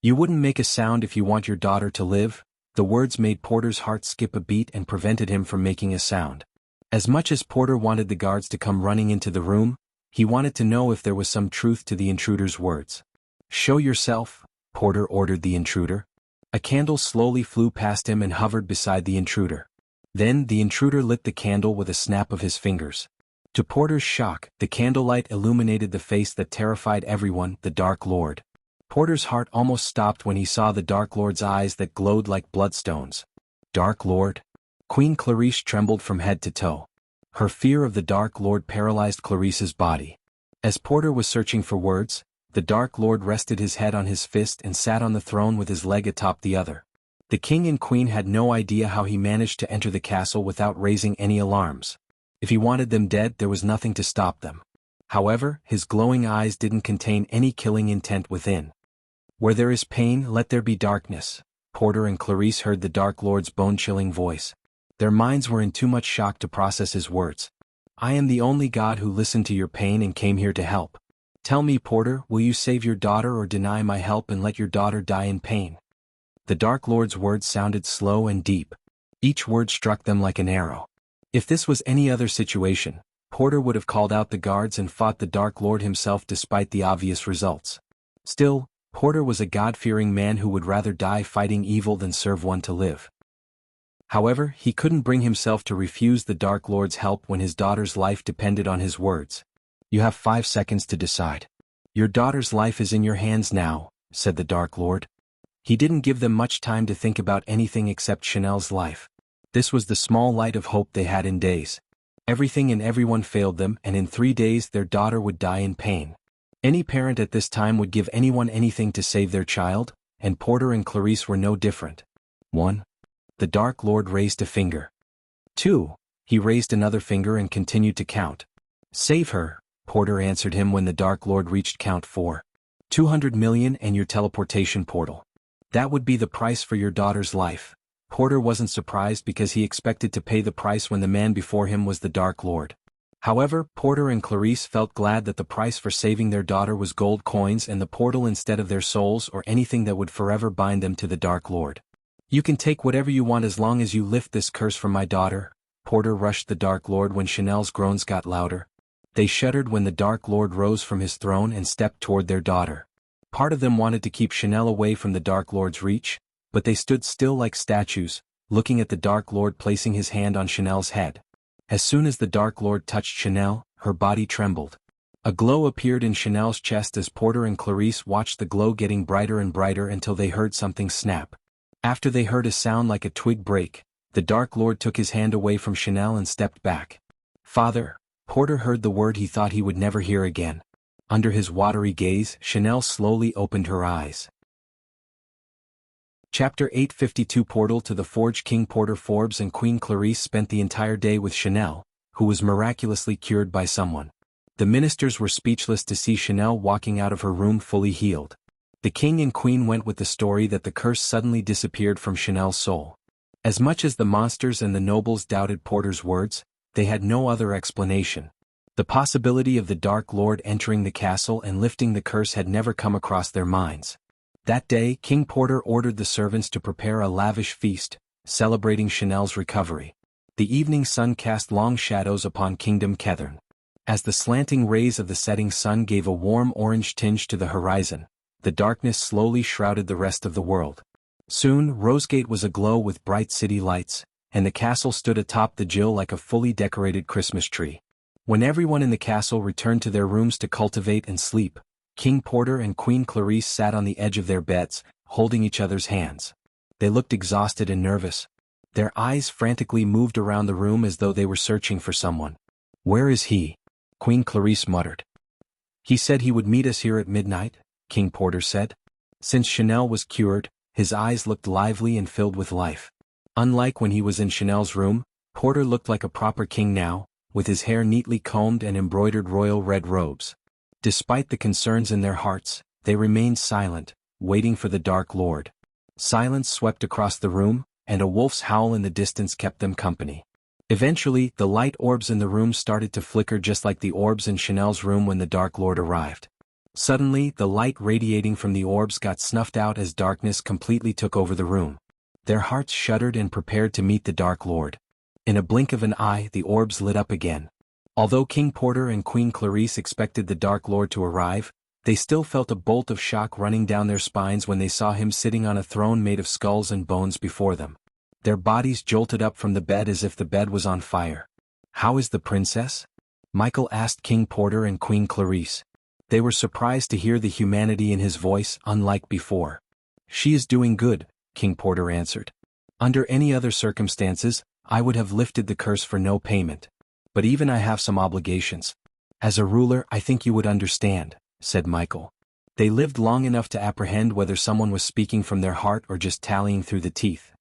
"You wouldn't make a sound if you want your daughter to live." The words made Porter's heart skip a beat and prevented him from making a sound. As much as Porter wanted the guards to come running into the room, he wanted to know if there was some truth to the intruder's words. "Show yourself," Porter ordered the intruder. A candle slowly flew past him and hovered beside the intruder. Then the intruder lit the candle with a snap of his fingers. To Porter's shock, the candlelight illuminated the face that terrified everyone, the Dark Lord. Porter's heart almost stopped when he saw the Dark Lord's eyes that glowed like bloodstones. "Dark Lord?" Queen Clarice trembled from head to toe. Her fear of the Dark Lord paralyzed Clarice's body. As Porter was searching for words, the Dark Lord rested his head on his fist and sat on the throne with his leg atop the other. The king and queen had no idea how he managed to enter the castle without raising any alarms. If he wanted them dead, there was nothing to stop them. However, his glowing eyes didn't contain any killing intent within. "Where there is pain, let there be darkness." Porter and Clarice heard the Dark Lord's bone-chilling voice. Their minds were in too much shock to process his words. "I am the only god who listened to your pain and came here to help. Tell me, Porter, will you save your daughter or deny my help and let your daughter die in pain?" The Dark Lord's words sounded slow and deep. Each word struck them like an arrow. If this was any other situation, Porter would have called out the guards and fought the Dark Lord himself despite the obvious results. Still, Porter was a God-fearing man who would rather die fighting evil than serve one to live. However, he couldn't bring himself to refuse the Dark Lord's help when his daughter's life depended on his words. "You have 5 seconds to decide. Your daughter's life is in your hands now," said the Dark Lord. He didn't give them much time to think about anything except Chanel's life. This was the small light of hope they had in days. Everything and everyone failed them, and in 3 days their daughter would die in pain. Any parent at this time would give anyone anything to save their child, and Porter and Clarice were no different. 1. The Dark Lord raised a finger. 2. He raised another finger and continued to count. "Save her," Porter answered him when the Dark Lord reached count 4. 200 million and your teleportation portal. That would be the price for your daughter's life. Porter wasn't surprised because he expected to pay the price when the man before him was the Dark Lord. However, Porter and Clarice felt glad that the price for saving their daughter was gold coins and the portal instead of their souls or anything that would forever bind them to the Dark Lord. "You can take whatever you want as long as you lift this curse from my daughter." Porter rushed the Dark Lord when Chanel's groans got louder. They shuddered when the Dark Lord rose from his throne and stepped toward their daughter. Part of them wanted to keep Chanel away from the Dark Lord's reach, but they stood still like statues, looking at the Dark Lord placing his hand on Chanel's head. As soon as the Dark Lord touched Chanel, her body trembled. A glow appeared in Chanel's chest as Porter and Clarice watched the glow getting brighter and brighter until they heard something snap. After they heard a sound like a twig break, the Dark Lord took his hand away from Chanel and stepped back. "Father." Porter heard the word he thought he would never hear again. Under his watery gaze, Chanel slowly opened her eyes. Chapter 852 Portal to the Forge. King Porter Forbes and Queen Clarice spent the entire day with Chanel, who was miraculously cured by someone. The ministers were speechless to see Chanel walking out of her room fully healed. The king and queen went with the story that the curse suddenly disappeared from Chanel's soul. As much as the monsters and the nobles doubted Porter's words, they had no other explanation. The possibility of the Dark Lord entering the castle and lifting the curse had never come across their minds. That day, King Porter ordered the servants to prepare a lavish feast, celebrating Chanel's recovery. The evening sun cast long shadows upon Kingdom Kethern. As the slanting rays of the setting sun gave a warm orange tinge to the horizon, the darkness slowly shrouded the rest of the world. Soon, Rosegate was aglow with bright city lights, and the castle stood atop the Jill like a fully decorated Christmas tree. When everyone in the castle returned to their rooms to cultivate and sleep, King Porter and Queen Clarice sat on the edge of their beds, holding each other's hands. They looked exhausted and nervous. Their eyes frantically moved around the room as though they were searching for someone. "Where is he?" Queen Clarice muttered. "He said he would meet us here at midnight," King Porter said. Since Chanel was cured, his eyes looked lively and filled with life. Unlike when he was in Chanel's room, Porter looked like a proper king now, with his hair neatly combed and embroidered royal red robes. Despite the concerns in their hearts, they remained silent, waiting for the Dark Lord. Silence swept across the room, and a wolf's howl in the distance kept them company. Eventually, the light orbs in the room started to flicker just like the orbs in Chanel's room when the Dark Lord arrived. Suddenly, the light radiating from the orbs got snuffed out as darkness completely took over the room. Their hearts shuddered and prepared to meet the Dark Lord. In a blink of an eye, the orbs lit up again. Although King Porter and Queen Clarice expected the Dark Lord to arrive, they still felt a bolt of shock running down their spines when they saw him sitting on a throne made of skulls and bones before them. Their bodies jolted up from the bed as if the bed was on fire. "How is the princess?" Michael asked King Porter and Queen Clarice. They were surprised to hear the humanity in his voice, unlike before. "She is doing good," King Porter answered. "Under any other circumstances, I would have lifted the curse for no payment. But even I have some obligations. As a ruler, I think you would understand," said Michael. They lived long enough to apprehend whether someone was speaking from their heart or just tallying through the teeth.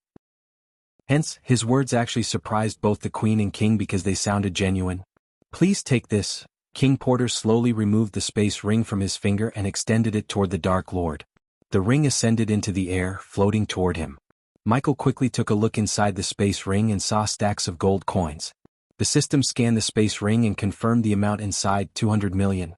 Hence, his words actually surprised both the Queen and King because they sounded genuine. "Please take this." King Porter slowly removed the space ring from his finger and extended it toward the Dark Lord. The ring ascended into the air, floating toward him. Michael quickly took a look inside the space ring and saw stacks of gold coins. The system scanned the space ring and confirmed the amount inside, 200 million.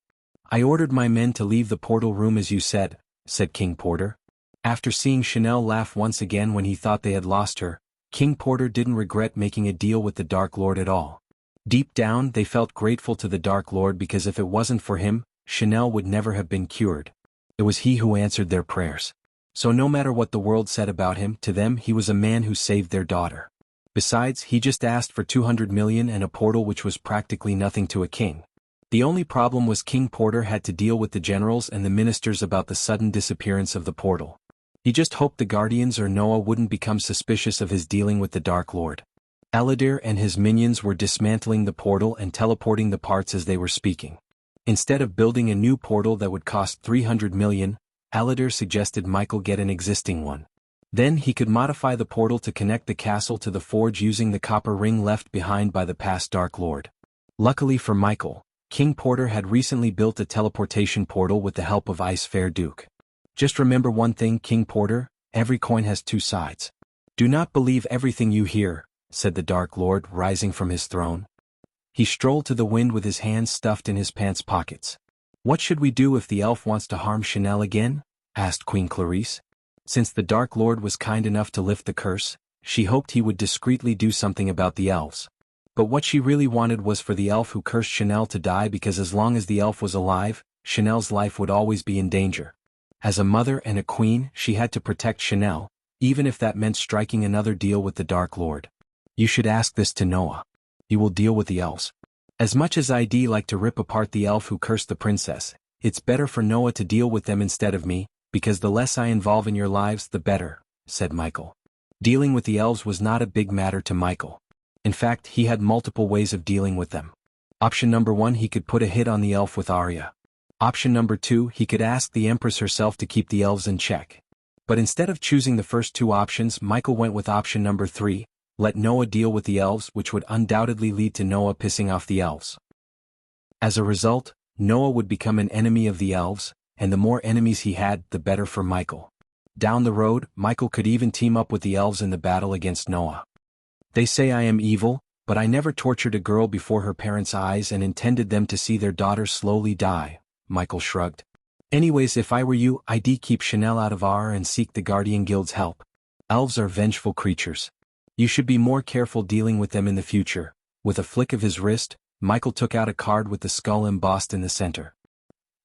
"I ordered my men to leave the portal room as you said," said King Porter. After seeing Chanel laugh once again when he thought they had lost her, King Porter didn't regret making a deal with the Dark Lord at all. Deep down, they felt grateful to the Dark Lord because if it wasn't for him, Chanel would never have been cured. It was he who answered their prayers. So no matter what the world said about him, to them he was a man who saved their daughter. Besides, he just asked for 200 million and a portal which was practically nothing to a king. The only problem was King Porter had to deal with the generals and the ministers about the sudden disappearance of the portal. He just hoped the Guardians or Noah wouldn't become suspicious of his dealing with the Dark Lord. Eladir and his minions were dismantling the portal and teleporting the parts as they were speaking. Instead of building a new portal that would cost 300 million, Eladir suggested Michael get an existing one. Then he could modify the portal to connect the castle to the forge using the copper ring left behind by the past Dark Lord. Luckily for Michael, King Porter had recently built a teleportation portal with the help of Ice Fair Duke. "Just remember one thing, King Porter, every coin has two sides. Do not believe everything you hear," said the Dark Lord, rising from his throne. He strolled to the wind with his hands stuffed in his pants pockets. "What should we do if the elf wants to harm Chanel again?" asked Queen Clarice. Since the Dark Lord was kind enough to lift the curse, she hoped he would discreetly do something about the elves. But what she really wanted was for the elf who cursed Chanel to die because as long as the elf was alive, Chanel's life would always be in danger. As a mother and a queen, she had to protect Chanel, even if that meant striking another deal with the Dark Lord. "You should ask this to Noah. He will deal with the elves. As much as I'd like to rip apart the elf who cursed the princess, it's better for Noah to deal with them instead of me, because the less I involve in your lives the better," said Michael. Dealing with the elves was not a big matter to Michael. In fact, he had multiple ways of dealing with them. Option number 1, he could put a hit on the elf with Arya. Option number 2, he could ask the Empress herself to keep the elves in check. But instead of choosing the first two options, Michael went with option number 3, let Noah deal with the elves, which would undoubtedly lead to Noah pissing off the elves. As a result, Noah would become an enemy of the elves, and the more enemies he had, the better for Michael. Down the road, Michael could even team up with the elves in the battle against Noah. "They say I am evil, but I never tortured a girl before her parents' eyes and intended them to see their daughter slowly die," Michael shrugged. "Anyways, if I were you, I'd keep Chanel out of R and seek the Guardian Guild's help. Elves are vengeful creatures. You should be more careful dealing with them in the future. With a flick of his wrist, Michael took out a card with the skull embossed in the center.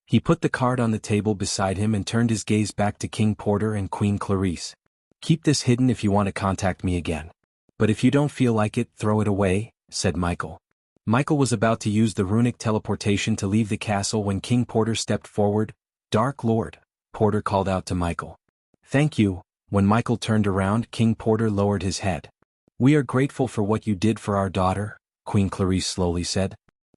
He put the card on the table beside him and turned his gaze back to King Porter and Queen Clarice. Keep this hidden if you want to contact me again. But if you don't feel like it, throw it away, said Michael. Michael was about to use the runic teleportation to leave the castle when King Porter stepped forward. Dark Lord, Porter called out to Michael. Thank you. When Michael turned around, King Porter lowered his head. We are grateful for what you did for our daughter, Queen Clarice slowly said.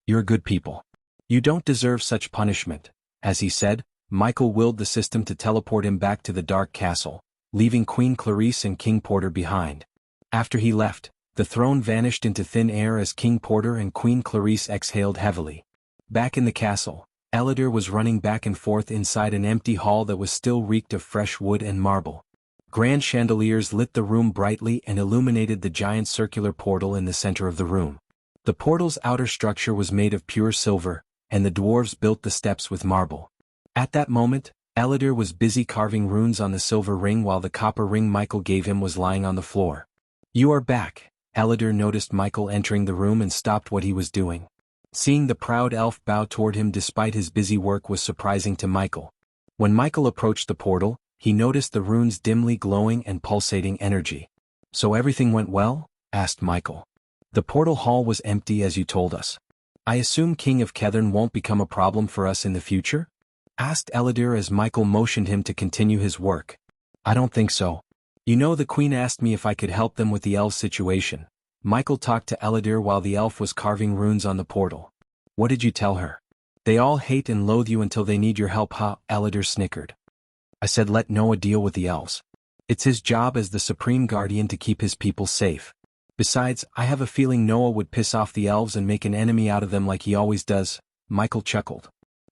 You're good people. You don't deserve such punishment. As he said, Michael willed the system to teleport him back to the Dark Castle, leaving Queen Clarice and King Porter behind. After he left, the throne vanished into thin air as King Porter and Queen Clarice exhaled heavily. Back in the castle, Ellider was running back and forth inside an empty hall that was still reeked of fresh wood and marble. Grand chandeliers lit the room brightly and illuminated the giant circular portal in the center of the room. The portal's outer structure was made of pure silver, and the dwarves built the steps with marble. At that moment, Ellider was busy carving runes on the silver ring while the copper ring Michael gave him was lying on the floor. You are back. Ellider noticed Michael entering the room and stopped what he was doing. Seeing the proud elf bow toward him despite his busy work was surprising to Michael. When Michael approached the portal, he noticed the runes dimly glowing and pulsating energy. So everything went well? Asked Michael. The portal hall was empty as you told us. I assume King of Kethern won't become a problem for us in the future? Asked Ellider as Michael motioned him to continue his work. I don't think so. You know, the queen asked me if I could help them with the elf situation. Michael talked to Ellider while the elf was carving runes on the portal. What did you tell her? They all hate and loathe you until they need your help, huh? Ellider snickered. I said let Noah deal with the elves. It's his job as the supreme guardian to keep his people safe. Besides, I have a feeling Noah would piss off the elves and make an enemy out of them like he always does. Michael chuckled.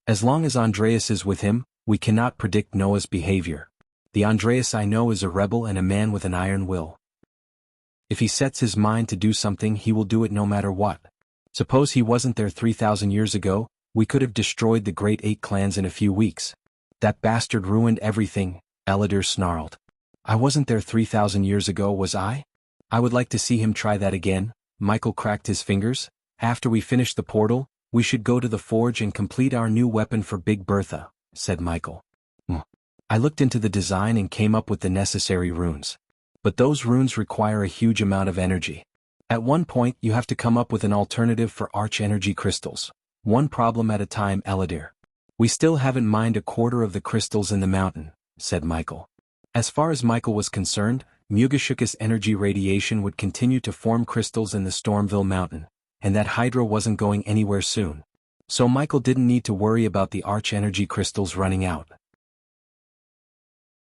As long as Andreas is with him, we cannot predict Noah's behavior. The Andreas I know is a rebel and a man with an iron will. If he sets his mind to do something, he will do it no matter what. Suppose he wasn't there 3,000 years ago, we could have destroyed the great 8 clans in a few weeks. That bastard ruined everything, Ellider snarled. I wasn't there 3,000 years ago, was I? I would like to see him try that again. Michael cracked his fingers. After we finish the portal, we should go to the forge and complete our new weapon for Big Bertha, said Michael. I looked into the design and came up with the necessary runes. But those runes require a huge amount of energy. At one point you have to come up with an alternative for arch-energy crystals. One problem at a time, Ellider. We still haven't mined a quarter of the crystals in the mountain, said Michael. As far as Michael was concerned, Mugashuka's energy radiation would continue to form crystals in the Stormville Mountain, and that Hydra wasn't going anywhere soon. So Michael didn't need to worry about the arch-energy crystals running out.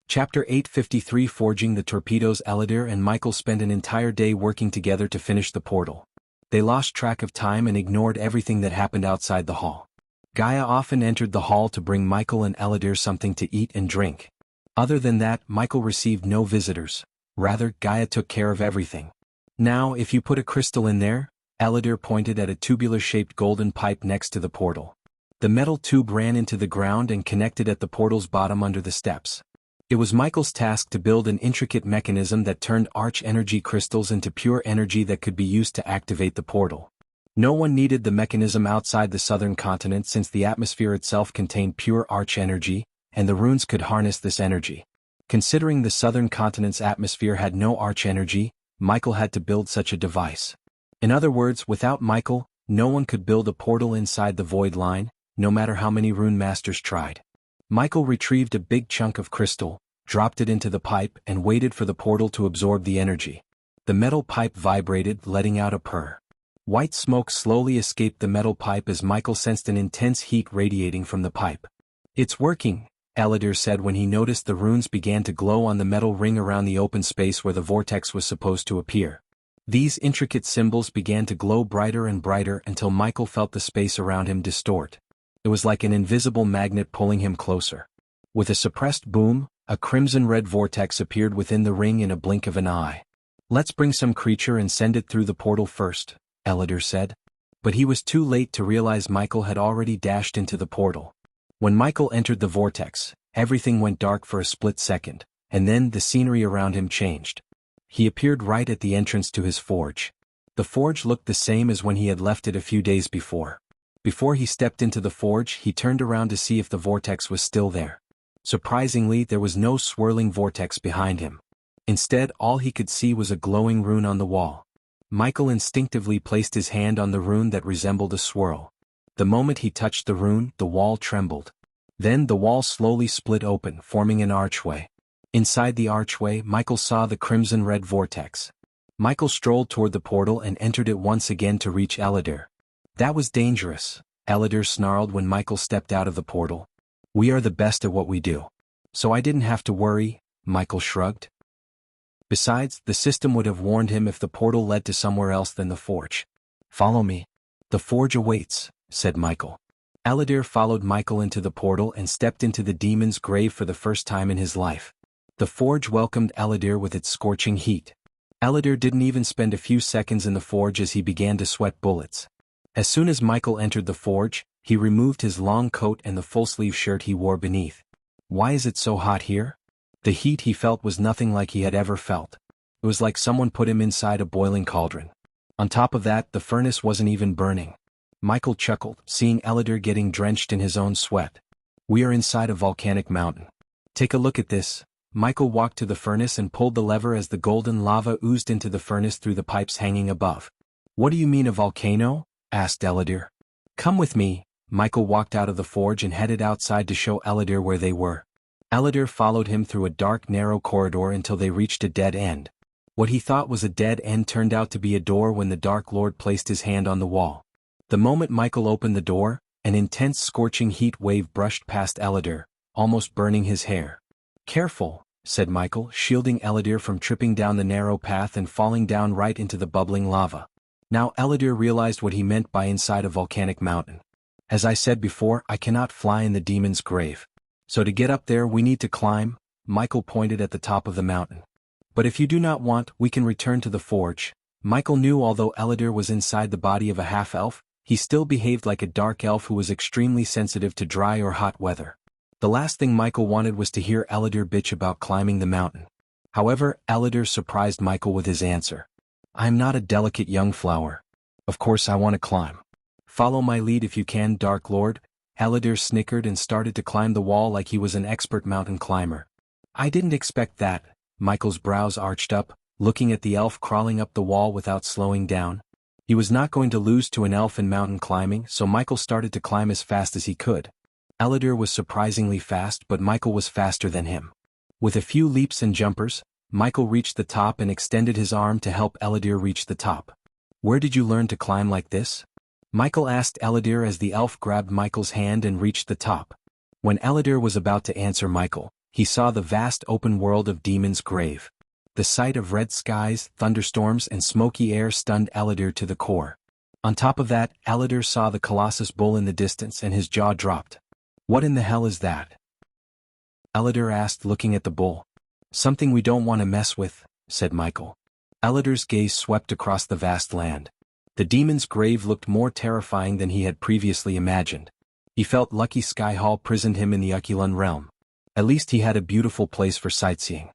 Chapter 853 Forging the Torpedoes. Ellider and Michael spent an entire day working together to finish the portal. They lost track of time and ignored everything that happened outside the hall. Gaia often entered the hall to bring Michael and Ellider something to eat and drink. Other than that, Michael received no visitors. Rather, Gaia took care of everything. Now, if you put a crystal in there, Ellider pointed at a tubular-shaped golden pipe next to the portal. The metal tube ran into the ground and connected at the portal's bottom under the steps. It was Michael's task to build an intricate mechanism that turned arch-energy crystals into pure energy that could be used to activate the portal. No one needed the mechanism outside the southern continent since the atmosphere itself contained pure arch-energy, and the runes could harness this energy. Considering the southern continent's atmosphere had no arch-energy, Michael had to build such a device. In other words, without Michael, no one could build a portal inside the void line, no matter how many rune masters tried. Michael retrieved a big chunk of crystal, dropped it into the pipe and waited for the portal to absorb the energy. The metal pipe vibrated, letting out a purr. White smoke slowly escaped the metal pipe as Michael sensed an intense heat radiating from the pipe. It's working, Ellider said when he noticed the runes began to glow on the metal ring around the open space where the vortex was supposed to appear. These intricate symbols began to glow brighter and brighter until Michael felt the space around him distort. It was like an invisible magnet pulling him closer. With a suppressed boom, a crimson-red vortex appeared within the ring in a blink of an eye. Let's bring some creature and send it through the portal first, Ellider said. But he was too late to realize Michael had already dashed into the portal. When Michael entered the vortex, everything went dark for a split second, and then the scenery around him changed. He appeared right at the entrance to his forge. The forge looked the same as when he had left it a few days before. Before he stepped into the forge, he turned around to see if the vortex was still there. Surprisingly, there was no swirling vortex behind him. Instead, all he could see was a glowing rune on the wall. Michael instinctively placed his hand on the rune that resembled a swirl. The moment he touched the rune, the wall trembled. Then the wall slowly split open, forming an archway. Inside the archway, Michael saw the crimson-red vortex. Michael strolled toward the portal and entered it once again to reach Eladir. That was dangerous, Eladir snarled when Michael stepped out of the portal. We are the best at what we do. So I didn't have to worry, Michael shrugged. Besides, the system would have warned him if the portal led to somewhere else than the forge. Follow me. The forge awaits, said Michael. Eladir followed Michael into the portal and stepped into the demon's grave for the first time in his life. The forge welcomed Eladir with its scorching heat. Eladir didn't even spend a few seconds in the forge as he began to sweat bullets. As soon as Michael entered the forge, he removed his long coat and the full-sleeve shirt he wore beneath. Why is it so hot here? The heat he felt was nothing like he had ever felt. It was like someone put him inside a boiling cauldron. On top of that, the furnace wasn't even burning. Michael chuckled, seeing Eladir getting drenched in his own sweat. We are inside a volcanic mountain. Take a look at this. Michael walked to the furnace and pulled the lever as the golden lava oozed into the furnace through the pipes hanging above. What do you mean a volcano? Asked Eladir. Come with me. Michael walked out of the forge and headed outside to show Eladir where they were. Eladir followed him through a dark, narrow corridor until they reached a dead end. What he thought was a dead end turned out to be a door when the Dark Lord placed his hand on the wall. The moment Michael opened the door, an intense scorching heat wave brushed past Eladir, almost burning his hair. Careful, said Michael, shielding Eladir from tripping down the narrow path and falling down right into the bubbling lava. Now Eladir realized what he meant by inside a volcanic mountain. As I said before, I cannot fly in the demon's grave. So to get up there we need to climb, Michael pointed at the top of the mountain. But if you do not want, we can return to the forge. Michael knew although Eladir was inside the body of a half-elf, he still behaved like a dark elf who was extremely sensitive to dry or hot weather. The last thing Michael wanted was to hear Eladir bitch about climbing the mountain. However, Eladir surprised Michael with his answer. I am not a delicate young flower. Of course I want to climb. Follow my lead if you can, Dark Lord. Eladir snickered and started to climb the wall like he was an expert mountain climber. I didn't expect that. Michael's brows arched up, looking at the elf crawling up the wall without slowing down. He was not going to lose to an elf in mountain climbing, so Michael started to climb as fast as he could. Eladir was surprisingly fast, but Michael was faster than him. With a few leaps and jumpers, Michael reached the top and extended his arm to help Eladir reach the top. Where did you learn to climb like this? Michael asked Eladir as the elf grabbed Michael's hand and reached the top. When Eladir was about to answer Michael, he saw the vast open world of Demon's Grave. The sight of red skies, thunderstorms and smoky air stunned Eladir to the core. On top of that, Eladir saw the Colossus bull in the distance and his jaw dropped. What in the hell is that? Eladir asked, looking at the bull. Something we don't want to mess with, said Michael. Eladir's gaze swept across the vast land. The Demon's Grave looked more terrifying than he had previously imagined. He felt lucky Sky Hall prisoned him in the Aquilan realm. At least he had a beautiful place for sightseeing.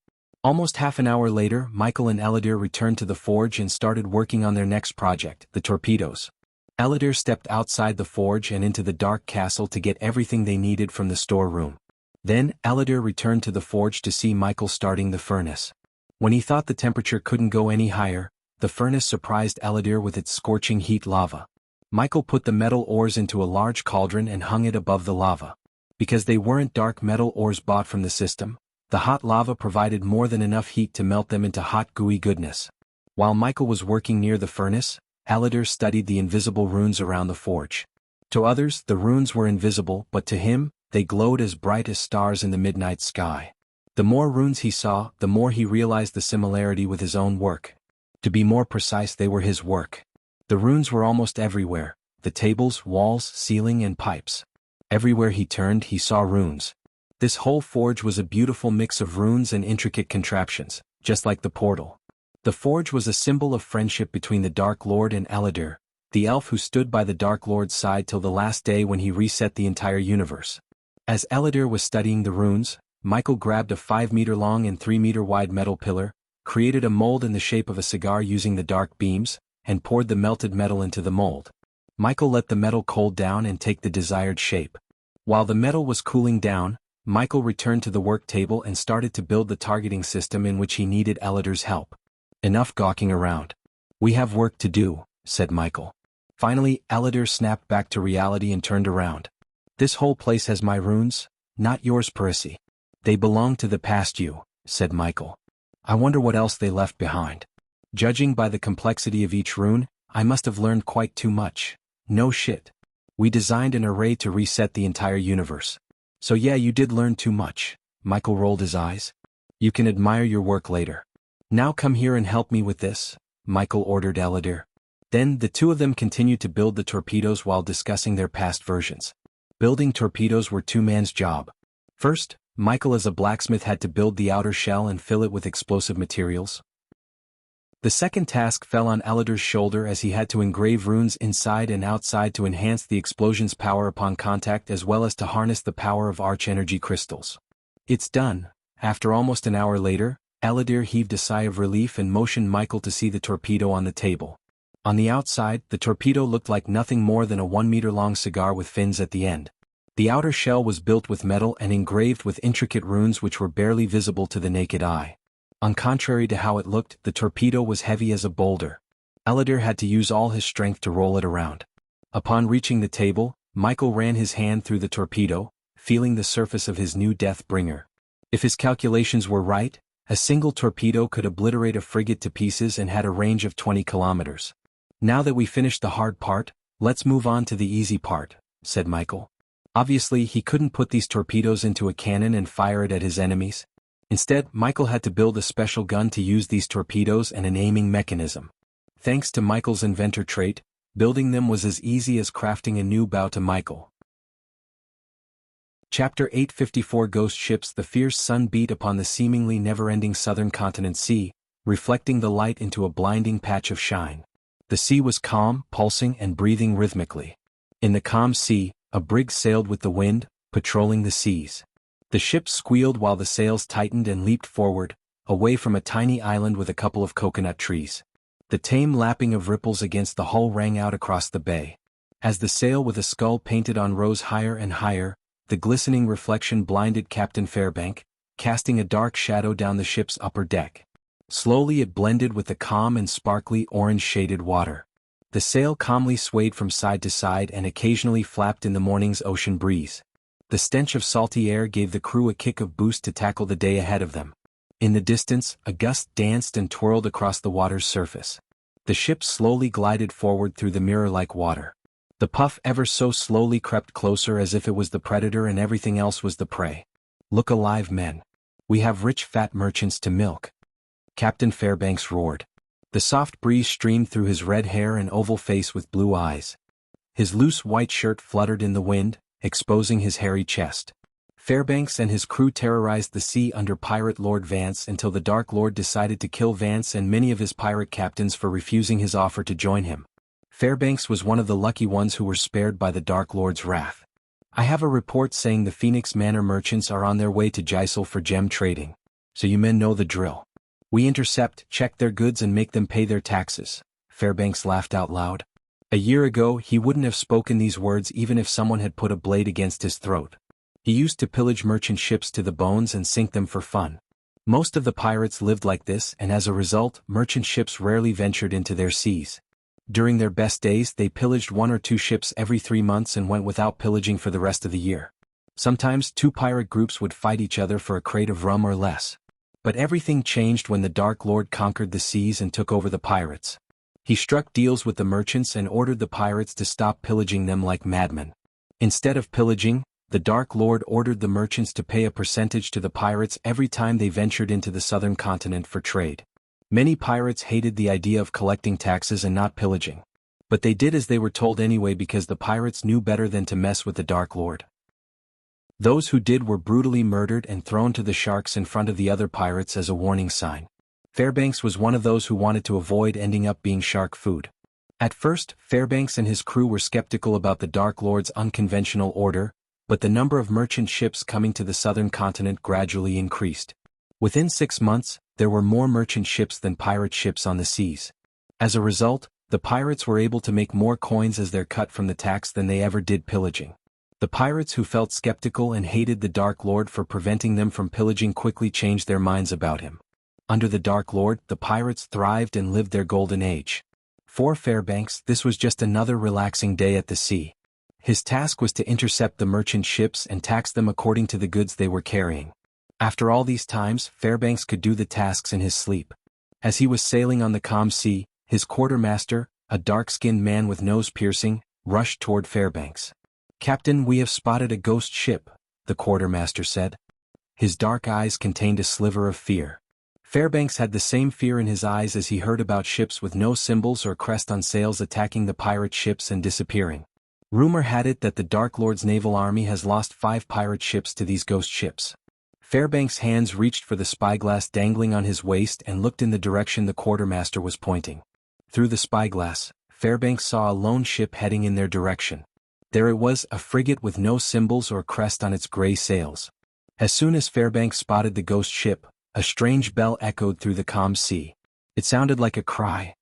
Almost half an hour later, Michael and Eladir returned to the forge and started working on their next project, the torpedoes. Eladir stepped outside the forge and into the dark castle to get everything they needed from the storeroom. Then, Eladir returned to the forge to see Michael starting the furnace. When he thought the temperature couldn't go any higher, the furnace surprised Eladir with its scorching heat lava. Michael put the metal ores into a large cauldron and hung it above the lava. Because they weren't dark metal ores bought from the system, the hot lava provided more than enough heat to melt them into hot gooey goodness. While Michael was working near the furnace, Eladir studied the invisible runes around the forge. To others, the runes were invisible, but to him, they glowed as bright as stars in the midnight sky. The more runes he saw, the more he realized the similarity with his own work. To be more precise, they were his work. The runes were almost everywhere, the tables, walls, ceiling and pipes. Everywhere he turned, he saw runes. This whole forge was a beautiful mix of runes and intricate contraptions, just like the portal. The forge was a symbol of friendship between the Dark Lord and Eladir, the elf who stood by the Dark Lord's side till the last day when he reset the entire universe. As Eladir was studying the runes, Michael grabbed a 5-meter-long and 3-meter-wide metal pillar, created a mold in the shape of a cigar using the dark beams, and poured the melted metal into the mold. Michael let the metal cool down and take the desired shape. While the metal was cooling down, Michael returned to the work table and started to build the targeting system in which he needed Ellider's help. Enough gawking around. We have work to do, said Michael. Finally, Ellider snapped back to reality and turned around. This whole place has my runes, not yours, Percy. They belong to the past you, said Michael. I wonder what else they left behind. Judging by the complexity of each rune, I must have learned quite too much. No shit. We designed an array to reset the entire universe. So yeah, you did learn too much. Michael rolled his eyes. You can admire your work later. Now come here and help me with this, Michael ordered Ellider. Then the two of them continued to build the torpedoes while discussing their past versions. Building torpedoes were two men's job. First, Michael as a blacksmith had to build the outer shell and fill it with explosive materials. The second task fell on Ellider's shoulder as he had to engrave runes inside and outside to enhance the explosion's power upon contact as well as to harness the power of arch-energy crystals. It's done. After almost an hour later, Ellider heaved a sigh of relief and motioned Michael to see the torpedo on the table. On the outside, the torpedo looked like nothing more than a 1-meter-long cigar with fins at the end. The outer shell was built with metal and engraved with intricate runes which were barely visible to the naked eye. On contrary to how it looked, the torpedo was heavy as a boulder. Ellider had to use all his strength to roll it around. Upon reaching the table, Michael ran his hand through the torpedo, feeling the surface of his new Deathbringer. If his calculations were right, a single torpedo could obliterate a frigate to pieces and had a range of 20 kilometers. Now that we finished the hard part, let's move on to the easy part, said Michael. Obviously, he couldn't put these torpedoes into a cannon and fire it at his enemies. Instead, Michael had to build a special gun to use these torpedoes and an aiming mechanism. Thanks to Michael's inventor trait, building them was as easy as crafting a new bow to Michael. Chapter 854 Ghost Ships. The fierce sun beat upon the seemingly never-ending southern continent sea, reflecting the light into a blinding patch of shine. The sea was calm, pulsing and breathing rhythmically. In the calm sea, a brig sailed with the wind, patrolling the seas. The ship squealed while the sails tightened and leaped forward, away from a tiny island with a couple of coconut trees. The tame lapping of ripples against the hull rang out across the bay. As the sail with a skull painted on rose higher and higher, the glistening reflection blinded Captain Fairbank, casting a dark shadow down the ship's upper deck. Slowly it blended with the calm and sparkly orange-shaded water. The sail calmly swayed from side to side and occasionally flapped in the morning's ocean breeze. The stench of salty air gave the crew a kick of boost to tackle the day ahead of them. In the distance, a gust danced and twirled across the water's surface. The ship slowly glided forward through the mirror-like water. The puff ever so slowly crept closer as if it was the predator and everything else was the prey. Look alive, men. We have rich fat merchants to milk. Captain Fairbanks roared. The soft breeze streamed through his red hair and oval face with blue eyes. His loose white shirt fluttered in the wind, exposing his hairy chest. Fairbanks and his crew terrorized the sea under Pirate Lord Vance until the Dark Lord decided to kill Vance and many of his pirate captains for refusing his offer to join him. Fairbanks was one of the lucky ones who were spared by the Dark Lord's wrath. I have a report saying the Phoenix Manor merchants are on their way to Gisel for gem trading. So you men know the drill. We intercept, check their goods and make them pay their taxes. Fairbanks laughed out loud. A year ago he wouldn't have spoken these words even if someone had put a blade against his throat. He used to pillage merchant ships to the bones and sink them for fun. Most of the pirates lived like this and as a result, merchant ships rarely ventured into their seas. During their best days they pillaged 1 or 2 ships every 3 months and went without pillaging for the rest of the year. Sometimes 2 pirate groups would fight each other for a crate of rum or less. But everything changed when the Dark Lord conquered the seas and took over the pirates. He struck deals with the merchants and ordered the pirates to stop pillaging them like madmen. Instead of pillaging, the Dark Lord ordered the merchants to pay a percentage to the pirates every time they ventured into the southern continent for trade. Many pirates hated the idea of collecting taxes and not pillaging. But they did as they were told anyway because the pirates knew better than to mess with the Dark Lord. Those who did were brutally murdered and thrown to the sharks in front of the other pirates as a warning sign. Fairbanks was one of those who wanted to avoid ending up being shark food. At first, Fairbanks and his crew were skeptical about the Dark Lord's unconventional order, but the number of merchant ships coming to the southern continent gradually increased. Within 6 months, there were more merchant ships than pirate ships on the seas. As a result, the pirates were able to make more coins as their cut from the tax than they ever did pillaging. The pirates who felt skeptical and hated the Dark Lord for preventing them from pillaging quickly changed their minds about him. Under the Dark Lord, the pirates thrived and lived their golden age. For Fairbanks, this was just another relaxing day at the sea. His task was to intercept the merchant ships and tax them according to the goods they were carrying. After all these times, Fairbanks could do the tasks in his sleep. As he was sailing on the calm sea, his quartermaster, a dark-skinned man with nose piercing, rushed toward Fairbanks. "Captain, we have spotted a ghost ship," the quartermaster said. His dark eyes contained a sliver of fear. Fairbanks had the same fear in his eyes as he heard about ships with no symbols or crest on sails attacking the pirate ships and disappearing. Rumor had it that the Dark Lord's naval army has lost 5 pirate ships to these ghost ships. Fairbanks' hands reached for the spyglass dangling on his waist and looked in the direction the quartermaster was pointing. Through the spyglass, Fairbanks saw a lone ship heading in their direction. There it was, a frigate with no symbols or crest on its gray sails. As soon as Fairbanks spotted the ghost ship, a strange bell echoed through the calm sea. It sounded like a cry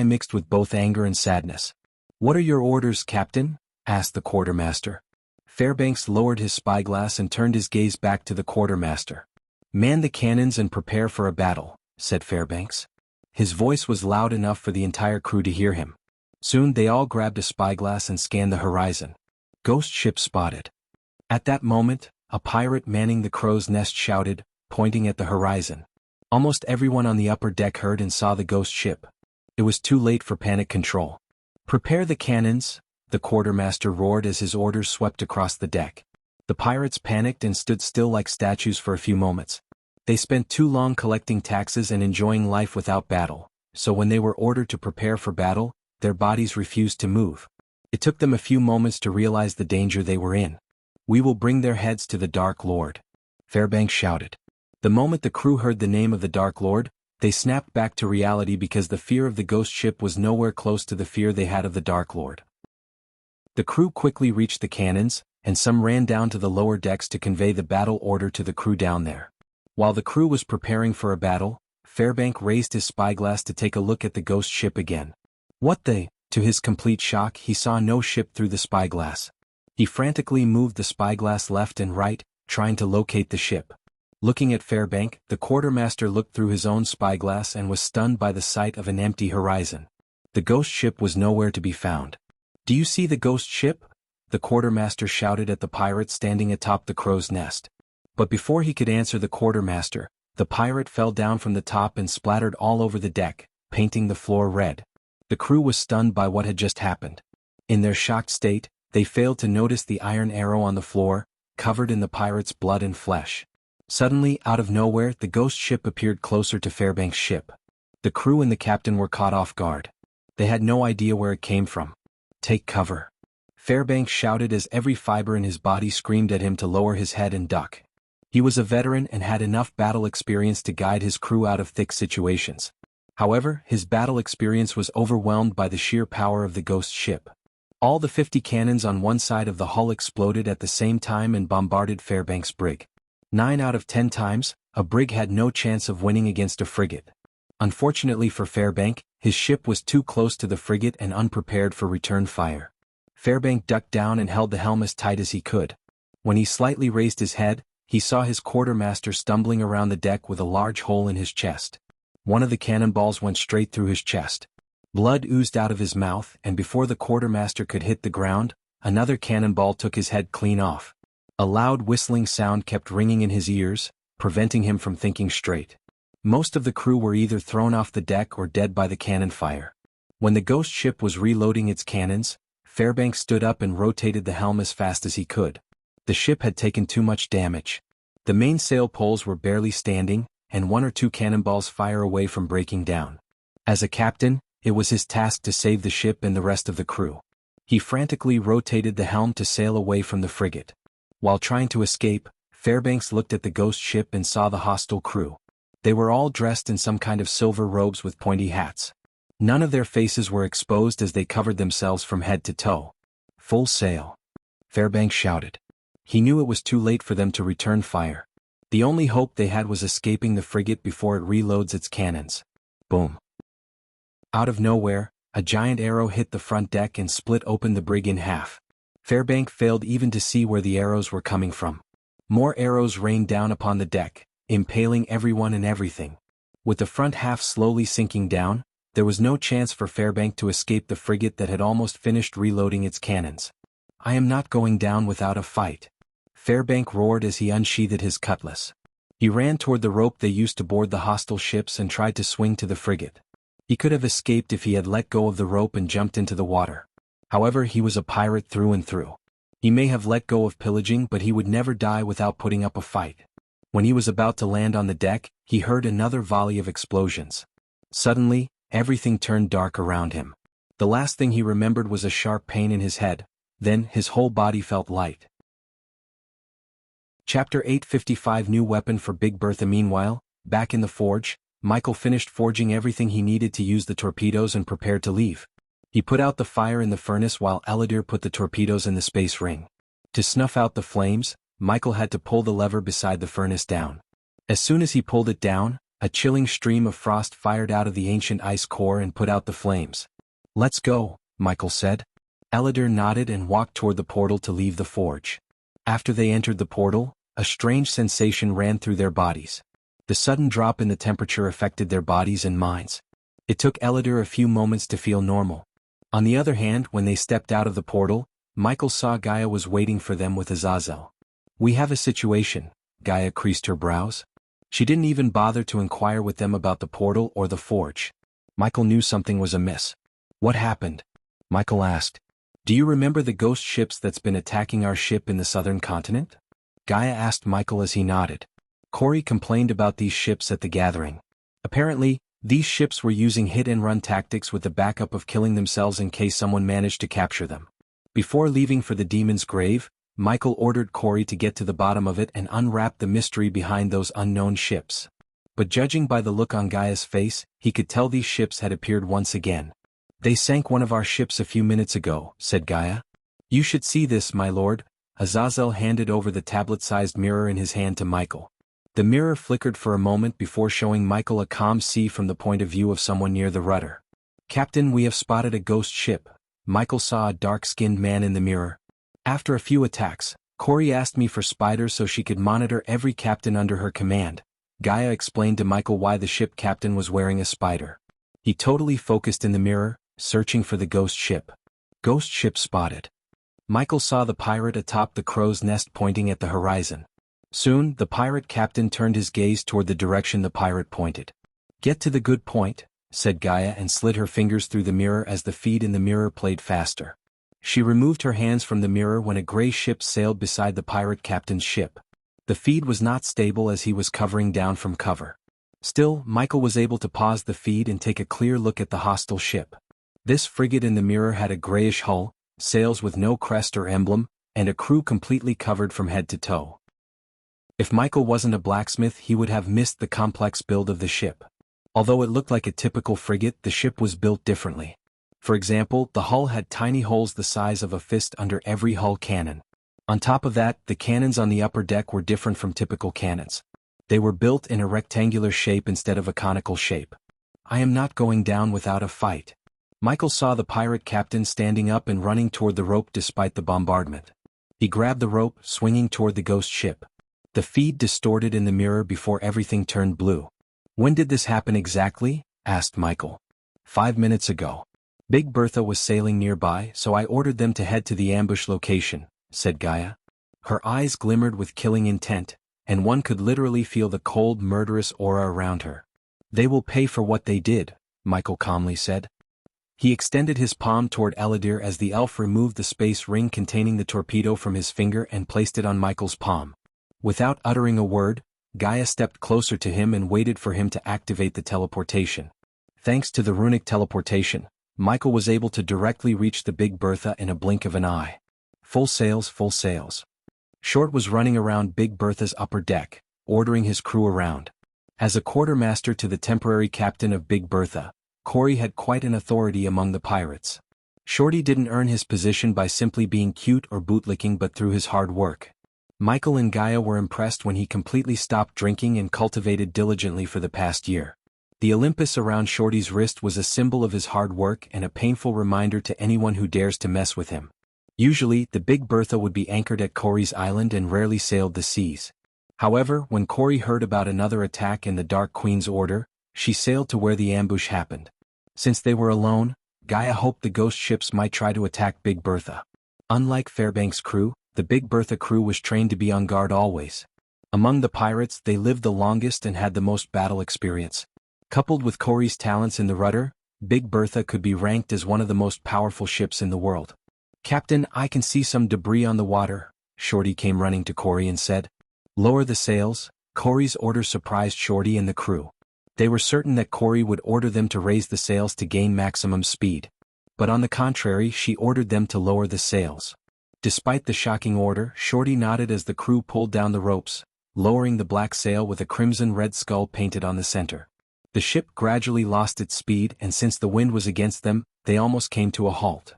mixed with both anger and sadness. "What are your orders, Captain?" asked the quartermaster. Fairbanks lowered his spyglass and turned his gaze back to the quartermaster. "Man the cannons and prepare for a battle," said Fairbanks. His voice was loud enough for the entire crew to hear him. Soon they all grabbed a spyglass and scanned the horizon. "Ghost ship spotted." At that moment, a pirate manning the crow's nest shouted, pointing at the horizon. Almost everyone on the upper deck heard and saw the ghost ship. It was too late for panic control. "Prepare the cannons," the quartermaster roared as his orders swept across the deck. The pirates panicked and stood still like statues for a few moments. They spent too long collecting taxes and enjoying life without battle, so when they were ordered to prepare for battle, their bodies refused to move. It took them a few moments to realize the danger they were in. "We will bring their heads to the Dark Lord," Fairbanks shouted. The moment the crew heard the name of the Dark Lord, they snapped back to reality because the fear of the ghost ship was nowhere close to the fear they had of the Dark Lord. The crew quickly reached the cannons, and some ran down to the lower decks to convey the battle order to the crew down there. While the crew was preparing for a battle, Fairbanks raised his spyglass to take a look at the ghost ship again. To his complete shock, he saw no ship through the spyglass. He frantically moved the spyglass left and right, trying to locate the ship. Looking at Fairbanks, the quartermaster looked through his own spyglass and was stunned by the sight of an empty horizon. The ghost ship was nowhere to be found. "Do you see the ghost ship?" the quartermaster shouted at the pirate standing atop the crow's nest. But before he could answer the quartermaster, the pirate fell down from the top and splattered all over the deck, painting the floor red. The crew was stunned by what had just happened. In their shocked state, they failed to notice the iron arrow on the floor, covered in the pirate's blood and flesh. Suddenly, out of nowhere, the ghost ship appeared closer to Fairbanks' ship. The crew and the captain were caught off guard. They had no idea where it came from. "Take cover," Fairbanks shouted as every fiber in his body screamed at him to lower his head and duck. He was a veteran and had enough battle experience to guide his crew out of thick situations. However, his battle experience was overwhelmed by the sheer power of the ghost ship. All the 50 cannons on one side of the hull exploded at the same time and bombarded Fairbanks' brig. 9 out of 10 times, a brig had no chance of winning against a frigate. Unfortunately for Fairbanks, his ship was too close to the frigate and unprepared for return fire. Fairbanks ducked down and held the helm as tight as he could. When he slightly raised his head, he saw his quartermaster stumbling around the deck with a large hole in his chest. One of the cannonballs went straight through his chest. Blood oozed out of his mouth, and before the quartermaster could hit the ground, another cannonball took his head clean off. A loud whistling sound kept ringing in his ears, preventing him from thinking straight. Most of the crew were either thrown off the deck or dead by the cannon fire. When the ghost ship was reloading its cannons, Fairbanks stood up and rotated the helm as fast as he could. The ship had taken too much damage. The mainsail poles were barely standing, and 1 or 2 cannonballs fire away from breaking down. As a captain, it was his task to save the ship and the rest of the crew. He frantically rotated the helm to sail away from the frigate. While trying to escape, Fairbanks looked at the ghost ship and saw the hostile crew. They were all dressed in some kind of silver robes with pointy hats. None of their faces were exposed as they covered themselves from head to toe. "Full sail," Fairbanks shouted. He knew it was too late for them to return fire. The only hope they had was escaping the frigate before it reloads its cannons. Boom. Out of nowhere, a giant arrow hit the front deck and split open the brig in half. Fairbank failed even to see where the arrows were coming from. More arrows rained down upon the deck, impaling everyone and everything. With the front half slowly sinking down, there was no chance for Fairbank to escape the frigate that had almost finished reloading its cannons. "I am not going down without a fight," Fairbank roared as he unsheathed his cutlass. He ran toward the rope they used to board the hostile ships and tried to swing to the frigate. He could have escaped if he had let go of the rope and jumped into the water. However, he was a pirate through and through. He may have let go of pillaging, but he would never die without putting up a fight. When he was about to land on the deck, he heard another volley of explosions. Suddenly, everything turned dark around him. The last thing he remembered was a sharp pain in his head, then his whole body felt light. Chapter 855 New Weapon for Big Bertha. Meanwhile, back in the forge, Michael finished forging everything he needed to use the torpedoes and prepared to leave. He put out the fire in the furnace while Eladir put the torpedoes in the space ring. To snuff out the flames, Michael had to pull the lever beside the furnace down. As soon as he pulled it down, a chilling stream of frost fired out of the ancient ice core and put out the flames. "Let's go," Michael said. Eladir nodded and walked toward the portal to leave the forge. After they entered the portal, a strange sensation ran through their bodies. The sudden drop in the temperature affected their bodies and minds. It took Eladir a few moments to feel normal. On the other hand, when they stepped out of the portal, Michael saw Gaia was waiting for them with Azazel. "We have a situation," Gaia creased her brows. She didn't even bother to inquire with them about the portal or the forge. Michael knew something was amiss. "What happened?" Michael asked. "Do you remember the ghost ships that's been attacking our ship in the southern continent?" Gaia asked Michael as he nodded. Corey complained about these ships at the gathering. Apparently, these ships were using hit-and-run tactics with the backup of killing themselves in case someone managed to capture them. Before leaving for the demon's grave, Michael ordered Corey to get to the bottom of it and unwrap the mystery behind those unknown ships. But judging by the look on Gaia's face, he could tell these ships had appeared once again. "They sank one of our ships a few minutes ago," said Gaia. "You should see this, my lord." Azazel handed over the tablet-sized mirror in his hand to Michael. The mirror flickered for a moment before showing Michael a calm sea from the point of view of someone near the rudder. "Captain, we have spotted a ghost ship." Michael saw a dark-skinned man in the mirror. "After a few attacks, Corey asked me for spiders so she could monitor every captain under her command." Gaia explained to Michael why the ship captain was wearing a spider. He totally focused in the mirror, searching for the ghost ship. "Ghost ship spotted." Michael saw the pirate atop the crow's nest pointing at the horizon. Soon, the pirate captain turned his gaze toward the direction the pirate pointed. "Get to the good point," said Gaia and slid her fingers through the mirror as the feed in the mirror played faster. She removed her hands from the mirror when a gray ship sailed beside the pirate captain's ship. The feed was not stable as he was covering down from cover. Still, Michael was able to pause the feed and take a clear look at the hostile ship. This frigate in the mirror had a grayish hull, sails with no crest or emblem, and a crew completely covered from head to toe. If Michael wasn't a blacksmith, he would have missed the complex build of the ship. Although it looked like a typical frigate, the ship was built differently. For example, the hull had tiny holes the size of a fist under every hull cannon. On top of that, the cannons on the upper deck were different from typical cannons. They were built in a rectangular shape instead of a conical shape. "I am not going down without a fight." Michael saw the pirate captain standing up and running toward the rope despite the bombardment. He grabbed the rope, swinging toward the ghost ship. The feed distorted in the mirror before everything turned blue. "When did this happen exactly?" asked Michael. 5 minutes ago. Big Bertha was sailing nearby, so I ordered them to head to the ambush location," said Gaia. Her eyes glimmered with killing intent, and one could literally feel the cold, murderous aura around her. "They will pay for what they did," Michael calmly said. He extended his palm toward Eladir as the elf removed the space ring containing the torpedo from his finger and placed it on Michael's palm. Without uttering a word, Gaia stepped closer to him and waited for him to activate the teleportation. Thanks to the runic teleportation, Michael was able to directly reach the Big Bertha in a blink of an eye. Full sails, full sails. Short was running around Big Bertha's upper deck, ordering his crew around. As a quartermaster to the temporary captain of Big Bertha, Corey had quite an authority among the pirates. Shorty didn't earn his position by simply being cute or bootlicking but through his hard work. Michael and Gaia were impressed when he completely stopped drinking and cultivated diligently for the past year. The Olympus around Shorty's wrist was a symbol of his hard work and a painful reminder to anyone who dares to mess with him. Usually, the Big Bertha would be anchored at Corey's island and rarely sailed the seas. However, when Corey heard about another attack in the Dark Queen's order, she sailed to where the ambush happened. Since they were alone, Gaia hoped the ghost ships might try to attack Big Bertha. Unlike Fairbank's crew, the Big Bertha crew was trained to be on guard always. Among the pirates, they lived the longest and had the most battle experience. Coupled with Corey's talents in the rudder, Big Bertha could be ranked as one of the most powerful ships in the world. "Captain, I can see some debris on the water," Shorty came running to Corey and said. "Lower the sails." Corey's order surprised Shorty and the crew. They were certain that Corey would order them to raise the sails to gain maximum speed. But on the contrary, she ordered them to lower the sails. Despite the shocking order, Shorty nodded as the crew pulled down the ropes, lowering the black sail with a crimson-red skull painted on the center. The ship gradually lost its speed, and since the wind was against them, they almost came to a halt.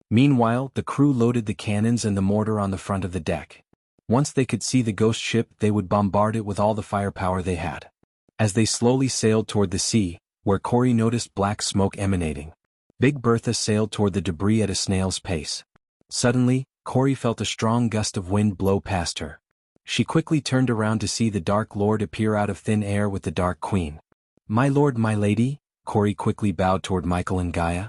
Meanwhile, the crew loaded the cannons and the mortar on the front of the deck. Once they could see the ghost ship, they would bombard it with all the firepower they had. As they slowly sailed toward the sea, where Corey noticed black smoke emanating, Big Bertha sailed toward the debris at a snail's pace. Suddenly, Corey felt a strong gust of wind blow past her. She quickly turned around to see the Dark Lord appear out of thin air with the Dark Queen. "My lord, my lady," Corey quickly bowed toward Michael and Gaia.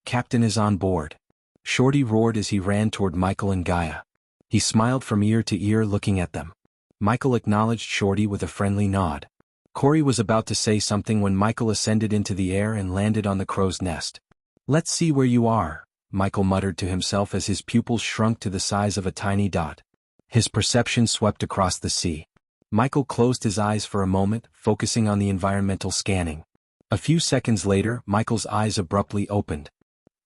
"Captain is on board." Shorty roared as he ran toward Michael and Gaia. He smiled from ear to ear looking at them. Michael acknowledged Shorty with a friendly nod. Corey was about to say something when Michael ascended into the air and landed on the crow's nest. "Let's see where you are," Michael muttered to himself as his pupils shrunk to the size of a tiny dot. His perception swept across the sea. Michael closed his eyes for a moment, focusing on the environmental scanning. A few seconds later, Michael's eyes abruptly opened.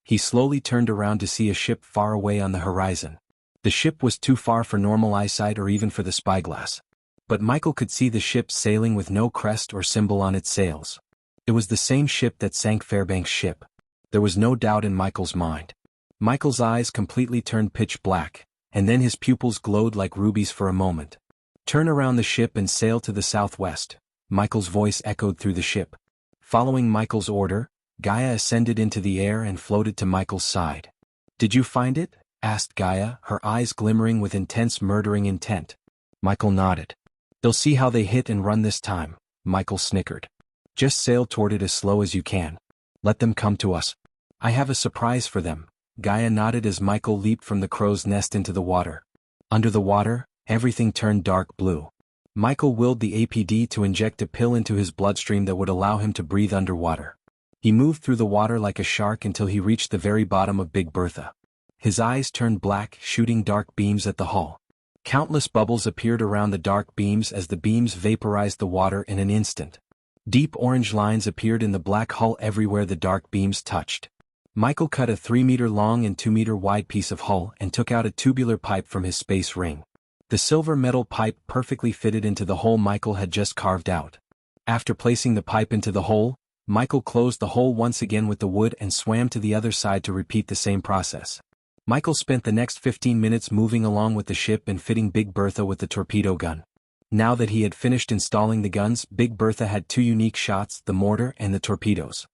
He slowly turned around to see a ship far away on the horizon. The ship was too far for normal eyesight or even for the spyglass. But Michael could see the ship sailing with no crest or symbol on its sails. It was the same ship that sank Fairbank's ship. There was no doubt in Michael's mind. Michael's eyes completely turned pitch black, and then his pupils glowed like rubies for a moment. "Turn around the ship and sail to the southwest," Michael's voice echoed through the ship. Following Michael's order, Gaia ascended into the air and floated to Michael's side. "Did you find it?" asked Gaia, her eyes glimmering with intense murdering intent. Michael nodded. "They'll see how they hit and run this time," Michael snickered. "Just sail toward it as slow as you can. Let them come to us. I have a surprise for them." Gaia nodded as Michael leaped from the crow's nest into the water. Under the water, everything turned dark blue. Michael willed the APD to inject a pill into his bloodstream that would allow him to breathe underwater. He moved through the water like a shark until he reached the very bottom of Big Bertha. His eyes turned black, shooting dark beams at the hull. Countless bubbles appeared around the dark beams as the beams vaporized the water in an instant. Deep orange lines appeared in the black hull everywhere the dark beams touched. Michael cut a 3-meter-long and 2-meter-wide piece of hull and took out a tubular pipe from his space ring. The silver metal pipe perfectly fitted into the hole Michael had just carved out. After placing the pipe into the hole, Michael closed the hole once again with the wood and swam to the other side to repeat the same process. Michael spent the next 15 minutes moving along with the ship and fitting Big Bertha with the torpedo gun. Now that he had finished installing the guns, Big Bertha had two unique shots, the mortar and the torpedoes.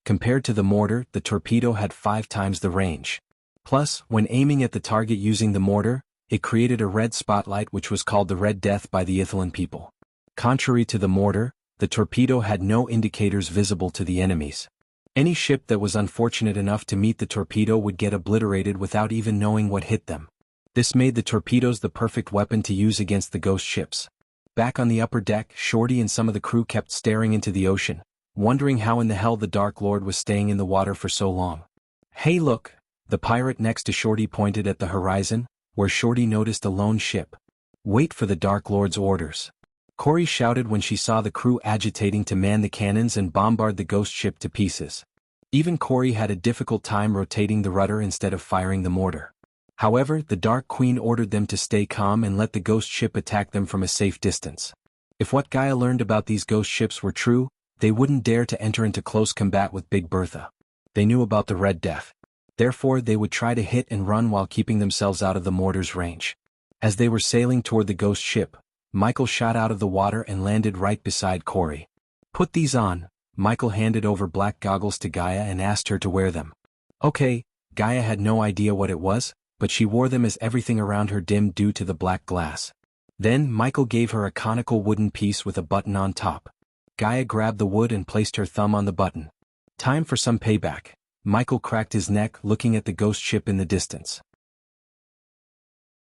Compared to the mortar, the torpedo had 5 times the range. Plus, when aiming at the target using the mortar, it created a red spotlight which was called the Red Death by the Ithilien people. Contrary to the mortar, the torpedo had no indicators visible to the enemies. Any ship that was unfortunate enough to meet the torpedo would get obliterated without even knowing what hit them. This made the torpedoes the perfect weapon to use against the ghost ships. Back on the upper deck, Shorty and some of the crew kept staring into the ocean, wondering how in the hell the Dark Lord was staying in the water for so long. "Hey look!" The pirate next to Shorty pointed at the horizon, where Shorty noticed a lone ship. "Wait for the Dark Lord's orders," Corey shouted when she saw the crew agitating to man the cannons and bombard the ghost ship to pieces. Even Corey had a difficult time rotating the rudder instead of firing the mortar. However, the Dark Queen ordered them to stay calm and let the ghost ship attack them from a safe distance. If what Gaia learned about these ghost ships were true, they wouldn't dare to enter into close combat with Big Bertha. They knew about the Red Death. Therefore, they would try to hit and run while keeping themselves out of the mortar's range. As they were sailing toward the ghost ship, Michael shot out of the water and landed right beside Corey. "Put these on." Michael handed over black goggles to Gaia and asked her to wear them. "Okay." Gaia had no idea what it was, but she wore them as everything around her dimmed due to the black glass. Then Michael gave her a conical wooden piece with a button on top. Gaia grabbed the wood and placed her thumb on the button. Time for some payback. Michael cracked his neck looking at the ghost ship in the distance.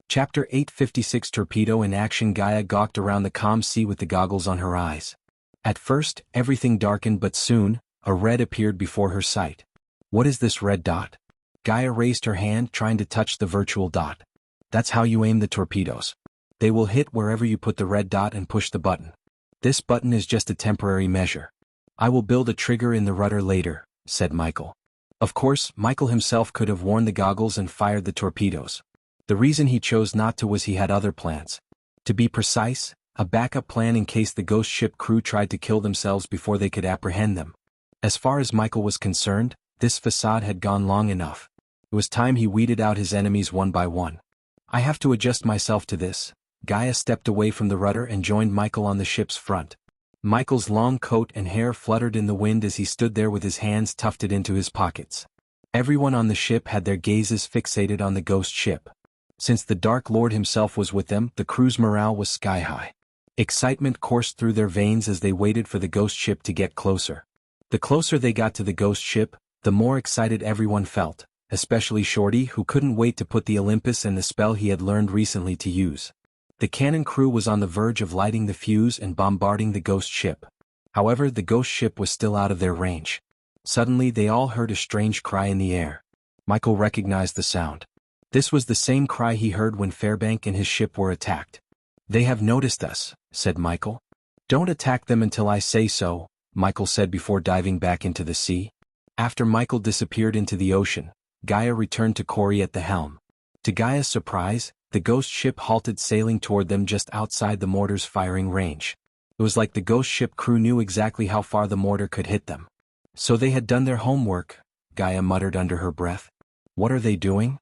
Chapter 856 Torpedo in Action. Gaia gawked around the calm sea with the goggles on her eyes. At first, everything darkened, but soon, a red appeared before her sight. "What is this red dot?" Gaia raised her hand, trying to touch the virtual dot. "That's how you aim the torpedoes. They will hit wherever you put the red dot and push the button. This button is just a temporary measure. I will build a trigger in the rudder later," said Michael. Of course, Michael himself could have worn the goggles and fired the torpedoes. The reason he chose not to was he had other plans. To be precise, a backup plan in case the ghost ship crew tried to kill themselves before they could apprehend them. As far as Michael was concerned, this facade had gone long enough. It was time he weeded out his enemies one by one. "I have to adjust myself to this." Gaia stepped away from the rudder and joined Michael on the ship's front. Michael's long coat and hair fluttered in the wind as he stood there with his hands tufted into his pockets. Everyone on the ship had their gazes fixated on the ghost ship. Since the Dark Lord himself was with them, the crew's morale was sky-high. Excitement coursed through their veins as they waited for the ghost ship to get closer. The closer they got to the ghost ship, the more excited everyone felt, especially Shorty, who couldn't wait to put the Olympus and the spell he had learned recently to use. The cannon crew was on the verge of lighting the fuse and bombarding the ghost ship. However, the ghost ship was still out of their range. Suddenly they all heard a strange cry in the air. Michael recognized the sound. This was the same cry he heard when Fairbank and his ship were attacked. "They have noticed us," said Michael. "Don't attack them until I say so," Michael said before diving back into the sea. After Michael disappeared into the ocean, Gaia returned to Corey at the helm. To Gaia's surprise, the ghost ship halted, sailing toward them just outside the mortar's firing range. It was like the ghost ship crew knew exactly how far the mortar could hit them. "So they had done their homework," Gaia muttered under her breath. "What are they doing?"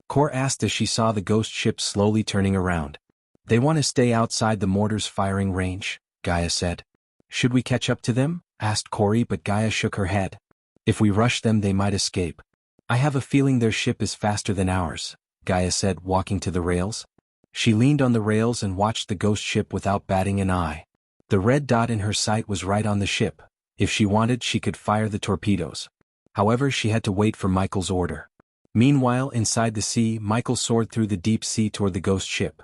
Cor asked as she saw the ghost ship slowly turning around. "They want to stay outside the mortar's firing range," Gaia said. "Should we catch up to them?" asked Corey, but Gaia shook her head. "If we rush them, they might escape. I have a feeling their ship is faster than ours," Gaia said, walking to the rails. She leaned on the rails and watched the ghost ship without batting an eye. The red dot in her sight was right on the ship. If she wanted, she could fire the torpedoes. However, she had to wait for Michael's order. Meanwhile, inside the sea, Michael soared through the deep sea toward the ghost ship.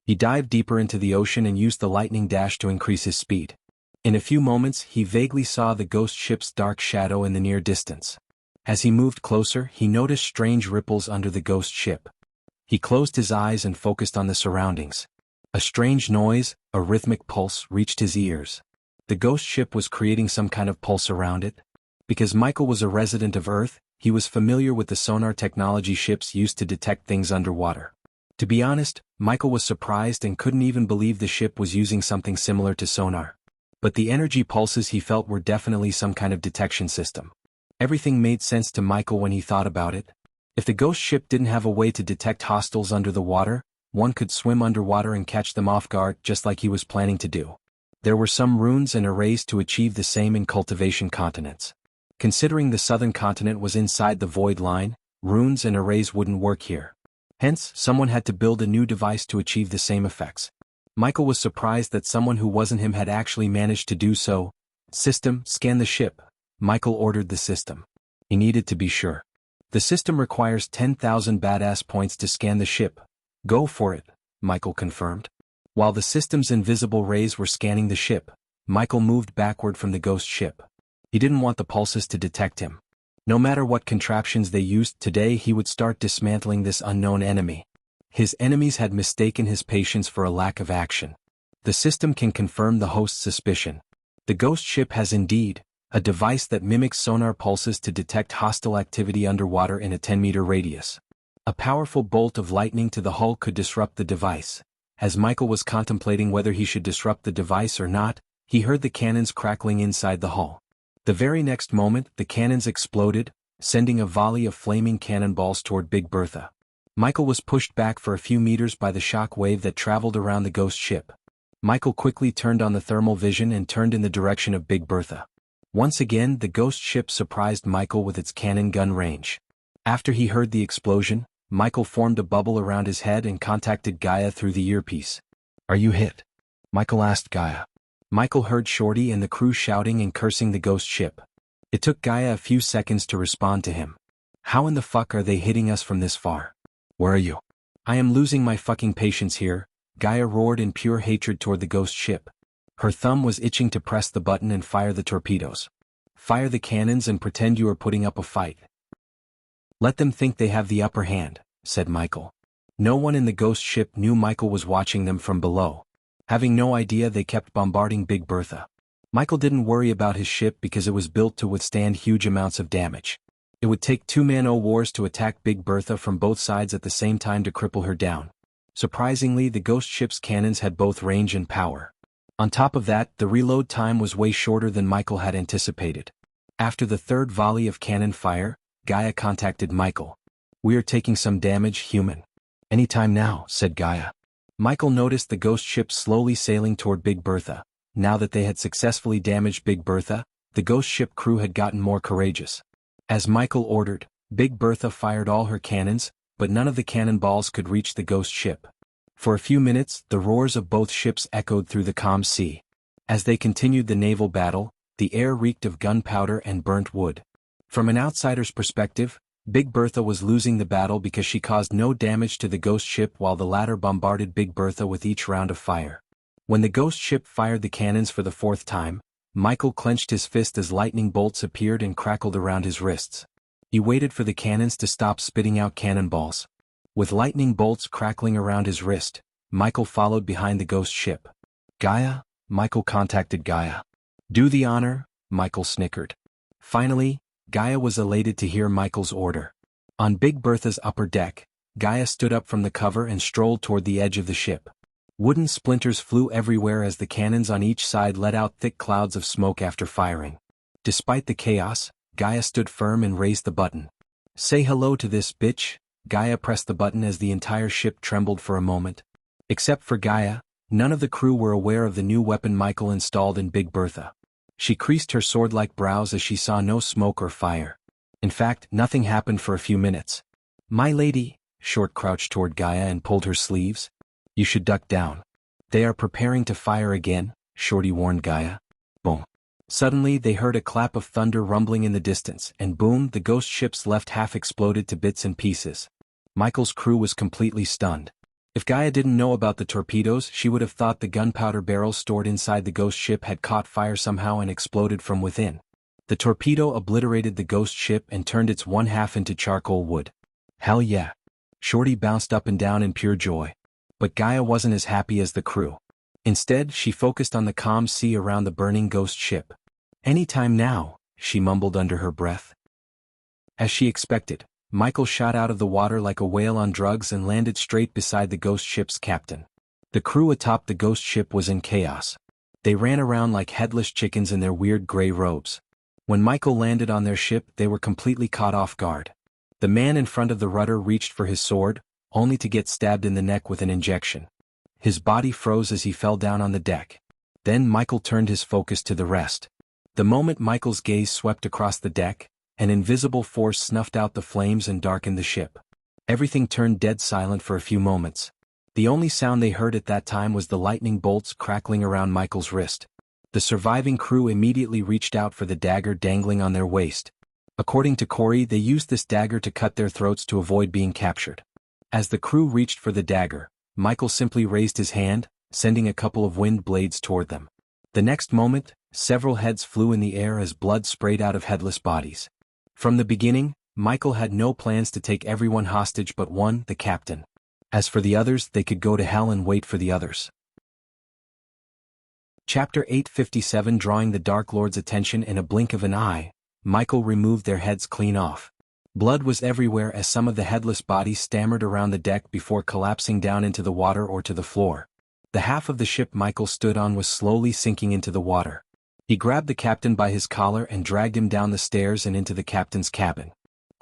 He dived deeper into the ocean and used the lightning dash to increase his speed. In a few moments, he vaguely saw the ghost ship's dark shadow in the near distance. As he moved closer, he noticed strange ripples under the ghost ship. He closed his eyes and focused on the surroundings. A strange noise, a rhythmic pulse, reached his ears. The ghost ship was creating some kind of pulse around it. Because Michael was a resident of Earth, he was familiar with the sonar technology ships used to detect things underwater. To be honest, Michael was surprised and couldn't even believe the ship was using something similar to sonar. But the energy pulses he felt were definitely some kind of detection system. Everything made sense to Michael when he thought about it. If the ghost ship didn't have a way to detect hostiles under the water, one could swim underwater and catch them off guard just like he was planning to do. There were some runes and arrays to achieve the same in cultivation continents. Considering the southern continent was inside the void line, runes and arrays wouldn't work here. Hence, someone had to build a new device to achieve the same effects. Michael was surprised that someone who wasn't him had actually managed to do so. "System, scan the ship." Michael ordered the system. He needed to be sure. "The system requires 10,000 badass points to scan the ship." "Go for it," Michael confirmed. While the system's invisible rays were scanning the ship, Michael moved backward from the ghost ship. He didn't want the pulses to detect him. No matter what contraptions they used today, he would start dismantling this unknown enemy. His enemies had mistaken his patience for a lack of action. The system can confirm the host's suspicion. The ghost ship has indeed a device that mimics sonar pulses to detect hostile activity underwater in a 10-meter radius. A powerful bolt of lightning to the hull could disrupt the device. As Michael was contemplating whether he should disrupt the device or not, he heard the cannons crackling inside the hull. The very next moment, the cannons exploded, sending a volley of flaming cannonballs toward Big Bertha. Michael was pushed back for a few meters by the shock wave that traveled around the ghost ship. Michael quickly turned on the thermal vision and turned in the direction of Big Bertha. Once again, the ghost ship surprised Michael with its cannon gun range. After he heard the explosion, Michael formed a bubble around his head and contacted Gaia through the earpiece. "Are you hit?" Michael asked Gaia. Michael heard Shorty and the crew shouting and cursing the ghost ship. It took Gaia a few seconds to respond to him. "How in the fuck are they hitting us from this far? Where are you?" "I am losing my fucking patience here," Gaia roared in pure hatred toward the ghost ship. Her thumb was itching to press the button and fire the torpedoes. "Fire the cannons and pretend you are putting up a fight. Let them think they have the upper hand," said Michael. No one in the ghost ship knew Michael was watching them from below. Having no idea, they kept bombarding Big Bertha. Michael didn't worry about his ship because it was built to withstand huge amounts of damage. It would take 2 man-o'-wars to attack Big Bertha from both sides at the same time to cripple her down. Surprisingly, the ghost ship's cannons had both range and power. On top of that, the reload time was way shorter than Michael had anticipated. After the third volley of cannon fire, Gaia contacted Michael. "We are taking some damage, human." "Anytime now," said Gaia. Michael noticed the ghost ship slowly sailing toward Big Bertha. Now that they had successfully damaged Big Bertha, the ghost ship crew had gotten more courageous. As Michael ordered, Big Bertha fired all her cannons, but none of the cannonballs could reach the ghost ship. For a few minutes, the roars of both ships echoed through the calm sea. As they continued the naval battle, the air reeked of gunpowder and burnt wood. From an outsider's perspective, Big Bertha was losing the battle because she caused no damage to the ghost ship while the latter bombarded Big Bertha with each round of fire. When the ghost ship fired the cannons for the 4th time, Michael clenched his fist as lightning bolts appeared and crackled around his wrists. He waited for the cannons to stop spitting out cannonballs. With lightning bolts crackling around his wrist, Michael followed behind the ghost ship. "Gaia?" Michael contacted Gaia. "Do the honor," Michael snickered. Finally, Gaia was elated to hear Michael's order. On Big Bertha's upper deck, Gaia stood up from the cover and strolled toward the edge of the ship. Wooden splinters flew everywhere as the cannons on each side let out thick clouds of smoke after firing. Despite the chaos, Gaia stood firm and raised the button. "Say hello to this bitch." Gaia pressed the button as the entire ship trembled for a moment. Except for Gaia, none of the crew were aware of the new weapon Michael installed in Big Bertha. She creased her sword-like brows as she saw no smoke or fire. In fact, nothing happened for a few minutes. "My lady," Short crouched toward Gaia and pulled her sleeves. "You should duck down. They are preparing to fire again," Shorty warned Gaia. Boom. Suddenly they heard a clap of thunder rumbling in the distance, and boom, the ghost ship's left half exploded to bits and pieces. Michael's crew was completely stunned. If Gaia didn't know about the torpedoes, she would have thought the gunpowder barrels stored inside the ghost ship had caught fire somehow and exploded from within. The torpedo obliterated the ghost ship and turned its one half into charcoal wood. "Hell yeah." Shorty bounced up and down in pure joy. But Gaia wasn't as happy as the crew. Instead, she focused on the calm sea around the burning ghost ship. "Anytime now," she mumbled under her breath. As she expected, Michael shot out of the water like a whale on drugs and landed straight beside the ghost ship's captain. The crew atop the ghost ship was in chaos. They ran around like headless chickens in their weird gray robes. When Michael landed on their ship, they were completely caught off guard. The man in front of the rudder reached for his sword, only to get stabbed in the neck with an injection. His body froze as he fell down on the deck. Then Michael turned his focus to the rest. The moment Michael's gaze swept across the deck, an invisible force snuffed out the flames and darkened the ship. Everything turned dead silent for a few moments. The only sound they heard at that time was the lightning bolts crackling around Michael's wrist. The surviving crew immediately reached out for the dagger dangling on their waist. According to Corey, they used this dagger to cut their throats to avoid being captured. As the crew reached for the dagger, Michael simply raised his hand, sending a couple of wind blades toward them. The next moment, several heads flew in the air as blood sprayed out of headless bodies. From the beginning, Michael had no plans to take everyone hostage but one, the captain. As for the others, they could go to hell and wait for the others. Chapter 857. Drawing the Dark Lord's attention in a blink of an eye, Michael removed their heads clean off. Blood was everywhere as some of the headless bodies stammered around the deck before collapsing down into the water or to the floor. The half of the ship Michael stood on was slowly sinking into the water. He grabbed the captain by his collar and dragged him down the stairs and into the captain's cabin.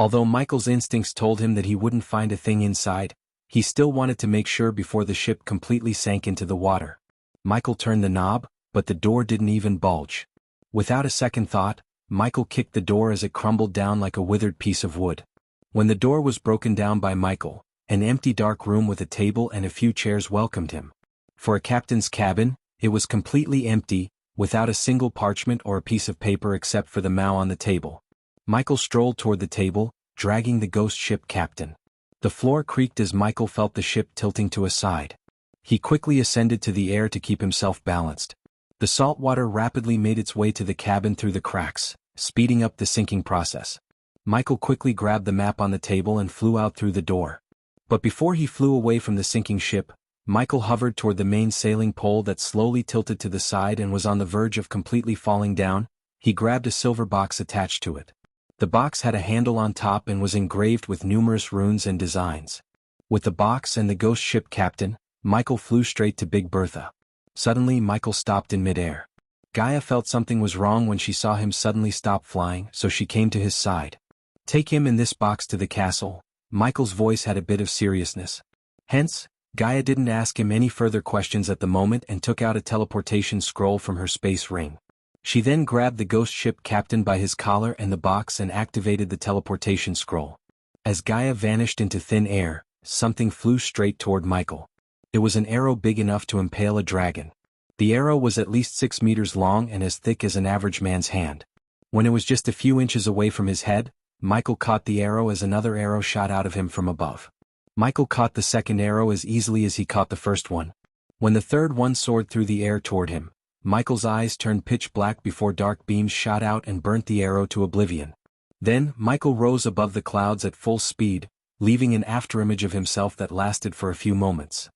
Although Michael's instincts told him that he wouldn't find a thing inside, he still wanted to make sure before the ship completely sank into the water. Michael turned the knob, but the door didn't even budge. Without a second thought, Michael kicked the door as it crumbled down like a withered piece of wood. When the door was broken down by Michael, an empty dark room with a table and a few chairs welcomed him. For a captain's cabin, it was completely empty, without a single parchment or a piece of paper except for the mow on the table. Michael strolled toward the table, dragging the ghost ship captain. The floor creaked as Michael felt the ship tilting to a side. He quickly ascended to the air to keep himself balanced. The salt water rapidly made its way to the cabin through the cracks, speeding up the sinking process. Michael quickly grabbed the map on the table and flew out through the door. But before he flew away from the sinking ship, Michael hovered toward the main sailing pole that slowly tilted to the side and was on the verge of completely falling down. He grabbed a silver box attached to it. The box had a handle on top and was engraved with numerous runes and designs. With the box and the ghost ship captain, Michael flew straight to Big Bertha. Suddenly Michael stopped in midair. Gaia felt something was wrong when she saw him suddenly stop flying, so she came to his side. "Take him in this box to the castle." Michael's voice had a bit of seriousness. Hence, Gaia didn't ask him any further questions at the moment and took out a teleportation scroll from her space ring. She then grabbed the ghost ship captain by his collar and the box and activated the teleportation scroll. As Gaia vanished into thin air, something flew straight toward Michael. It was an arrow big enough to impale a dragon. The arrow was at least 6 meters long and as thick as an average man's hand. When it was just a few inches away from his head, Michael caught the arrow as another arrow shot out of him from above. Michael caught the second arrow as easily as he caught the first one. When the third one soared through the air toward him, Michael's eyes turned pitch black before dark beams shot out and burnt the arrow to oblivion. Then, Michael rose above the clouds at full speed, leaving an afterimage of himself that lasted for a few moments.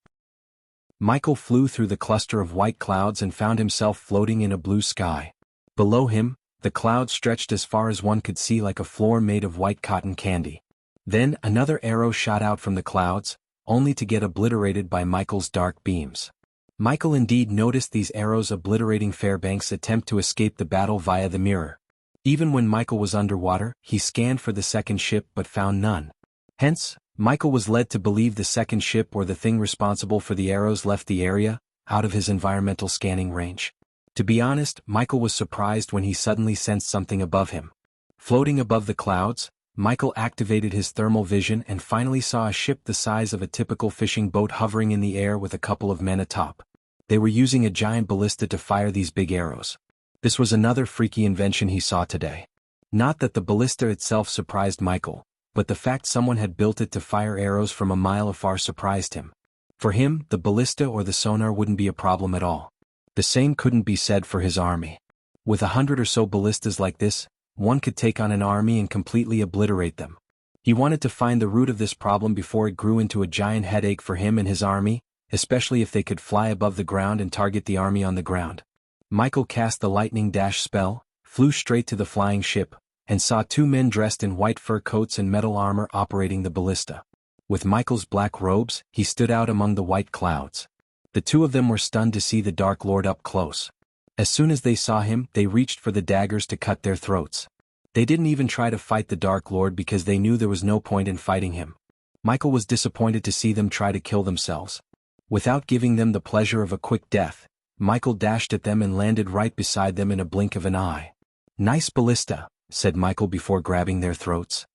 Michael flew through the cluster of white clouds and found himself floating in a blue sky. Below him, the clouds stretched as far as one could see like a floor made of white cotton candy. Then another arrow shot out from the clouds, only to get obliterated by Michael's dark beams. Michael indeed noticed these arrows obliterating Fairbank's attempt to escape the battle via the mirror. Even when Michael was underwater, he scanned for the second ship but found none. Hence, Michael was led to believe the second ship or the thing responsible for the arrows left the area, out of his environmental scanning range. To be honest, Michael was surprised when he suddenly sensed something above him. Floating above the clouds, Michael activated his thermal vision and finally saw a ship the size of a typical fishing boat hovering in the air with a couple of men atop. They were using a giant ballista to fire these big arrows. This was another freaky invention he saw today. Not that the ballista itself surprised Michael, but the fact someone had built it to fire arrows from a mile afar surprised him. For him, the ballista or the sonar wouldn't be a problem at all. The same couldn't be said for his army. With 100 or so ballistas like this, one could take on an army and completely obliterate them. He wanted to find the root of this problem before it grew into a giant headache for him and his army, especially if they could fly above the ground and target the army on the ground. Michael cast the lightning dash spell, flew straight to the flying ship, and saw 2 men dressed in white fur coats and metal armor operating the ballista. With Michael's black robes, he stood out among the white clouds. The 2 of them were stunned to see the Dark Lord up close. As soon as they saw him, they reached for the daggers to cut their throats. They didn't even try to fight the Dark Lord because they knew there was no point in fighting him. Michael was disappointed to see them try to kill themselves. Without giving them the pleasure of a quick death, Michael dashed at them and landed right beside them in a blink of an eye. "Nice ballista," said Michael before grabbing their throats.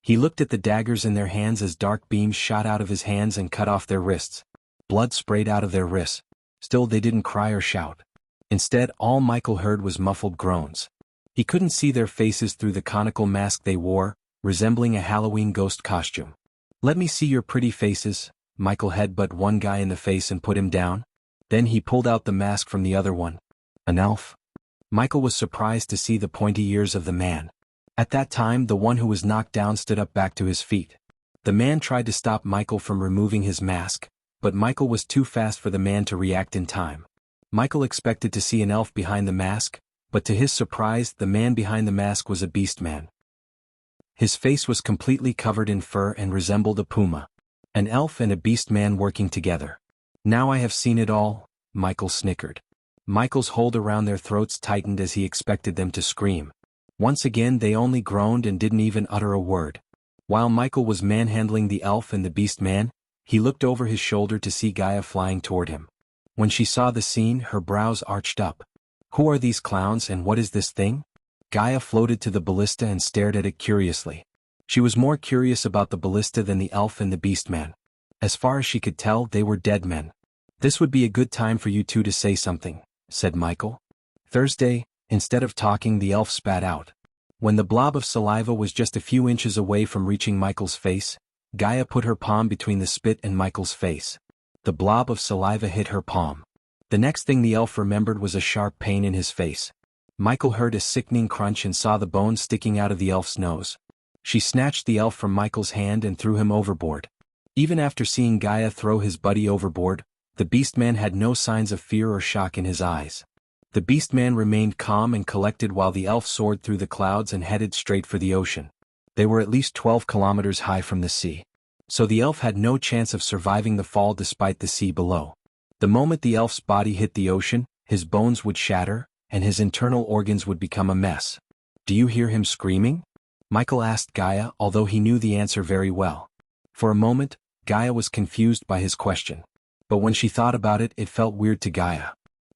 He looked at the daggers in their hands as dark beams shot out of his hands and cut off their wrists. Blood sprayed out of their wrists. Still they didn't cry or shout. Instead, all Michael heard was muffled groans. He couldn't see their faces through the conical mask they wore, resembling a Halloween ghost costume. "Let me see your pretty faces." Michael headbutted one guy in the face and put him down. Then he pulled out the mask from the other one. An elf? Michael was surprised to see the pointy ears of the man. At that time, the one who was knocked down stood up back to his feet. The man tried to stop Michael from removing his mask, but Michael was too fast for the man to react in time. Michael expected to see an elf behind the mask, but to his surprise, the man behind the mask was a beast man. His face was completely covered in fur and resembled a puma. An elf and a beast man working together. "Now I have seen it all," Michael snickered. Michael's hold around their throats tightened as he expected them to scream. Once again they only groaned and didn't even utter a word. While Michael was manhandling the elf and the beast man, he looked over his shoulder to see Gaia flying toward him. When she saw the scene, her brows arched up. Who are these clowns and what is this thing? Gaia floated to the ballista and stared at it curiously. She was more curious about the ballista than the elf and the beast man. As far as she could tell, they were dead men. This would be a good time for you two to say something, said Michael. Thursday, instead of talking, the elf spat out. When the blob of saliva was just a few inches away from reaching Michael's face, Gaia put her palm between the spit and Michael's face. The blob of saliva hit her palm. The next thing the elf remembered was a sharp pain in his face. Michael heard a sickening crunch and saw the bone sticking out of the elf's nose. She snatched the elf from Michael's hand and threw him overboard. Even after seeing Gaia throw his buddy overboard, the beast man had no signs of fear or shock in his eyes. The beast man remained calm and collected while the elf soared through the clouds and headed straight for the ocean. They were at least 12 kilometers high from the sea. So the elf had no chance of surviving the fall despite the sea below. The moment the elf's body hit the ocean, his bones would shatter, and his internal organs would become a mess. Do you hear him screaming? Michael asked Gaia, although he knew the answer very well. For a moment, Gaia was confused by his question. But when she thought about it, it felt weird to Gaia.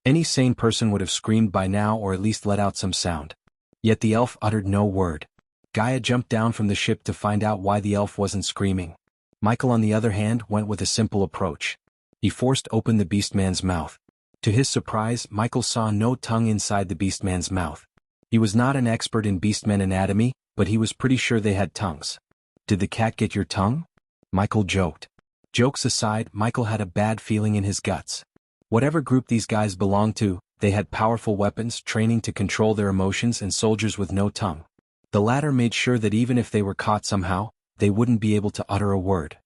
Any sane person would have screamed by now or at least let out some sound. Yet the elf uttered no word. Gaia jumped down from the ship to find out why the elf wasn't screaming. Michael, on the other hand, went with a simple approach. He forced open the beastman's mouth. To his surprise, Michael saw no tongue inside the beastman's mouth. He was not an expert in beastmen anatomy, but he was pretty sure they had tongues. Did the cat get your tongue? Michael joked. Jokes aside, Michael had a bad feeling in his guts. Whatever group these guys belonged to, they had powerful weapons, training to control their emotions, and soldiers with no tongue. The latter made sure that even if they were caught somehow, they wouldn't be able to utter a word.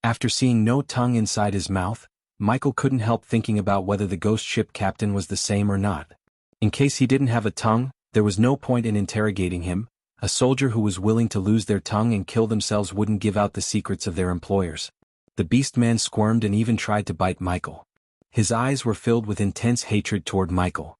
After seeing no tongue inside his mouth, Michael couldn't help thinking about whether the ghost ship captain was the same or not. In case he didn't have a tongue, there was no point in interrogating him. A soldier who was willing to lose their tongue and kill themselves wouldn't give out the secrets of their employers. The beast man squirmed and even tried to bite Michael. His eyes were filled with intense hatred toward Michael.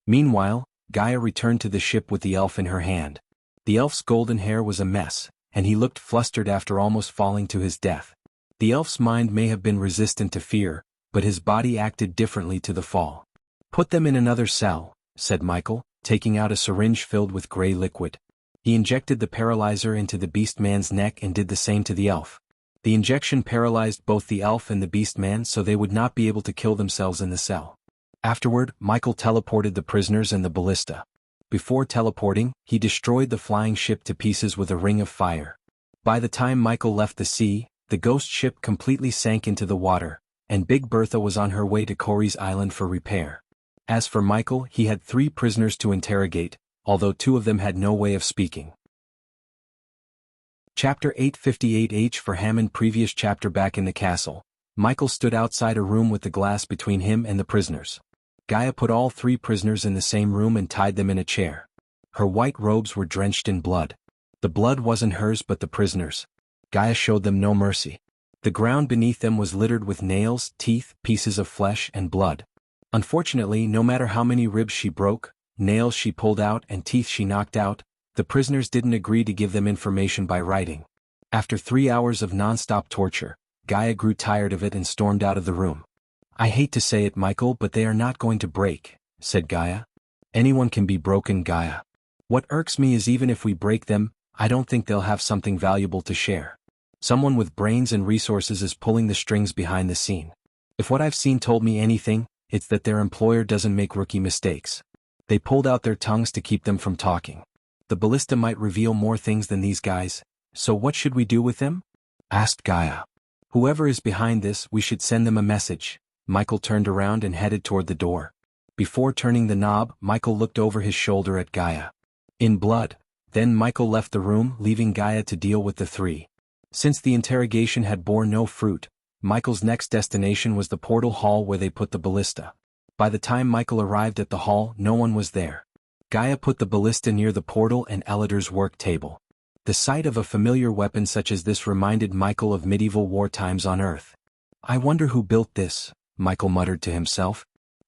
Meanwhile, Gaia returned to the ship with the elf in her hand. The elf's golden hair was a mess, and he looked flustered after almost falling to his death. The elf's mind may have been resistant to fear, but his body acted differently to the fall. Put them in another cell, said Michael, taking out a syringe filled with gray liquid. He injected the paralyzer into the beast man's neck and did the same to the elf. The injection paralyzed both the elf and the beast man so they would not be able to kill themselves in the cell. Afterward, Michael teleported the prisoners and the ballista. Before teleporting, he destroyed the flying ship to pieces with a ring of fire. By the time Michael left the sea, the ghost ship completely sank into the water, and Big Bertha was on her way to Corey's Island for repair. As for Michael, he had 3 prisoners to interrogate, although 2 of them had no way of speaking. Chapter 858H for Hammond. Previous chapter. Back in the castle, Michael stood outside a room with the glass between him and the prisoners. Gaia put all 3 prisoners in the same room and tied them in a chair. Her white robes were drenched in blood. The blood wasn't hers but the prisoners'. Gaia showed them no mercy. The ground beneath them was littered with nails, teeth, pieces of flesh, and blood. Unfortunately, no matter how many ribs she broke, nails she pulled out, and teeth she knocked out, the prisoners didn't agree to give them information by writing. After 3 hours of non-stop torture, Gaia grew tired of it and stormed out of the room. I hate to say it, Michael, but they are not going to break, said Gaia. Anyone can be broken, Gaia. What irks me is even if we break them, I don't think they'll have something valuable to share. Someone with brains and resources is pulling the strings behind the scene. If what I've seen told me anything, it's that their employer doesn't make rookie mistakes. They pulled out their tongues to keep them from talking. The ballista might reveal more things than these guys, so what should we do with them? Asked Gaia. Whoever is behind this, we should send them a message. Michael turned around and headed toward the door. Before turning the knob, Michael looked over his shoulder at Gaia. In blood. Then Michael left the room, leaving Gaia to deal with the 3. Since the interrogation had borne no fruit, Michael's next destination was the portal hall where they put the ballista. By the time Michael arrived at the hall, no one was there. Gaia put the ballista near the portal and Elidar's work table. The sight of a familiar weapon such as this reminded Michael of medieval war times on Earth. I wonder who built this, Michael muttered to himself.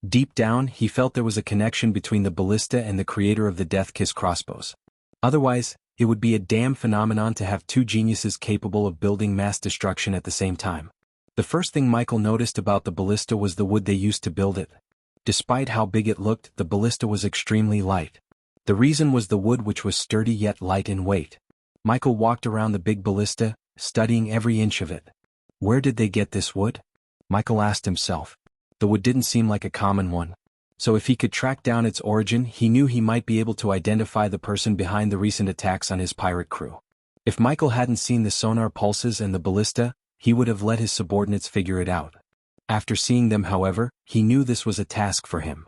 Deep down, he felt there was a connection between the ballista and the creator of the Death Kiss crossbows. Otherwise, It would be a damn phenomenon to have two geniuses capable of building mass destruction at the same time. The first thing Michael noticed about the ballista was the wood they used to build it. Despite how big it looked, the ballista was extremely light. The reason was the wood, which was sturdy yet light in weight. Michael walked around the big ballista, studying every inch of it. Where did they get this wood? Michael asked himself. The wood didn't seem like a common one. So if he could track down its origin, he knew he might be able to identify the person behind the recent attacks on his pirate crew. If Michael hadn't seen the sonar pulses and the ballista, he would have let his subordinates figure it out. After seeing them, however, he knew this was a task for him.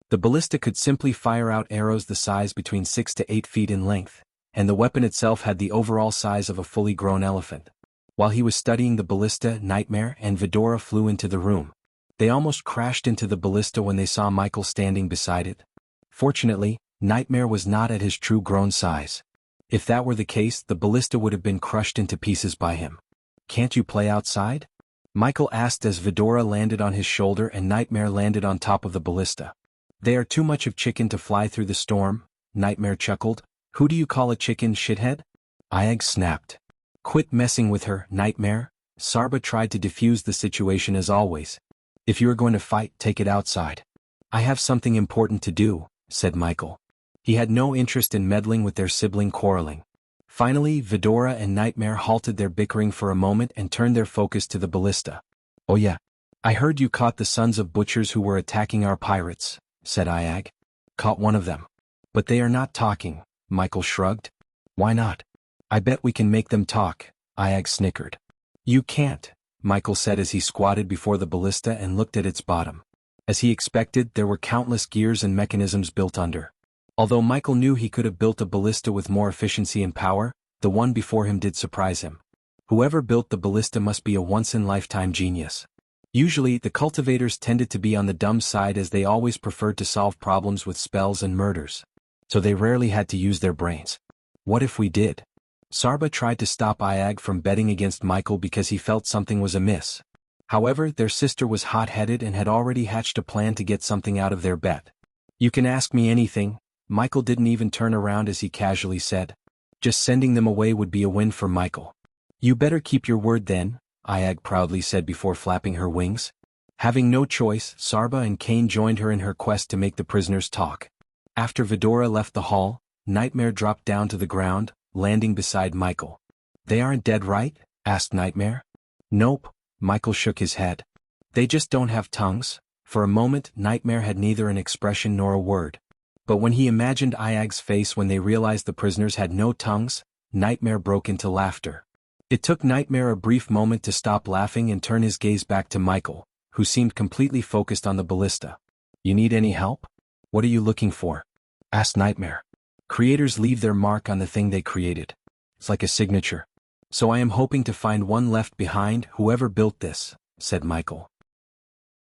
The ballista could simply fire out arrows the size between 6 to 8 feet in length, and the weapon itself had the overall size of a fully grown elephant. While he was studying the ballista, Nightmare and Vidora flew into the room. They almost crashed into the ballista when they saw Michael standing beside it. Fortunately, Nightmare was not at his true grown size. If that were the case, the ballista would have been crushed into pieces by him. "Can't you play outside?" Michael asked as Vidora landed on his shoulder and Nightmare landed on top of the ballista. "They are too much of chicken to fly through the storm," Nightmare chuckled. "Who do you call a chicken, shithead?" Ayag snapped. "Quit messing with her, Nightmare." Sarba tried to defuse the situation as always. "If you are going to fight, take it outside." "I have something important to do," said Michael. He had no interest in meddling with their sibling quarreling. Finally, Vidora and Nightmare halted their bickering for a moment and turned their focus to the ballista. "Oh yeah. I heard you caught the sons of butchers who were attacking our pirates," said Ayag. "Caught one of them. But they are not talking," Michael shrugged. "Why not?" "I bet we can make them talk," Ayag snickered. "You can't," Michael said as he squatted before the ballista and looked at its bottom. As he expected, there were countless gears and mechanisms built under. Although Michael knew he could have built a ballista with more efficiency and power, the one before him did surprise him. Whoever built the ballista must be a once-in-lifetime genius. Usually, the cultivators tended to be on the dumb side as they always preferred to solve problems with spells and murders. So they rarely had to use their brains. "What if we did?" Sarba tried to stop Ayag from betting against Michael because he felt something was amiss. However, their sister was hot-headed and had already hatched a plan to get something out of their bet. "You can ask me anything." Michael didn't even turn around as he casually said. Just sending them away would be a win for Michael. "You better keep your word then," Ayag proudly said before flapping her wings. Having no choice, Sarba and Kane joined her in her quest to make the prisoners talk. After Vidora left the hall, Nightmare dropped down to the ground, landing beside Michael. "They aren't dead, right?" asked Nightmare. "Nope," Michael shook his head. "They just don't have tongues." For a moment, Nightmare had neither an expression nor a word. But when he imagined Ayag's face when they realized the prisoners had no tongues, Nightmare broke into laughter. It took Nightmare a brief moment to stop laughing and turn his gaze back to Michael, who seemed completely focused on the ballista. "You need any help?" "What are you looking for?" asked Nightmare. "Creators leave their mark on the thing they created. It's like a signature. So I am hoping to find one left behind, whoever built this," said Michael.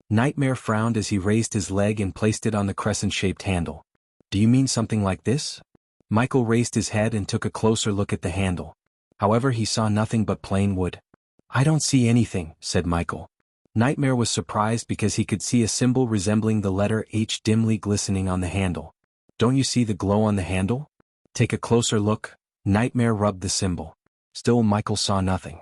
Nightmare frowned as he raised his leg and placed it on the crescent-shaped handle. "Do you mean something like this?" Michael raised his head and took a closer look at the handle. However, he saw nothing but plain wood. "I don't see anything," said Michael. Nightmare was surprised because he could see a symbol resembling the letter H dimly glistening on the handle. "Don't you see the glow on the handle?" "Take a closer look." Nightmare rubbed the symbol. Still, Michael saw nothing.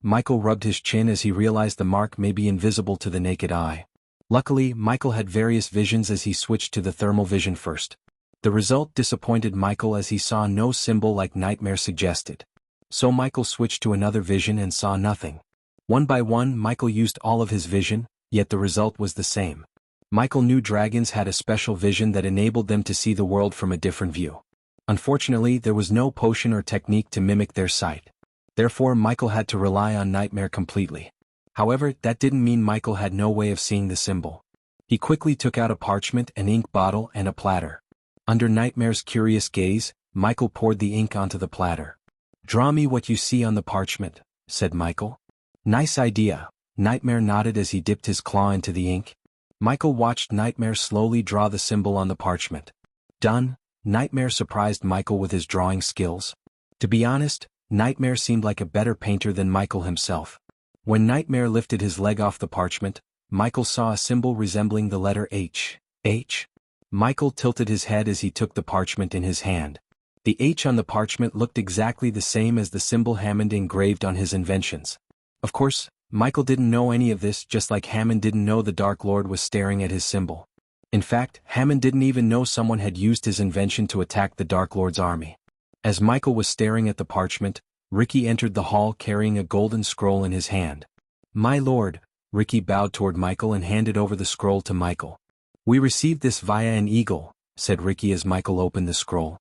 Michael rubbed his chin as he realized the mark may be invisible to the naked eye. Luckily, Michael had various visions as he switched to the thermal vision first. The result disappointed Michael as he saw no symbol like Nightmare suggested. So Michael switched to another vision and saw nothing. One by one, Michael used all of his vision, yet the result was the same. Michael knew dragons had a special vision that enabled them to see the world from a different view. Unfortunately, there was no potion or technique to mimic their sight. Therefore, Michael had to rely on Nightmare completely. However, that didn't mean Michael had no way of seeing the symbol. He quickly took out a parchment, an ink bottle, and a platter. Under Nightmare's curious gaze, Michael poured the ink onto the platter. "Draw me what you see on the parchment," said Michael. "Nice idea." Nightmare nodded as he dipped his claw into the ink. Michael watched Nightmare slowly draw the symbol on the parchment. "Done." Nightmare surprised Michael with his drawing skills. To be honest, Nightmare seemed like a better painter than Michael himself. When Nightmare lifted his leg off the parchment, Michael saw a symbol resembling the letter H. H? Michael tilted his head as he took the parchment in his hand. The H on the parchment looked exactly the same as the symbol Hammond engraved on his inventions. Of course, Michael didn't know any of this, just like Hammond didn't know the Dark Lord was staring at his symbol. In fact, Hammond didn't even know someone had used his invention to attack the Dark Lord's army. As Michael was staring at the parchment, Ricky entered the hall carrying a golden scroll in his hand. "My lord," Ricky bowed toward Michael and handed over the scroll to Michael. "We received this via an eagle," said Ricky as Michael opened the scroll.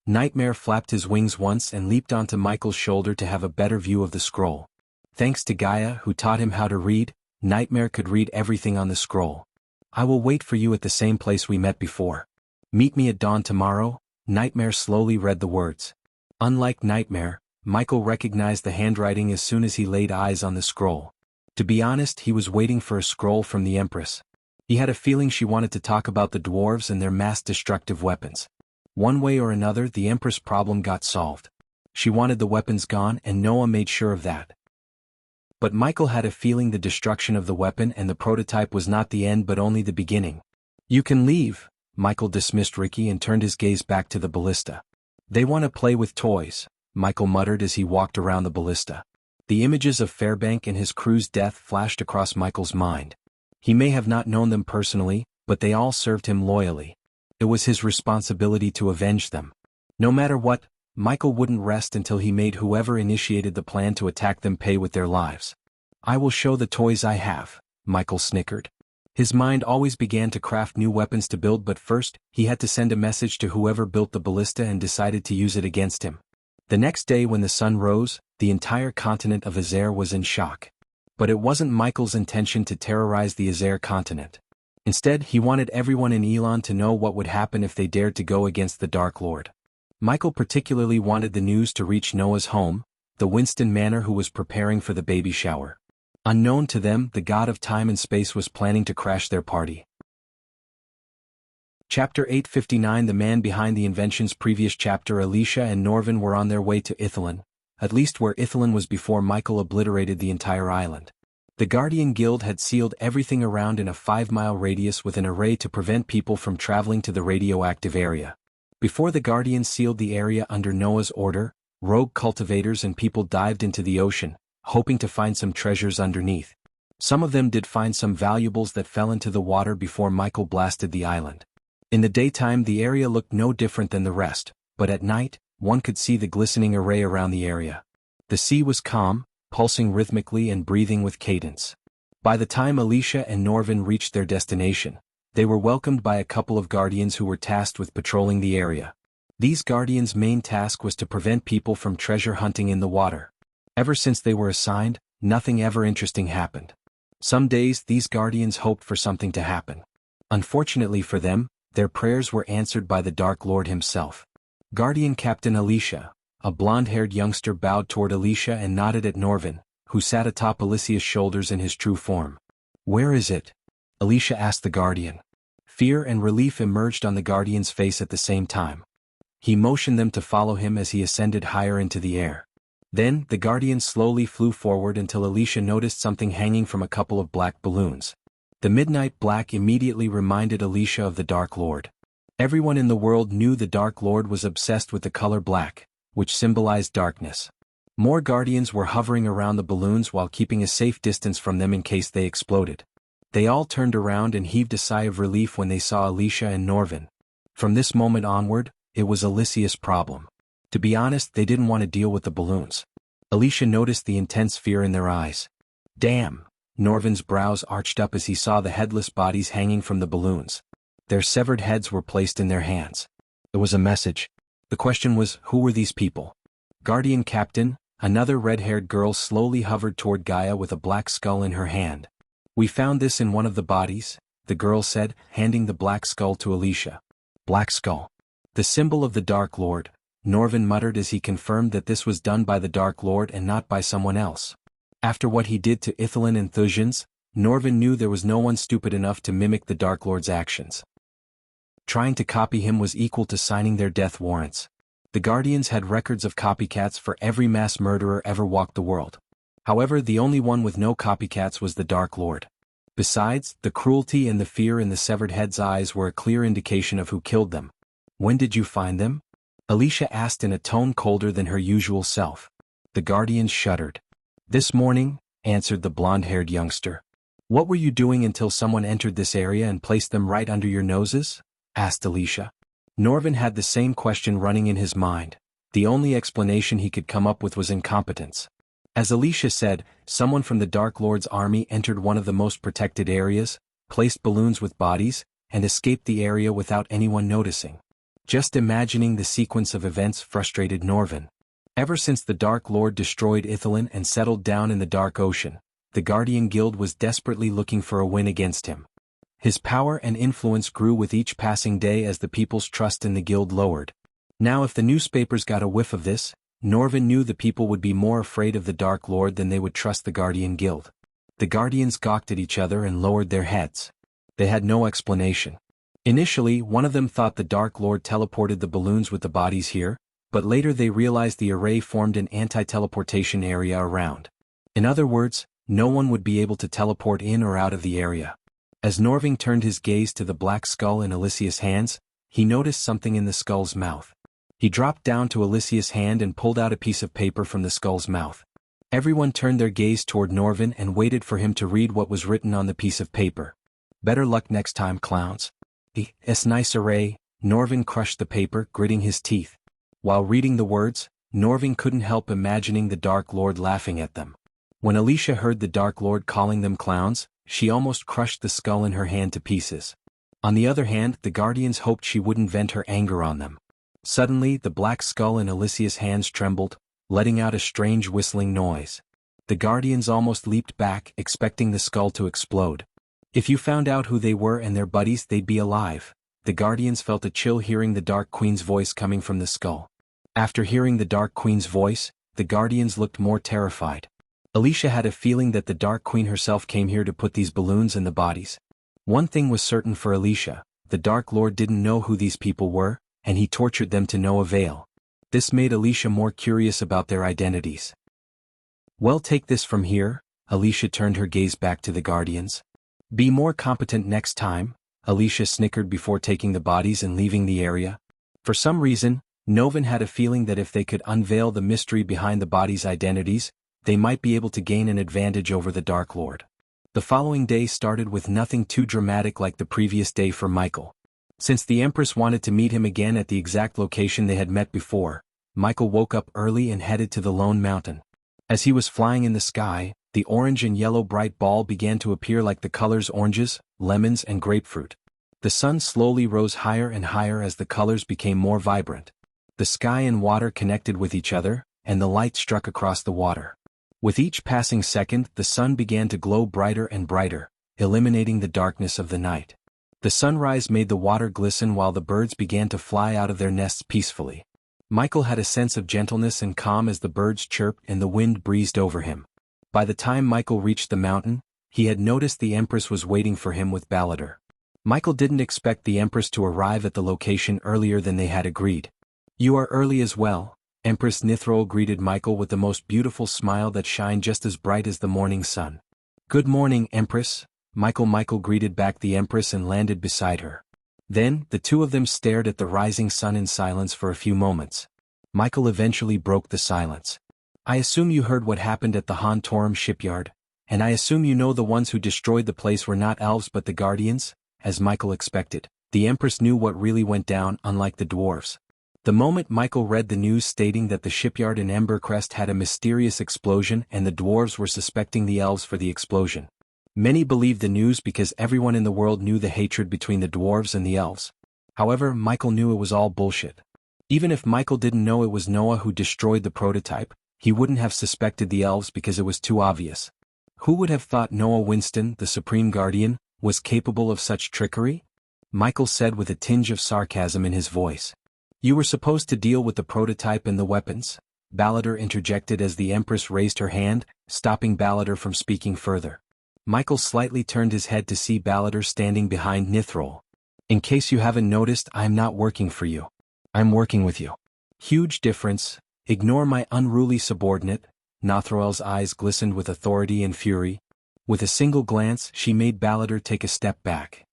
Nightmare flapped his wings once and leaped onto Michael's shoulder to have a better view of the scroll. Thanks to Gaia, who taught him how to read, Nightmare could read everything on the scroll. "I will wait for you at the same place we met before. Meet me at dawn tomorrow." Nightmare slowly read the words. Unlike Nightmare, Michael recognized the handwriting as soon as he laid eyes on the scroll. To be honest, he was waiting for a scroll from the Empress. He had a feeling she wanted to talk about the dwarves and their mass-destructive weapons. One way or another, the Empress problem got solved. She wanted the weapons gone, and Noah made sure of that. But Michael had a feeling the destruction of the weapon and the prototype was not the end but only the beginning. "You can leave," Michael dismissed Ricky and turned his gaze back to the ballista. "They want to play with toys," Michael muttered as he walked around the ballista. The images of Fairbank and his crew's death flashed across Michael's mind. He may have not known them personally, but they all served him loyally. It was his responsibility to avenge them. No matter what, Michael wouldn't rest until he made whoever initiated the plan to attack them pay with their lives. "I will show the toys I have," Michael snickered. His mind always began to craft new weapons to build, but first, he had to send a message to whoever built the ballista and decided to use it against him. The next day when the sun rose, the entire continent of Azer was in shock. But it wasn't Michael's intention to terrorize the Azer continent. Instead, he wanted everyone in Elon to know what would happen if they dared to go against the Dark Lord. Michael particularly wanted the news to reach Noah's home, the Winston Manor, who was preparing for the baby shower. Unknown to them, the god of time and space was planning to crash their party. Chapter 859. The man behind the invention's previous chapter. Alicia and Norvin were on their way to Ithalan, at least where Ithalan was before Michael obliterated the entire island. The Guardian Guild had sealed everything around in a 5-mile radius with an array to prevent people from traveling to the radioactive area. Before the Guardians sealed the area under Noah's order, rogue cultivators and people dived into the ocean, hoping to find some treasures underneath. Some of them did find some valuables that fell into the water before Michael blasted the island. In the daytime, the area looked no different than the rest, but at night, one could see the glistening array around the area. The sea was calm, pulsing rhythmically and breathing with cadence. By the time Alicia and Norvin reached their destination, they were welcomed by a couple of guardians who were tasked with patrolling the area. These guardians' main task was to prevent people from treasure hunting in the water. Ever since they were assigned, nothing ever interesting happened. Some days these guardians hoped for something to happen. Unfortunately for them, their prayers were answered by the Dark Lord himself. Guardian Captain Alicia, a blonde-haired youngster, bowed toward Alicia and nodded at Norvin, who sat atop Alicia's shoulders in his true form. "Where is it?" Alicia asked the Guardian. Fear and relief emerged on the Guardian's face at the same time. He motioned them to follow him as he ascended higher into the air. Then, the Guardian slowly flew forward until Alicia noticed something hanging from a couple of black balloons. The midnight black immediately reminded Alicia of the Dark Lord. Everyone in the world knew the Dark Lord was obsessed with the color black, which symbolized darkness. More Guardians were hovering around the balloons while keeping a safe distance from them in case they exploded. They all turned around and heaved a sigh of relief when they saw Alicia and Norvin. From this moment onward, it was Alicia's problem. To be honest, they didn't want to deal with the balloons. Alicia noticed the intense fear in their eyes. "Damn!" Norvin's brows arched up as he saw the headless bodies hanging from the balloons. Their severed heads were placed in their hands. It was a message. The question was, who were these people? Guardian Captain, another red-haired girl, slowly hovered toward Gaia with a black skull in her hand. "We found this in one of the bodies," the girl said, handing the black skull to Alicia. "Black skull. The symbol of the Dark Lord," Norvin muttered as he confirmed that this was done by the Dark Lord and not by someone else. After what he did to Ithalan and Thusians, Norvin knew there was no one stupid enough to mimic the Dark Lord's actions. Trying to copy him was equal to signing their death warrants. The Guardians had records of copycats for every mass murderer ever walked the world. However, the only one with no copycats was the Dark Lord. Besides, the cruelty and the fear in the severed heads' eyes were a clear indication of who killed them. "When did you find them?" Alicia asked in a tone colder than her usual self. The guardians shuddered. This morning, answered the blonde-haired youngster. What were you doing until someone entered this area and placed them right under your noses? Asked Alicia. Norvin had the same question running in his mind. The only explanation he could come up with was incompetence. As Alicia said, someone from the Dark Lord's army entered one of the most protected areas, placed balloons with bodies, and escaped the area without anyone noticing. Just imagining the sequence of events frustrated Norvin. Ever since the Dark Lord destroyed Ithilien and settled down in the Dark Ocean, the Guardian Guild was desperately looking for a win against him. His power and influence grew with each passing day as the people's trust in the guild lowered. Now if the newspapers got a whiff of this, Norvin knew the people would be more afraid of the Dark Lord than they would trust the Guardian Guild. The Guardians gawked at each other and lowered their heads. They had no explanation. Initially, one of them thought the Dark Lord teleported the balloons with the bodies here, but later they realized the array formed an anti-teleportation area around. In other words, no one would be able to teleport in or out of the area. As Norvin turned his gaze to the black skull in Alicia's hands, he noticed something in the skull's mouth. He dropped down to Alicia's hand and pulled out a piece of paper from the skull's mouth. Everyone turned their gaze toward Norvin and waited for him to read what was written on the piece of paper. Better luck next time, clowns. It's nice array. Norvin crushed the paper, gritting his teeth. While reading the words, Norvin couldn't help imagining the Dark Lord laughing at them. When Alicia heard the Dark Lord calling them clowns, she almost crushed the skull in her hand to pieces. On the other hand, the Guardians hoped she wouldn't vent her anger on them. Suddenly, the black skull in Alicia's hands trembled, letting out a strange whistling noise. The Guardians almost leaped back, expecting the skull to explode. If you found out who they were and their buddies, they'd be alive. The Guardians felt a chill hearing the Dark Queen's voice coming from the skull. After hearing the Dark Queen's voice, the Guardians looked more terrified. Alicia had a feeling that the Dark Queen herself came here to put these balloons in the bodies. One thing was certain for Alicia, the Dark Lord didn't know who these people were, and he tortured them to no avail. This made Alicia more curious about their identities. Well, take this from here, Alicia turned her gaze back to the Guardians. Be more competent next time, Alicia snickered before taking the bodies and leaving the area. For some reason, Norvin had a feeling that if they could unveil the mystery behind the bodies' identities, they might be able to gain an advantage over the Dark Lord. The following day started with nothing too dramatic like the previous day for Michael. Since the Empress wanted to meet him again at the exact location they had met before, Michael woke up early and headed to the Lone Mountain. As he was flying in the sky, the orange and yellow bright ball began to appear like the colors oranges, lemons, and grapefruit. The sun slowly rose higher and higher as the colors became more vibrant. The sky and water connected with each other, and the light struck across the water. With each passing second, the sun began to glow brighter and brighter, eliminating the darkness of the night. The sunrise made the water glisten while the birds began to fly out of their nests peacefully. Michael had a sense of gentleness and calm as the birds chirped and the wind breezed over him. By the time Michael reached the mountain, he had noticed the Empress was waiting for him with Balladur. Michael didn't expect the Empress to arrive at the location earlier than they had agreed. You are early as well, Empress Nithrol greeted Michael with the most beautiful smile that shined just as bright as the morning sun. Good morning, Empress, Michael greeted back the Empress and landed beside her. Then, the two of them stared at the rising sun in silence for a few moments. Michael eventually broke the silence. I assume you heard what happened at the Han Torum shipyard, and I assume you know the ones who destroyed the place were not elves but the Guardians? As Michael expected, the Empress knew what really went down, unlike the dwarves. The moment Michael read the news stating that the shipyard in Embercrest had a mysterious explosion and the dwarves were suspecting the elves for the explosion. Many believed the news because everyone in the world knew the hatred between the dwarves and the elves. However, Michael knew it was all bullshit. Even if Michael didn't know it was Noah who destroyed the prototype, he wouldn't have suspected the elves because it was too obvious. Who would have thought Noah Winston, the Supreme Guardian, was capable of such trickery? Michael said with a tinge of sarcasm in his voice. You were supposed to deal with the prototype and the weapons, Balladur interjected as the Empress raised her hand, stopping Balladur from speaking further. Michael slightly turned his head to see Balladur standing behind Nithrol. In case you haven't noticed, I'm not working for you. I'm working with you. Huge difference. Ignore my unruly subordinate. Nithrol's eyes glistened with authority and fury. With a single glance, she made Balladur take a step back.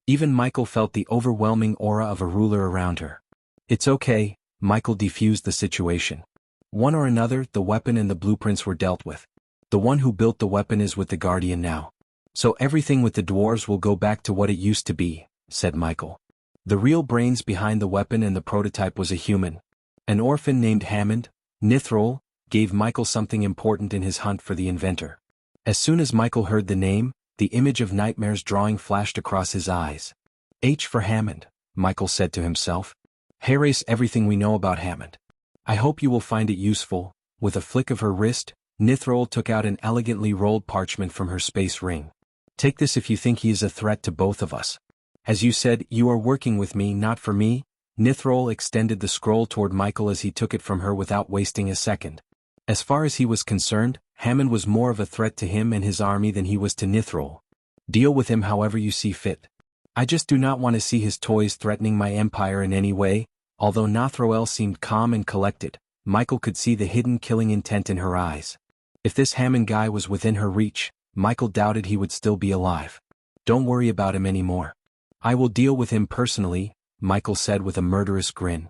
Even Michael felt the overwhelming aura of a ruler around her. It's okay, Michael defused the situation. One or another, the weapon and the blueprints were dealt with. The one who built the weapon is with the Guardian now. So everything with the dwarves will go back to what it used to be, said Michael. The real brains behind the weapon and the prototype was a human. An orphan named Hammond. Nithrol gave Michael something important in his hunt for the inventor. As soon as Michael heard the name, the image of Nightmare's drawing flashed across his eyes. H for Hammond, Michael said to himself. Erase everything we know about Hammond. I hope you will find it useful. With a flick of her wrist, Nithrol took out an elegantly rolled parchment from her space ring. Take this if you think he is a threat to both of us. As you said, you are working with me, not for me. Nithrol extended the scroll toward Michael as he took it from her without wasting a second. As far as he was concerned, Hammond was more of a threat to him and his army than he was to Nithrol. Deal with him however you see fit. I just do not want to see his toys threatening my empire in any way. Although Nithrol seemed calm and collected, Michael could see the hidden killing intent in her eyes. If this Hammond guy was within her reach, Michael doubted he would still be alive. Don't worry about him anymore. I will deal with him personally, Michael said with a murderous grin.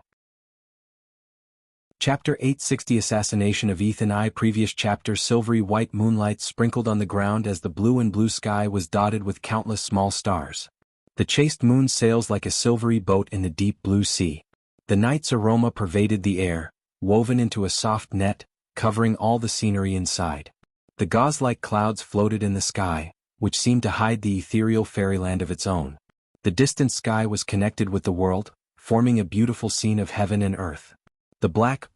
Chapter 860 Assassination of Ethan I. Previous chapter. Silvery white moonlight sprinkled on the ground as the blue and blue sky was dotted with countless small stars. The chaste moon sails like a silvery boat in the deep blue sea. The night's aroma pervaded the air, woven into a soft net, covering all the scenery inside. The gauze-like clouds floated in the sky, which seemed to hide the ethereal fairyland of its own. The distant sky was connected with the world, forming a beautiful scene of heaven and earth. The black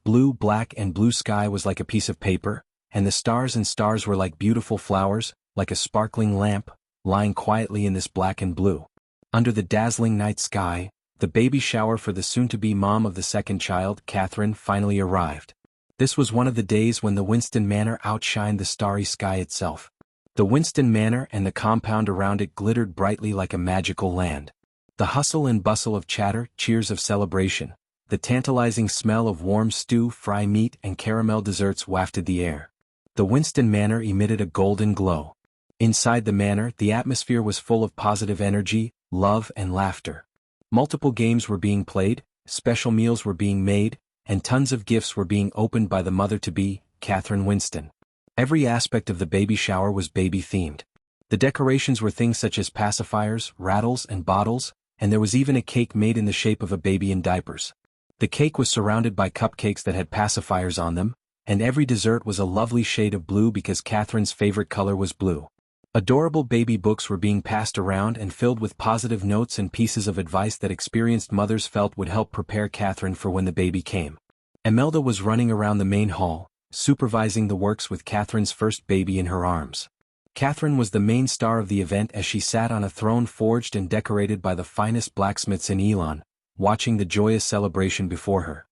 and blue sky was like a piece of paper, and the stars were like beautiful flowers, like a sparkling lamp, lying quietly in this black and blue. Under the dazzling night sky, the baby shower for the soon-to-be mom of the second child, Catherine, finally arrived. This was one of the days when the Winston Manor outshined the starry sky itself. The Winston Manor and the compound around it glittered brightly like a magical land. The hustle and bustle of chatter, cheers of celebration, the tantalizing smell of warm stew, fry meat, and caramel desserts wafted the air. The Winston Manor emitted a golden glow. Inside the manor, the atmosphere was full of positive energy, love, and laughter. Multiple games were being played, special meals were being made, and tons of gifts were being opened by the mother-to-be, Catherine Winston. Every aspect of the baby shower was baby-themed. The decorations were things such as pacifiers, rattles, and bottles, and there was even a cake made in the shape of a baby in diapers. The cake was surrounded by cupcakes that had pacifiers on them, and every dessert was a lovely shade of blue because Catherine's favorite color was blue. Adorable baby books were being passed around and filled with positive notes and pieces of advice that experienced mothers felt would help prepare Catherine for when the baby came. Imelda was running around the main hall, supervising the works with Catherine's first baby in her arms. Catherine was the main star of the event as she sat on a throne forged and decorated by the finest blacksmiths in Elon, watching the joyous celebration before her.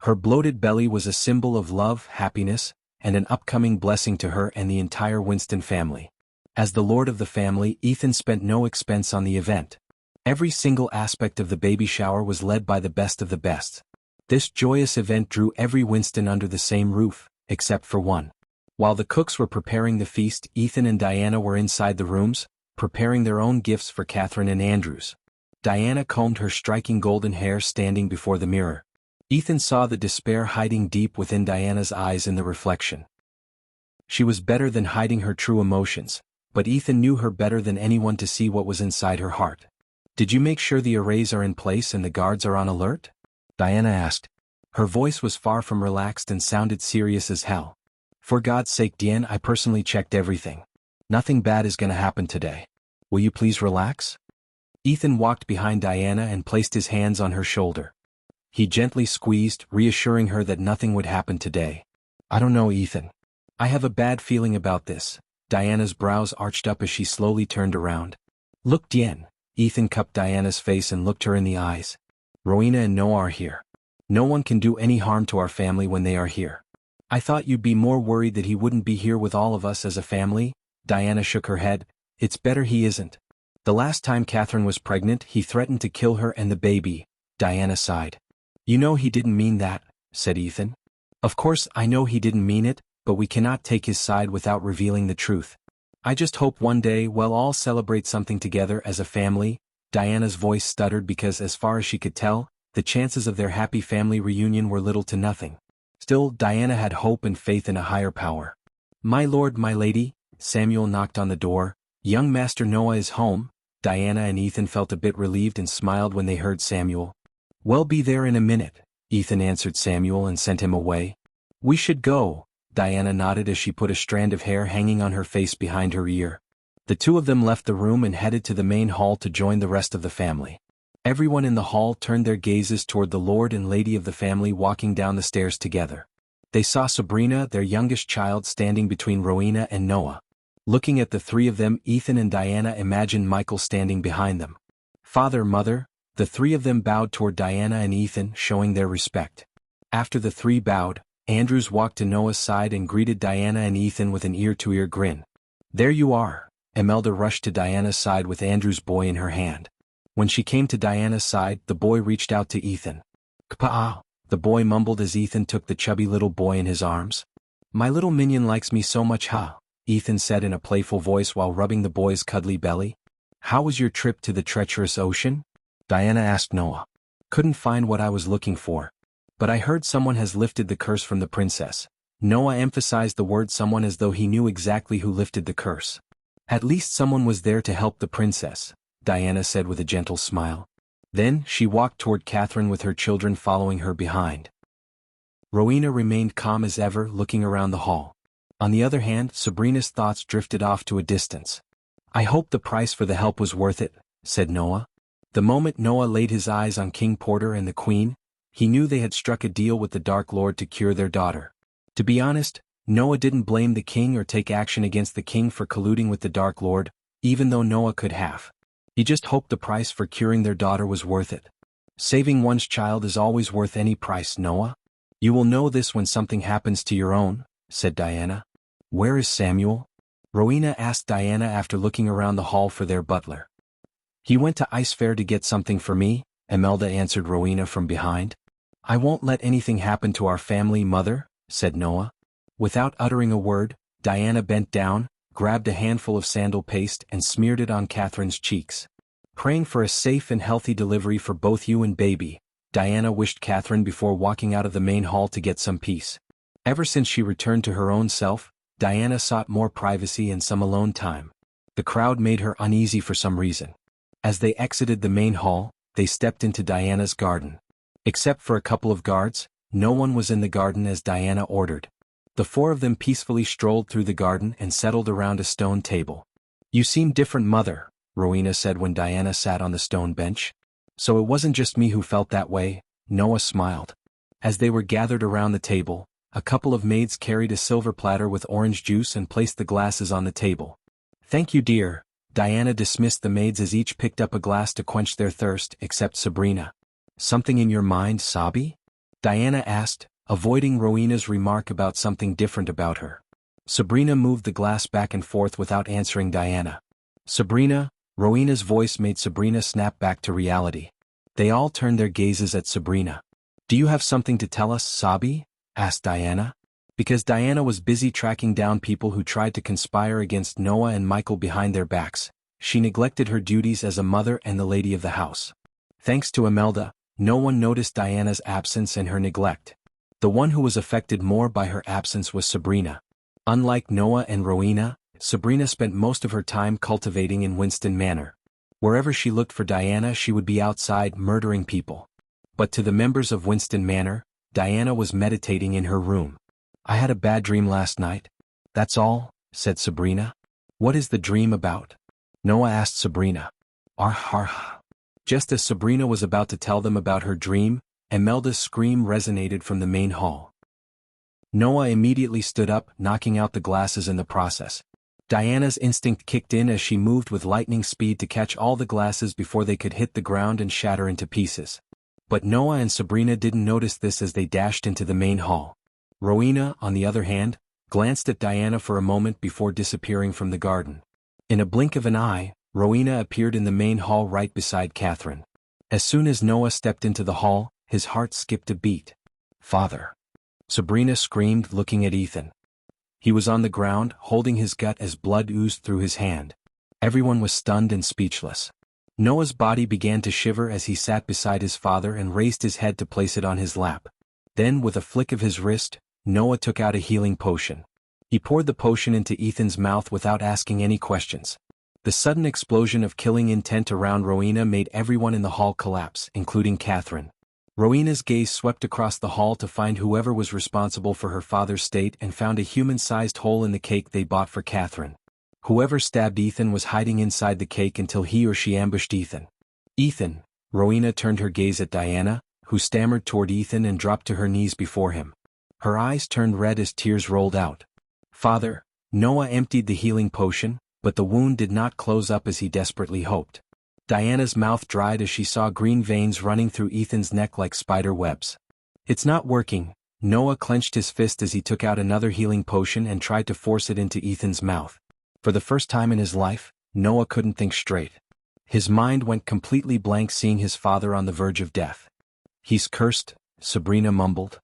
Her bloated belly was a symbol of love, happiness, and an upcoming blessing to her and the entire Winston family. As the lord of the family, Ethan spent no expense on the event. Every single aspect of the baby shower was led by the best of the best. This joyous event drew every Winston under the same roof, except for one. While the cooks were preparing the feast, Ethan and Diana were inside the rooms, preparing their own gifts for Catherine and Andrews. Diana combed her striking golden hair standing before the mirror. Ethan saw the despair hiding deep within Diana's eyes in the reflection. She was better than hiding her true emotions, but Ethan knew her better than anyone to see what was inside her heart. "Did you make sure the arrays are in place and the guards are on alert?" Diana asked. Her voice was far from relaxed and sounded serious as hell. "For God's sake, Diane, I personally checked everything. Nothing bad is gonna happen today. Will you please relax?" Ethan walked behind Diana and placed his hands on her shoulder. He gently squeezed, reassuring her that nothing would happen today. "I don't know, Ethan. I have a bad feeling about this." Diana's brows arched up as she slowly turned around. "Look, Diane." Ethan cupped Diana's face and looked her in the eyes. "Rowena and Noah are here. No one can do any harm to our family when they are here. I thought you'd be more worried that he wouldn't be here with all of us as a family." Diana shook her head. "It's better he isn't. The last time Catherine was pregnant, he threatened to kill her and the baby." Diana sighed. "You know he didn't mean that," said Ethan. "Of course I know he didn't mean it, but we cannot take his side without revealing the truth. I just hope one day we'll all celebrate something together as a family." Diana's voice stuttered because as far as she could tell, the chances of their happy family reunion were little to nothing. Still, Diana had hope and faith in a higher power. "My lord, my lady," Samuel knocked on the door. "Young Master Noah is home." Diana and Ethan felt a bit relieved and smiled when they heard Samuel. "Well, be there in a minute," Ethan answered Samuel and sent him away. "We should go," Diana nodded as she put a strand of hair hanging on her face behind her ear. The two of them left the room and headed to the main hall to join the rest of the family. Everyone in the hall turned their gazes toward the lord and lady of the family walking down the stairs together. They saw Sabrina, their youngest child, standing between Rowena and Noah. Looking at the three of them, Ethan and Diana imagined Michael standing behind them. "Father, mother," the three of them bowed toward Diana and Ethan, showing their respect. After the three bowed, Andrews walked to Noah's side and greeted Diana and Ethan with an ear-to-ear grin. "There you are." Imelda rushed to Diana's side with Andrew's boy in her hand. When she came to Diana's side, the boy reached out to Ethan. "Kpa," the boy mumbled as Ethan took the chubby little boy in his arms. "My little minion likes me so much, huh?" Ethan said in a playful voice while rubbing the boy's cuddly belly. "How was your trip to the treacherous ocean?" Diana asked Noah. "Couldn't find what I was looking for. But I heard someone has lifted the curse from the princess." Noah emphasized the word someone as though he knew exactly who lifted the curse. "At least someone was there to help the princess," Diana said with a gentle smile. Then, she walked toward Catherine with her children following her behind. Rowena remained calm as ever, looking around the hall. On the other hand, Sabrina's thoughts drifted off to a distance. "I hope the price for the help was worth it," said Noah. The moment Noah laid his eyes on King Porter and the Queen, he knew they had struck a deal with the Dark Lord to cure their daughter. To be honest, Noah didn't blame the king or take action against the king for colluding with the Dark Lord, even though Noah could have. He just hoped the price for curing their daughter was worth it. Saving one's child is always worth any price, Noah. "You will know this when something happens to your own," said Diana. "Where is Samuel?" Rowena asked Diana after looking around the hall for their butler. "He went to Ice Fair to get something for me," Imelda answered Rowena from behind. "I won't let anything happen to our family, mother," said Noah. Without uttering a word, Diana bent down, grabbed a handful of sandal paste and smeared it on Catherine's cheeks. "Praying for a safe and healthy delivery for both you and baby," Diana wished Catherine before walking out of the main hall to get some peace. Ever since she returned to her own self, Diana sought more privacy and some alone time. The crowd made her uneasy for some reason. As they exited the main hall, they stepped into Diana's garden. Except for a couple of guards, no one was in the garden as Diana ordered. The four of them peacefully strolled through the garden and settled around a stone table. "You seem different, mother," Rowena said when Diana sat on the stone bench. "So it wasn't just me who felt that way," Noah smiled. As they were gathered around the table, a couple of maids carried a silver platter with orange juice and placed the glasses on the table. "Thank you, dear." Diana dismissed the maids as each picked up a glass to quench their thirst, except Sabrina. "Something in your mind, Sabi?" Diana asked, avoiding Rowena's remark about something different about her. Sabrina moved the glass back and forth without answering Diana. "Sabrina," Rowena's voice made Sabrina snap back to reality. They all turned their gazes at Sabrina. "Do you have something to tell us, Sabi?" asked Diana. Because Diana was busy tracking down people who tried to conspire against Noah and Michael behind their backs, she neglected her duties as a mother and the lady of the house. Thanks to Imelda, no one noticed Diana's absence and her neglect. The one who was affected more by her absence was Sabrina. Unlike Noah and Rowena, Sabrina spent most of her time cultivating in Winston Manor. Wherever she looked for Diana, she would be outside murdering people. But to the members of Winston Manor, Diana was meditating in her room. "I had a bad dream last night." "That's all," said Sabrina. "What is the dream about?" Noah asked Sabrina. "Arh." Just as Sabrina was about to tell them about her dream, Imelda's scream resonated from the main hall. Noah immediately stood up, knocking out the glasses in the process. Diana's instinct kicked in as she moved with lightning speed to catch all the glasses before they could hit the ground and shatter into pieces. But Noah and Sabrina didn't notice this as they dashed into the main hall. Rowena, on the other hand, glanced at Diana for a moment before disappearing from the garden. In a blink of an eye, Rowena appeared in the main hall right beside Catherine. As soon as Noah stepped into the hall, his heart skipped a beat. "Father!" Sabrina screamed, looking at Ethan. He was on the ground, holding his gut as blood oozed through his hand. Everyone was stunned and speechless. Noah's body began to shiver as he sat beside his father and raised his head to place it on his lap. Then, with a flick of his wrist, Noah took out a healing potion. He poured the potion into Ethan's mouth without asking any questions. The sudden explosion of killing intent around Rowena made everyone in the hall collapse, including Catherine. Rowena's gaze swept across the hall to find whoever was responsible for her father's state and found a human-sized hole in the cake they bought for Catherine. Whoever stabbed Ethan was hiding inside the cake until he or she ambushed Ethan. Ethan, Rowena turned her gaze at Diana, who stammered toward Ethan and dropped to her knees before him. Her eyes turned red as tears rolled out. Father, Noah emptied the healing potion, but the wound did not close up as he desperately hoped. Diana's mouth dried as she saw green veins running through Ethan's neck like spider webs. It's not working. Noah clenched his fist as he took out another healing potion and tried to force it into Ethan's mouth. For the first time in his life, Noah couldn't think straight. His mind went completely blank seeing his father on the verge of death. He's cursed, Sabrina mumbled.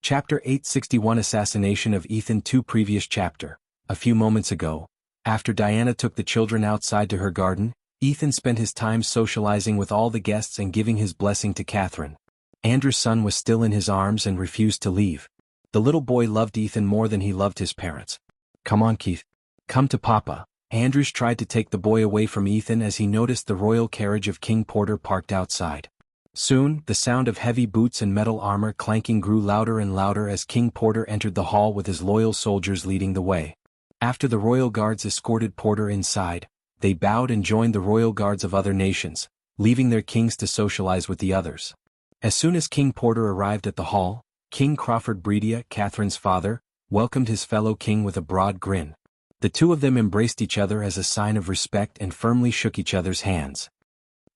Chapter 861 Assassination of Ethan 2 Previous chapter. A few moments ago, after Diana took the children outside to her garden, Ethan spent his time socializing with all the guests and giving his blessing to Catherine. Andrew's son was still in his arms and refused to leave. The little boy loved Ethan more than he loved his parents. Come on, Keith. Come to Papa. Andrews tried to take the boy away from Ethan as he noticed the royal carriage of King Porter parked outside. Soon, the sound of heavy boots and metal armor clanking grew louder and louder as King Porter entered the hall with his loyal soldiers leading the way. After the royal guards escorted Porter inside, they bowed and joined the royal guards of other nations, leaving their kings to socialize with the others. As soon as King Porter arrived at the hall, King Crawford Bredia, Catherine's father, welcomed his fellow king with a broad grin. The two of them embraced each other as a sign of respect and firmly shook each other's hands.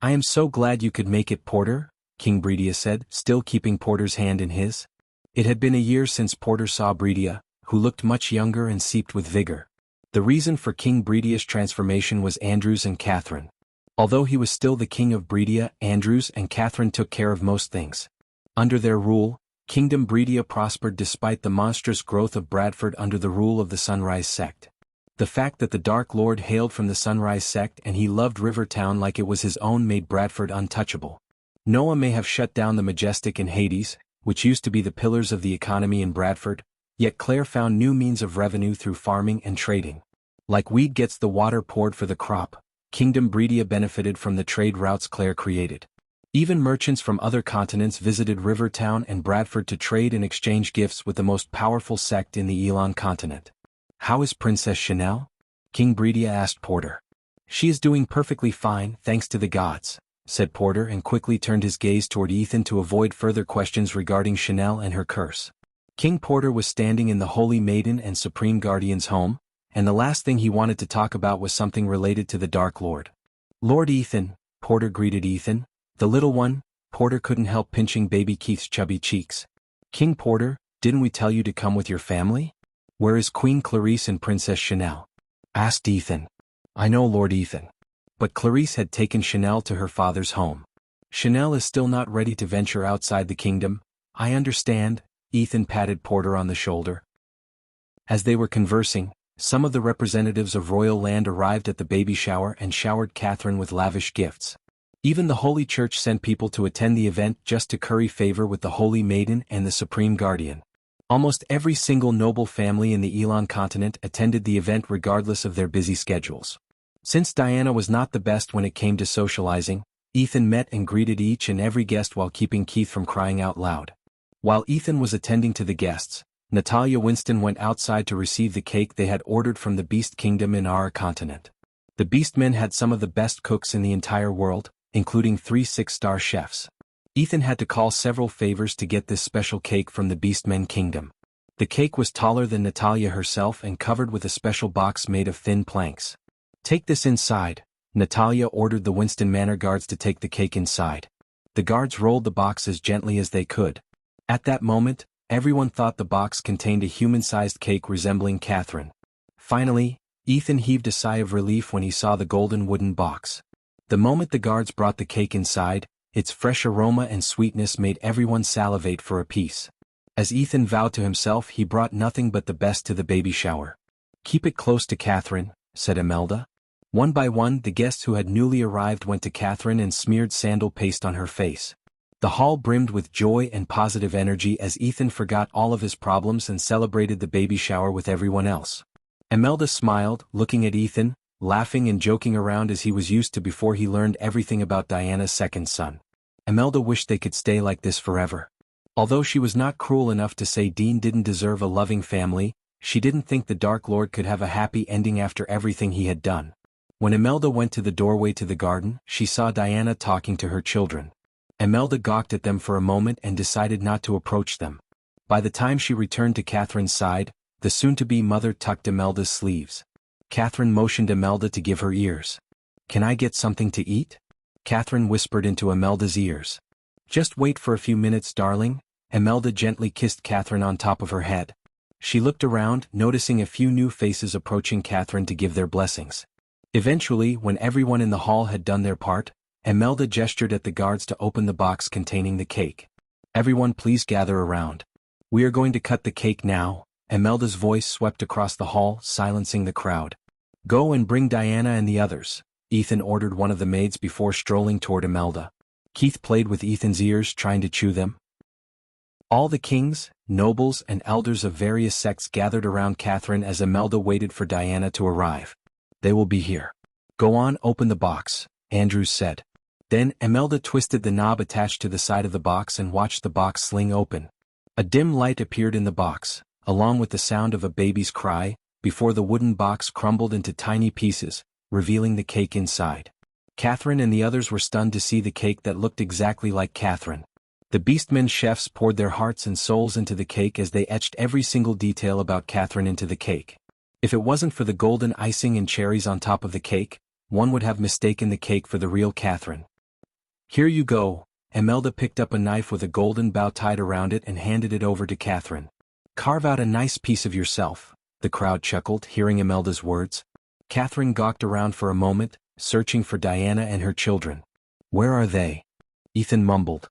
I am so glad you could make it, Porter, King Bredia said, still keeping Porter's hand in his. It had been a year since Porter saw Bredia, who looked much younger and seeped with vigor. The reason for King Bredia's transformation was Andrews and Catherine. Although he was still the king of Bredia, Andrews and Catherine took care of most things. Under their rule, Kingdom Bredia prospered despite the monstrous growth of Bradford under the rule of the Sunrise sect. The fact that the Dark Lord hailed from the Sunrise sect and he loved Rivertown like it was his own made Bradford untouchable. Noah may have shut down the Majestic and Hades, which used to be the pillars of the economy in Bradford, yet Claire found new means of revenue through farming and trading. Like weed gets the water poured for the crop, Kingdom Bredia benefited from the trade routes Claire created. Even merchants from other continents visited Rivertown and Bradford to trade and exchange gifts with the most powerful sect in the Elon continent. How is Princess Chanel? King Bredia asked Porter. She is doing perfectly fine, thanks to the gods, said Porter and quickly turned his gaze toward Ethan to avoid further questions regarding Chanel and her curse. King Porter was standing in the Holy Maiden and Supreme Guardian's home, and the last thing he wanted to talk about was something related to the Dark Lord. Lord Ethan, Porter greeted Ethan. The little one. Porter couldn't help pinching baby Keith's chubby cheeks. King Porter, didn't we tell you to come with your family? Where is Queen Clarice and Princess Chanel? Asked Ethan. I know, Lord Ethan. But Clarice had taken Chanel to her father's home. Chanel is still not ready to venture outside the kingdom. I understand, Ethan patted Porter on the shoulder. As they were conversing, some of the representatives of royal land arrived at the baby shower and showered Catherine with lavish gifts. Even the Holy Church sent people to attend the event just to curry favor with the Holy Maiden and the Supreme Guardian. Almost every single noble family in the Elon continent attended the event regardless of their busy schedules. Since Diana was not the best when it came to socializing, Ethan met and greeted each and every guest while keeping Keith from crying out loud. While Ethan was attending to the guests, Natalia Winston went outside to receive the cake they had ordered from the Beast Kingdom in our continent. The Beastmen had some of the best cooks in the entire world, including 3 six-star chefs. Ethan had to call several favors to get this special cake from the Beastmen Kingdom. The cake was taller than Natalia herself and covered with a special box made of thin planks. Take this inside, Natalia ordered the Winston Manor guards to take the cake inside. The guards rolled the box as gently as they could. At that moment, everyone thought the box contained a human-sized cake resembling Catherine. Finally, Ethan heaved a sigh of relief when he saw the golden wooden box. The moment the guards brought the cake inside, its fresh aroma and sweetness made everyone salivate for a piece. As Ethan vowed to himself, he brought nothing but the best to the baby shower. Keep it close to Catherine, said Imelda. One by one, the guests who had newly arrived went to Catherine and smeared sandal paste on her face. The hall brimmed with joy and positive energy as Ethan forgot all of his problems and celebrated the baby shower with everyone else. Imelda smiled, looking at Ethan, laughing and joking around as he was used to before he learned everything about Diana's second son. Imelda wished they could stay like this forever. Although she was not cruel enough to say Dean didn't deserve a loving family, she didn't think the Dark Lord could have a happy ending after everything he had done. When Imelda went to the doorway to the garden, she saw Diana talking to her children. Imelda gawked at them for a moment and decided not to approach them. By the time she returned to Catherine's side, the soon-to-be mother tucked Imelda's sleeves. Catherine motioned Imelda to give her ears. "Can I get something to eat?" Catherine whispered into Imelda's ears. "Just wait for a few minutes, darling." Imelda gently kissed Catherine on top of her head. She looked around, noticing a few new faces approaching Catherine to give their blessings. Eventually, when everyone in the hall had done their part, Imelda gestured at the guards to open the box containing the cake. "Everyone please gather around. We are going to cut the cake now." Imelda's voice swept across the hall, silencing the crowd. "Go and bring Diana and the others," Ethan ordered one of the maids before strolling toward Imelda. Keith played with Ethan's ears, trying to chew them. All the kings, nobles and elders of various sects gathered around Catherine as Imelda waited for Diana to arrive. "They will be here. Go on, open the box," Andrews said. Then Imelda twisted the knob attached to the side of the box and watched the box sling open. A dim light appeared in the box, along with the sound of a baby's cry, before the wooden box crumbled into tiny pieces, revealing the cake inside. Catherine and the others were stunned to see the cake that looked exactly like Catherine. The Beastmen chefs poured their hearts and souls into the cake as they etched every single detail about Catherine into the cake. If it wasn't for the golden icing and cherries on top of the cake, one would have mistaken the cake for the real Catherine. "Here you go." Imelda picked up a knife with a golden bow tied around it and handed it over to Catherine. "Carve out a nice piece of yourself," the crowd chuckled, hearing Imelda's words. Catherine gawked around for a moment, searching for Diana and her children. "Where are they?" Ethan mumbled.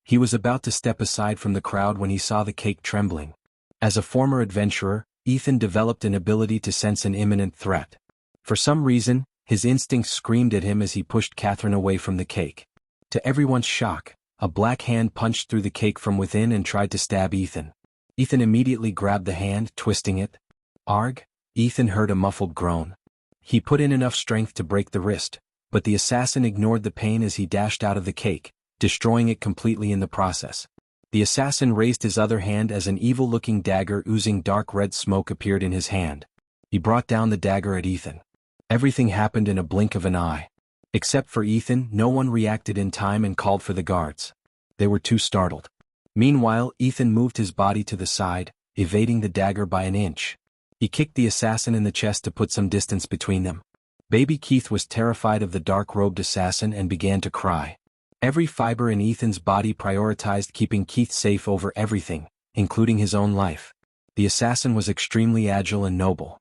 He was about to step aside from the crowd when he saw the cake trembling. As a former adventurer, Ethan developed an ability to sense an imminent threat. For some reason, his instincts screamed at him as he pushed Catherine away from the cake. To everyone's shock, a black hand punched through the cake from within and tried to stab Ethan. Ethan immediately grabbed the hand, twisting it. "Arg!" Ethan heard a muffled groan. He put in enough strength to break the wrist, but the assassin ignored the pain as he dashed out of the cake, destroying it completely in the process. The assassin raised his other hand as an evil-looking dagger oozing dark red smoke appeared in his hand. He brought down the dagger at Ethan. Everything happened in a blink of an eye. Except for Ethan, no one reacted in time and called for the guards. They were too startled. Meanwhile, Ethan moved his body to the side, evading the dagger by an inch. He kicked the assassin in the chest to put some distance between them. Baby Keith was terrified of the dark-robed assassin and began to cry. Every fiber in Ethan's body prioritized keeping Keith safe over everything, including his own life. The assassin was extremely agile and noble.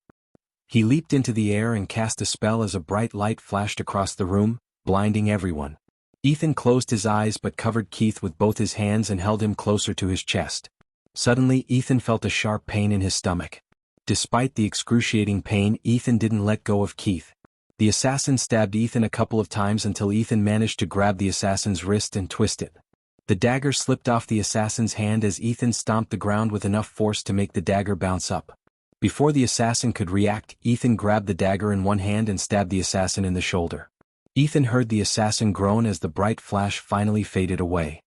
He leaped into the air and cast a spell as a bright light flashed across the room, blinding everyone. Ethan closed his eyes but covered Keith with both his hands and held him closer to his chest. Suddenly, Ethan felt a sharp pain in his stomach. Despite the excruciating pain, Ethan didn't let go of Keith. The assassin stabbed Ethan a couple of times until Ethan managed to grab the assassin's wrist and twist it. The dagger slipped off the assassin's hand as Ethan stomped the ground with enough force to make the dagger bounce up. Before the assassin could react, Ethan grabbed the dagger in one hand and stabbed the assassin in the shoulder. Ethan heard the assassin groan as the bright flash finally faded away.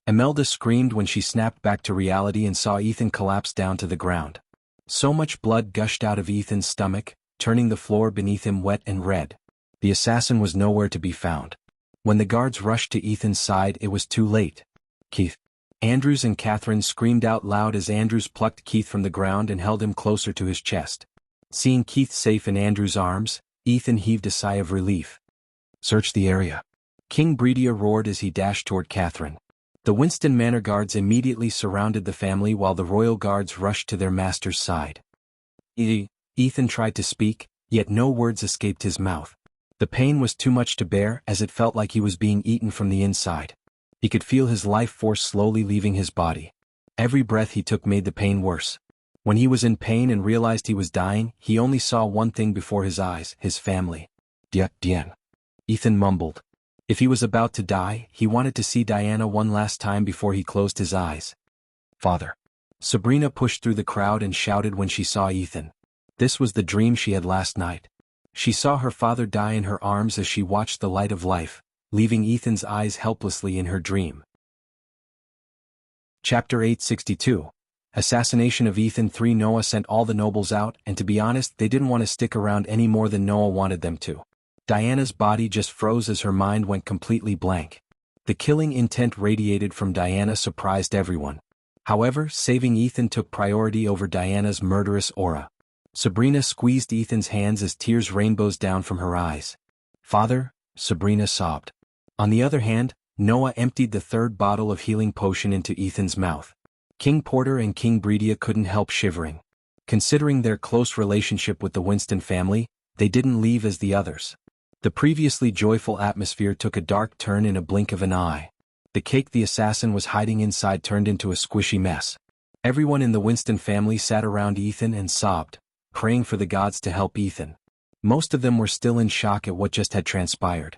Imelda screamed when she snapped back to reality and saw Ethan collapse down to the ground. So much blood gushed out of Ethan's stomach, turning the floor beneath him wet and red. The assassin was nowhere to be found. When the guards rushed to Ethan's side, it was too late. "Keith!" Andrews and Catherine screamed out loud as Andrews plucked Keith from the ground and held him closer to his chest. Seeing Keith safe in Andrews' arms, Ethan heaved a sigh of relief. "Search the area." King Bredia roared as he dashed toward Catherine. The Winston Manor guards immediately surrounded the family while the royal guards rushed to their master's side. Ethan tried to speak, yet no words escaped his mouth. The pain was too much to bear as it felt like he was being eaten from the inside. He could feel his life force slowly leaving his body. Every breath he took made the pain worse. When he was in pain and realized he was dying, he only saw one thing before his eyes: his family. Dien. Ethan mumbled. If he was about to die, he wanted to see Diana one last time before he closed his eyes. Father. Sabrina pushed through the crowd and shouted when she saw Ethan. This was the dream she had last night. She saw her father die in her arms as she watched the light of life, leaving Ethan's eyes helplessly in her dream. Chapter 862. Assassination of Ethan 3. Noah sent all the nobles out, and to be honest, they didn't want to stick around any more than Noah wanted them to. Diana's body just froze as her mind went completely blank. The killing intent radiated from Diana surprised everyone. However, saving Ethan took priority over Diana's murderous aura. Sabrina squeezed Ethan's hands as tears rainbows down from her eyes. Father, Sabrina sobbed. On the other hand, Noah emptied the third bottle of healing potion into Ethan's mouth. King Porter and King Bredia couldn't help shivering. Considering their close relationship with the Winston family, they didn't leave as the others. The previously joyful atmosphere took a dark turn in a blink of an eye. The cake the assassin was hiding inside turned into a squishy mess. Everyone in the Winston family sat around Ethan and sobbed, praying for the gods to help Ethan. Most of them were still in shock at what just had transpired.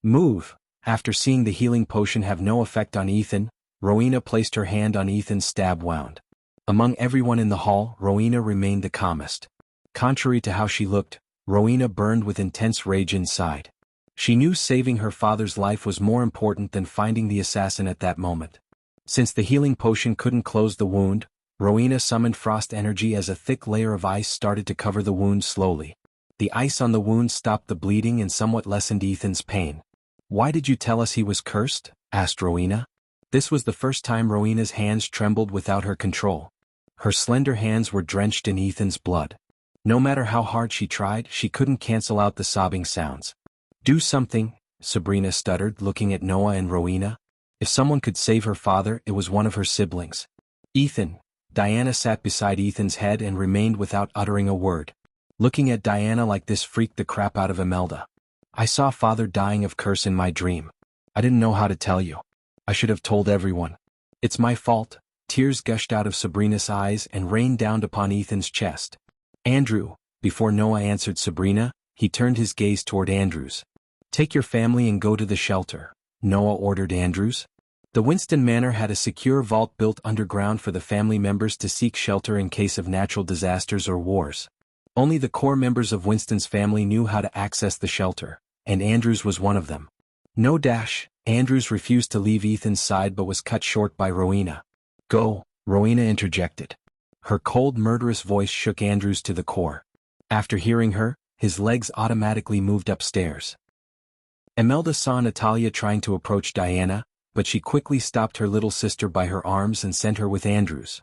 Move. After seeing the healing potion have no effect on Ethan, Rowena placed her hand on Ethan's stab wound. Among everyone in the hall, Rowena remained the calmest. Contrary to how she looked, Rowena burned with intense rage inside. She knew saving her father's life was more important than finding the assassin at that moment. Since the healing potion couldn't close the wound, Rowena summoned frost energy as a thick layer of ice started to cover the wound slowly. The ice on the wound stopped the bleeding and somewhat lessened Ethan's pain. "Why did you tell us he was cursed?" asked Rowena. This was the first time Rowena's hands trembled without her control. Her slender hands were drenched in Ethan's blood. No matter how hard she tried, she couldn't cancel out the sobbing sounds. "Do something," Sabrina stuttered, looking at Noah and Rowena. If someone could save her father, it was one of her siblings. "Ethan." Diana sat beside Ethan's head and remained without uttering a word. Looking at Diana like this freaked the crap out of Imelda. "I saw father dying of curse in my dream. I didn't know how to tell you. I should have told everyone. It's my fault." Tears gushed out of Sabrina's eyes and rained down upon Ethan's chest. "Andrew." Before Noah answered Sabrina, he turned his gaze toward Andrews. "Take your family and go to the shelter," Noah ordered Andrews. The Winston Manor had a secure vault built underground for the family members to seek shelter in case of natural disasters or wars. Only the core members of Winston's family knew how to access the shelter, and Andrews was one of them. "No dash." Andrews refused to leave Ethan's side but was cut short by Rowena. "Go," Rowena interjected. Her cold, murderous voice shook Andrews to the core. After hearing her, his legs automatically moved upstairs. Imelda saw Natalia trying to approach Diana, but she quickly stopped her little sister by her arms and sent her with Andrews.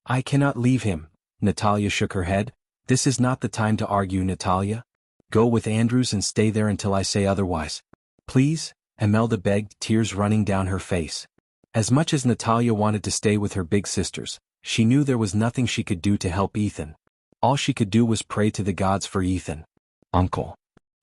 "I cannot leave him." Natalia shook her head. "This is not the time to argue, Natalia. Go with Andrews and stay there until I say otherwise." "Please," Imelda begged, tears running down her face. As much as Natalia wanted to stay with her big sisters, she knew there was nothing she could do to help Ethan. All she could do was pray to the gods for Ethan. "Uncle."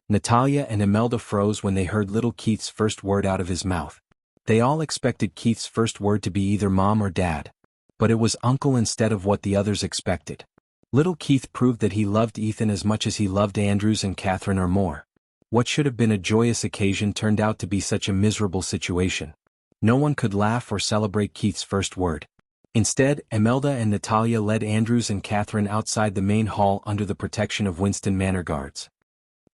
Natalia and Imelda froze when they heard little Keith's first word out of his mouth. They all expected Keith's first word to be either mom or dad. But it was uncle instead of what the others expected. Little Keith proved that he loved Ethan as much as he loved Andrews and Catherine or more. What should have been a joyous occasion turned out to be such a miserable situation. No one could laugh or celebrate Keith's first word. Instead, Imelda and Natalia led Andrews and Catherine outside the main hall under the protection of Winston Manor guards.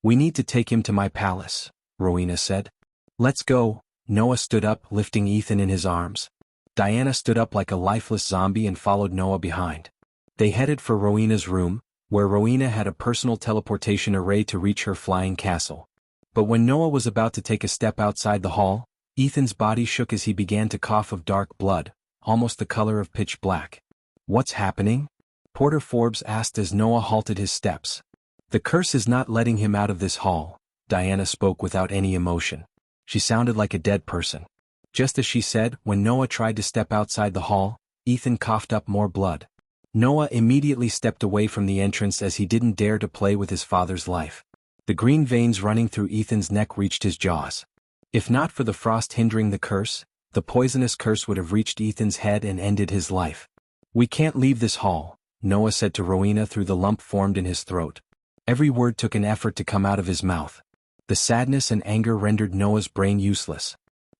"We need to take him to my palace," Rowena said. "Let's go." Noah stood up, lifting Ethan in his arms. Diana stood up like a lifeless zombie and followed Noah behind. They headed for Rowena's room, where Rowena had a personal teleportation array to reach her flying castle. But when Noah was about to take a step outside the hall, Ethan's body shook as he began to cough of dark blood, almost the color of pitch black. "What's happening?" Porter Forbes asked as Noah halted his steps. "The curse is not letting him out of this hall," Diana spoke without any emotion. She sounded like a dead person. Just as she said, when Noah tried to step outside the hall, Ethan coughed up more blood. Noah immediately stepped away from the entrance as he didn't dare to play with his father's life. The green veins running through Ethan's neck reached his jaws. If not for the frost hindering the curse, the poisonous curse would have reached Ethan's head and ended his life. "We can't leave this hall," Noah said to Rowena through the lump formed in his throat. Every word took an effort to come out of his mouth. The sadness and anger rendered Noah's brain useless.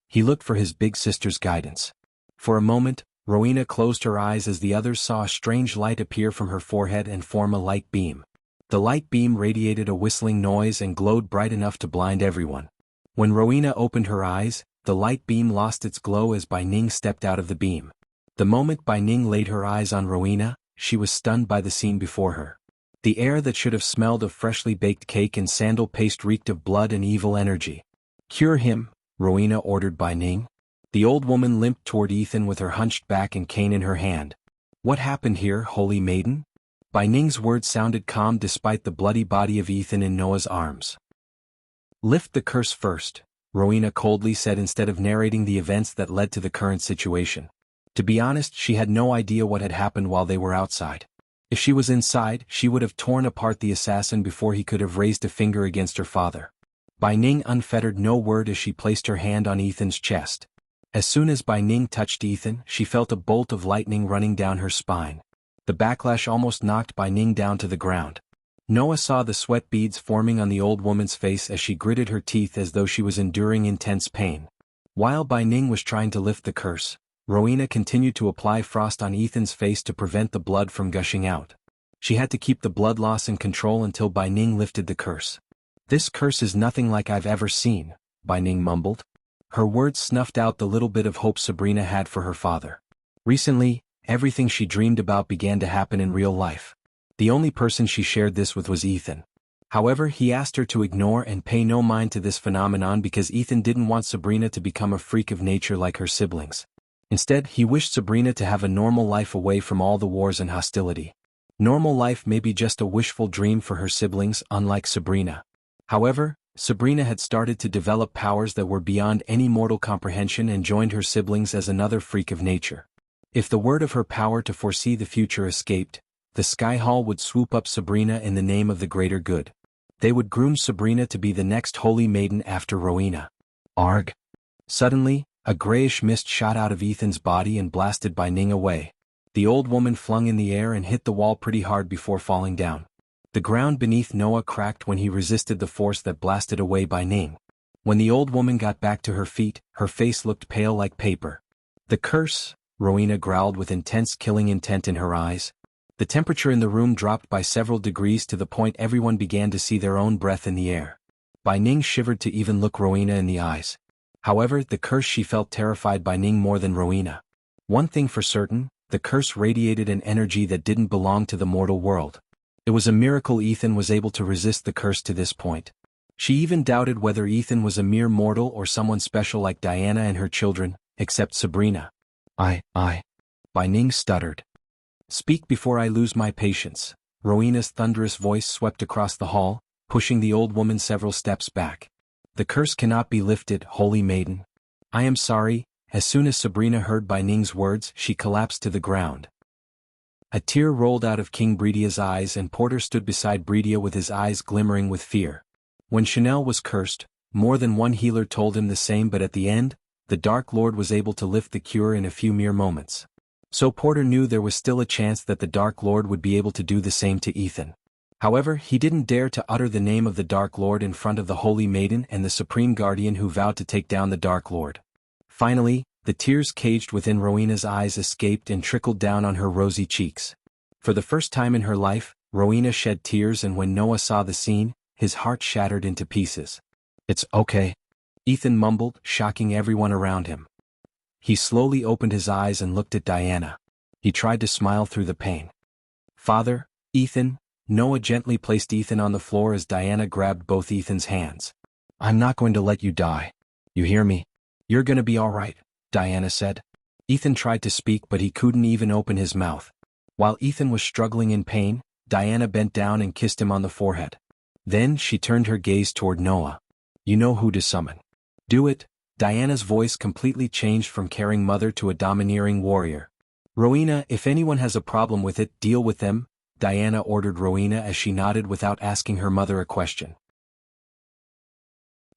He looked for his big sister's guidance. For a moment, Rowena closed her eyes as the others saw a strange light appear from her forehead and form a light beam. The light beam radiated a whistling noise and glowed bright enough to blind everyone. When Rowena opened her eyes, the light beam lost its glow as Bai Ning stepped out of the beam. The moment Bai Ning laid her eyes on Rowena, she was stunned by the scene before her. The air that should have smelled of freshly baked cake and sandal paste reeked of blood and evil energy. "Cure him," Rowena ordered Bai Ning. The old woman limped toward Ethan with her hunched back and cane in her hand. "What happened here, holy maiden?" Bai Ning's words sounded calm despite the bloody body of Ethan in Noah's arms. "Lift the curse first," Rowena coldly said instead of narrating the events that led to the current situation. To be honest, she had no idea what had happened while they were outside. If she was inside, she would have torn apart the assassin before he could have raised a finger against her father. Bai Ning unfettered no word as she placed her hand on Ethan's chest. As soon as Bai Ning touched Ethan, she felt a bolt of lightning running down her spine. The backlash almost knocked Bai Ning down to the ground. Noah saw the sweat beads forming on the old woman's face as she gritted her teeth as though she was enduring intense pain. While Bai Ning was trying to lift the curse, Rowena continued to apply frost on Ethan's face to prevent the blood from gushing out. She had to keep the blood loss in control until Bai Ning lifted the curse. "This curse is nothing like I've ever seen," Bai Ning mumbled. Her words snuffed out the little bit of hope Sabrina had for her father. Recently, everything she dreamed about began to happen in real life. The only person she shared this with was Ethan. However, he asked her to ignore and pay no mind to this phenomenon because Ethan didn't want Sabrina to become a freak of nature like her siblings. Instead, he wished Sabrina to have a normal life away from all the wars and hostility. Normal life may be just a wishful dream for her siblings, unlike Sabrina. However, Sabrina had started to develop powers that were beyond any mortal comprehension and joined her siblings as another freak of nature. If the word of her power to foresee the future escaped, the Sky Hall would swoop up Sabrina in the name of the greater good. They would groom Sabrina to be the next holy maiden after Rowena. Arg! Suddenly, a grayish mist shot out of Ethan's body and blasted Bai Ning away. The old woman flung in the air and hit the wall pretty hard before falling down. The ground beneath Noah cracked when he resisted the force that blasted away Bai Ning. When the old woman got back to her feet, her face looked pale like paper. "The curse," Rowena growled with intense killing intent in her eyes. The temperature in the room dropped by several degrees to the point everyone began to see their own breath in the air. Bai Ning shivered to even look Rowena in the eyes. However, the curse she felt terrified Bai Ning more than Rowena. One thing for certain, the curse radiated an energy that didn't belong to the mortal world. It was a miracle Ethan was able to resist the curse to this point. She even doubted whether Ethan was a mere mortal or someone special like Diana and her children, except Sabrina. I. Bai Ning stuttered. "Speak before I lose my patience." Rowena's thunderous voice swept across the hall, pushing the old woman several steps back. "The curse cannot be lifted, holy maiden." "I am sorry." As soon as Sabrina heard Bai Ning's words, she collapsed to the ground. A tear rolled out of King Bridia's eyes and Porter stood beside Bridia with his eyes glimmering with fear. When Chanel was cursed, more than one healer told him the same, but at the end, the Dark Lord was able to lift the cure in a few mere moments. So Porter knew there was still a chance that the Dark Lord would be able to do the same to Ethan. However, he didn't dare to utter the name of the Dark Lord in front of the Holy Maiden and the Supreme Guardian who vowed to take down the Dark Lord. Finally, the tears caged within Rowena's eyes escaped and trickled down on her rosy cheeks. For the first time in her life, Rowena shed tears, and when Noah saw the scene, his heart shattered into pieces. "It's okay," Ethan mumbled, shocking everyone around him. He slowly opened his eyes and looked at Diana. He tried to smile through the pain. "Father, Ethan." Noah gently placed Ethan on the floor as Diana grabbed both Ethan's hands. "I'm not going to let you die. You hear me? You're gonna be all right," Diana said. Ethan tried to speak, but he couldn't even open his mouth. While Ethan was struggling in pain, Diana bent down and kissed him on the forehead. Then she turned her gaze toward Noah. "You know who to summon. Do it." Diana's voice completely changed from caring mother to a domineering warrior. "Rowena, if anyone has a problem with it, deal with them," Diana ordered Rowena as she nodded without asking her mother a question.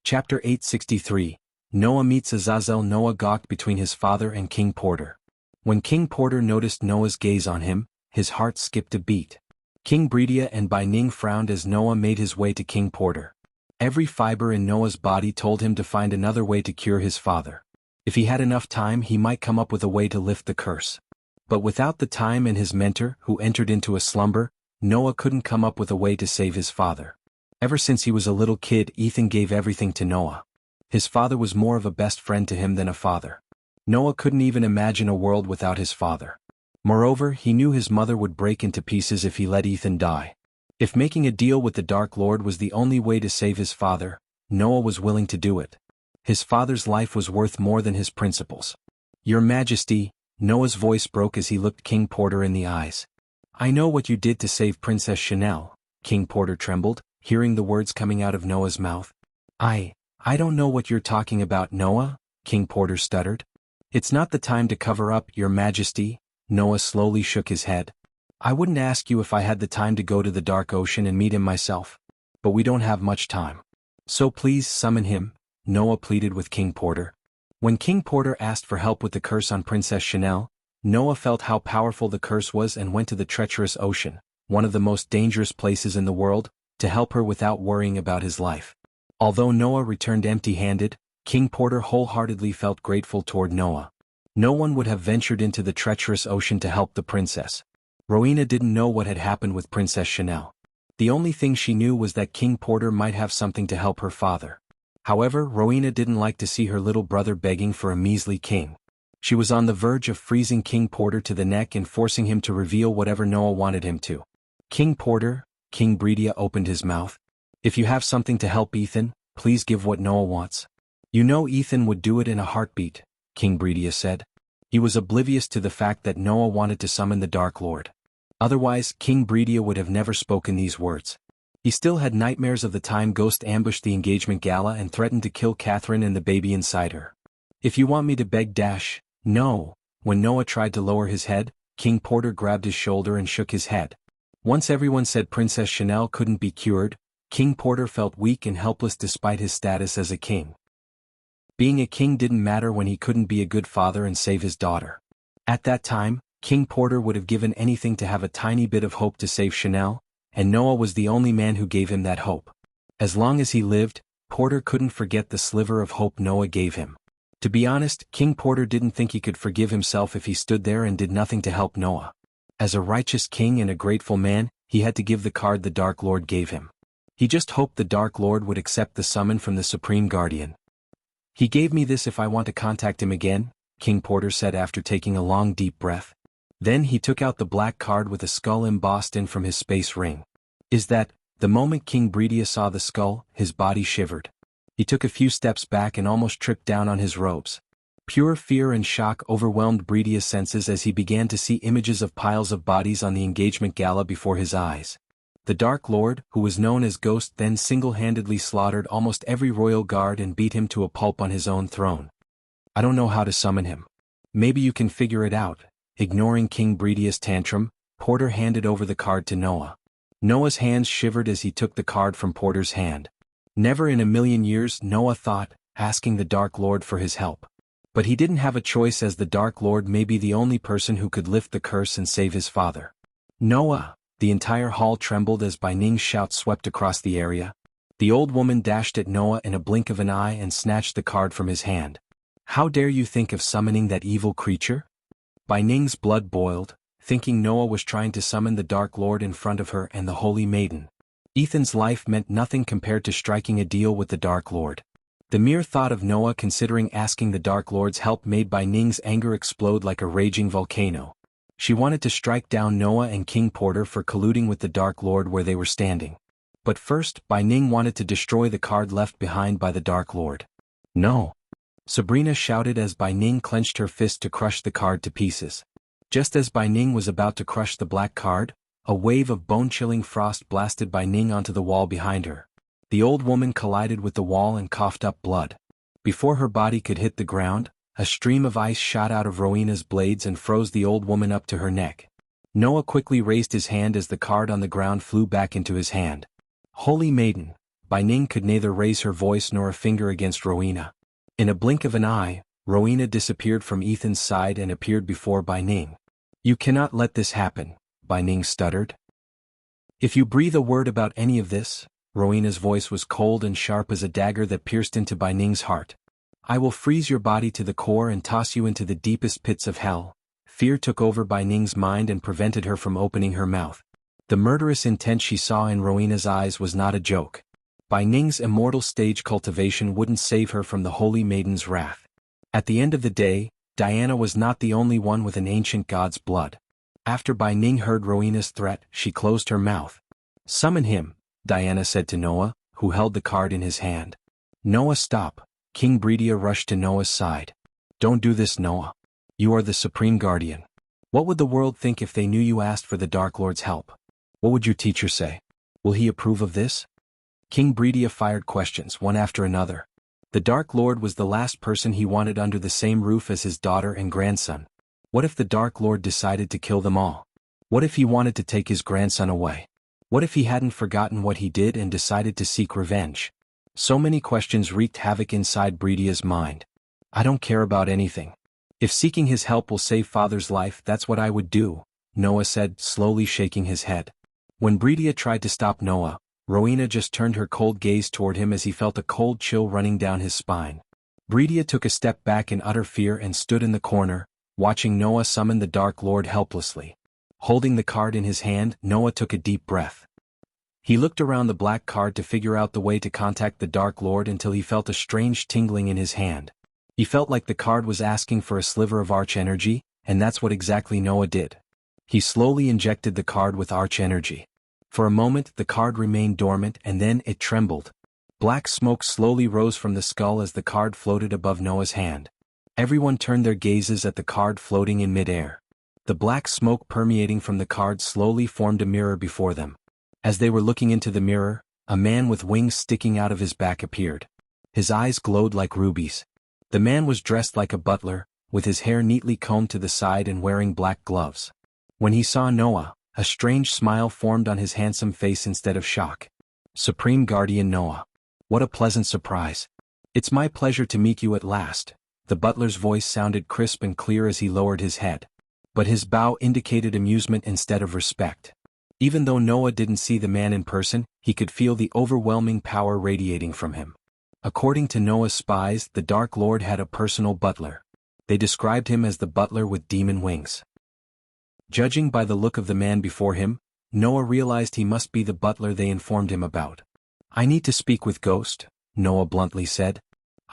Chapter 863. Noah meets Azazel. Noah gawked between his father and King Porter. When King Porter noticed Noah's gaze on him, his heart skipped a beat. King Bredia and Bai Ning frowned as Noah made his way to King Porter. Every fiber in Noah's body told him to find another way to cure his father. If he had enough time, he might come up with a way to lift the curse. But without the time and his mentor, who entered into a slumber, Noah couldn't come up with a way to save his father. Ever since he was a little kid, Ethan gave everything to Noah. His father was more of a best friend to him than a father. Noah couldn't even imagine a world without his father. Moreover, he knew his mother would break into pieces if he let Ethan die. If making a deal with the Dark Lord was the only way to save his father, Noah was willing to do it. His father's life was worth more than his principles. "Your Majesty," Noah's voice broke as he looked King Porter in the eyes. "I know what you did to save Princess Chanel." King Porter trembled, hearing the words coming out of Noah's mouth. I don't know what you're talking about, Noah," King Porter stuttered. "It's not the time to cover up, Your Majesty." Noah slowly shook his head. "I wouldn't ask you if I had the time to go to the Dark Ocean and meet him myself. But we don't have much time. So please summon him," Noah pleaded with King Porter. When King Porter asked for help with the curse on Princess Chanel, Noah felt how powerful the curse was and went to the treacherous ocean, one of the most dangerous places in the world, to help her without worrying about his life. Although Noah returned empty-handed, King Porter wholeheartedly felt grateful toward Noah. No one would have ventured into the treacherous ocean to help the princess. Rowena didn't know what had happened with Princess Chanel. The only thing she knew was that King Porter might have something to help her father. However, Rowena didn't like to see her little brother begging for a measly king. She was on the verge of freezing King Porter to the neck and forcing him to reveal whatever Noah wanted him to. "King Porter," King Bredia opened his mouth. "If you have something to help Ethan, please give what Noah wants." "You know Ethan would do it in a heartbeat," King Bredia said. He was oblivious to the fact that Noah wanted to summon the Dark Lord. Otherwise, King Bredia would have never spoken these words. He still had nightmares of the time Ghost ambushed the engagement gala and threatened to kill Catherine and the baby inside her. "If you want me to beg no." When Noah tried to lower his head, King Porter grabbed his shoulder and shook his head. Once everyone said Princess Chanel couldn't be cured, King Porter felt weak and helpless despite his status as a king. Being a king didn't matter when he couldn't be a good father and save his daughter. At that time, King Porter would have given anything to have a tiny bit of hope to save Chanel, and Noah was the only man who gave him that hope. As long as he lived, Porter couldn't forget the sliver of hope Noah gave him. To be honest, King Porter didn't think he could forgive himself if he stood there and did nothing to help Noah. As a righteous king and a grateful man, he had to give the card the Dark Lord gave him. He just hoped the Dark Lord would accept the summon from the Supreme Guardian. "He gave me this if I want to contact him again," King Porter said after taking a long deep breath. Then he took out the black card with a skull embossed in from his space ring. "Is that..." The moment King Bredia saw the skull, his body shivered. He took a few steps back and almost tripped down on his robes. Pure fear and shock overwhelmed Bredia's senses as he began to see images of piles of bodies on the engagement gala before his eyes. The Dark Lord, who was known as Ghost, then single-handedly slaughtered almost every royal guard and beat him to a pulp on his own throne. "I don't know how to summon him. Maybe you can figure it out." Ignoring King Bredia's tantrum, Porter handed over the card to Noah. Noah's hands shivered as he took the card from Porter's hand. Never in a million years, Noah thought, asking the Dark Lord for his help. But he didn't have a choice, as the Dark Lord may be the only person who could lift the curse and save his father. "Noah!" The entire hall trembled as Bai Ning's shout swept across the area. The old woman dashed at Noah in a blink of an eye and snatched the card from his hand. "How dare you think of summoning that evil creature?" Bai Ning's blood boiled, thinking Noah was trying to summon the Dark Lord in front of her and the Holy Maiden. Ethan's life meant nothing compared to striking a deal with the Dark Lord. The mere thought of Noah considering asking the Dark Lord's help made Bai Ning's anger explode like a raging volcano. She wanted to strike down Noah and King Porter for colluding with the Dark Lord where they were standing. But first, Bai Ning wanted to destroy the card left behind by the Dark Lord. "No!" Sabrina shouted as Bai Ning clenched her fist to crush the card to pieces. Just as Bai Ning was about to crush the black card, a wave of bone-chilling frost blasted Bai Ning onto the wall behind her. The old woman collided with the wall and coughed up blood. Before her body could hit the ground, a stream of ice shot out of Rowena's blades and froze the old woman up to her neck. Noah quickly raised his hand as the card on the ground flew back into his hand. "Holy Maiden!" Bai Ning could neither raise her voice nor a finger against Rowena. In a blink of an eye, Rowena disappeared from Ethan's side and appeared before Bai Ning. "You cannot let this happen," Bai Ning stuttered. If you breathe a word about any of this, Rowena's voice was cold and sharp as a dagger that pierced into Bai Ning's heart. I will freeze your body to the core and toss you into the deepest pits of hell. Fear took over Bai Ning's mind and prevented her from opening her mouth. The murderous intent she saw in Rowena's eyes was not a joke. Bai Ning's immortal stage cultivation wouldn't save her from the holy maiden's wrath. At the end of the day, Diana was not the only one with an ancient god's blood. After Bai Ning heard Rowena's threat, she closed her mouth. Summon him, Diana said to Noah, who held the card in his hand. Noah, stop. King Bredia rushed to Noah's side. Don't do this, Noah. You are the supreme guardian. What would the world think if they knew you asked for the Dark Lord's help? What would your teacher say? Will he approve of this? King Bredia fired questions one after another. The Dark Lord was the last person he wanted under the same roof as his daughter and grandson. What if the Dark Lord decided to kill them all? What if he wanted to take his grandson away? What if he hadn't forgotten what he did and decided to seek revenge? So many questions wreaked havoc inside Bredia's mind. I don't care about anything. If seeking his help will save father's life, that's what I would do, Noah said, slowly shaking his head. When Bredia tried to stop Noah, Rowena just turned her cold gaze toward him as he felt a cold chill running down his spine. Bredia took a step back in utter fear and stood in the corner, watching Noah summon the Dark Lord helplessly. Holding the card in his hand, Noah took a deep breath. He looked around the black card to figure out the way to contact the Dark Lord until he felt a strange tingling in his hand. He felt like the card was asking for a sliver of arch energy, and that's what exactly Noah did. He slowly injected the card with arch energy. For a moment the card remained dormant and then it trembled. Black smoke slowly rose from the skull as the card floated above Noah's hand. Everyone turned their gazes at the card floating in midair. The black smoke permeating from the card slowly formed a mirror before them. As they were looking into the mirror, a man with wings sticking out of his back appeared. His eyes glowed like rubies. The man was dressed like a butler, with his hair neatly combed to the side and wearing black gloves. When he saw Noah, a strange smile formed on his handsome face instead of shock. Supreme Guardian Noah. What a pleasant surprise. It's my pleasure to meet you at last. The butler's voice sounded crisp and clear as he lowered his head. But his bow indicated amusement instead of respect. Even though Noah didn't see the man in person, he could feel the overwhelming power radiating from him. According to Noah's spies, the Dark Lord had a personal butler. They described him as the butler with demon wings. Judging by the look of the man before him, Noah realized he must be the butler they informed him about. I need to speak with Ghost, Noah bluntly said.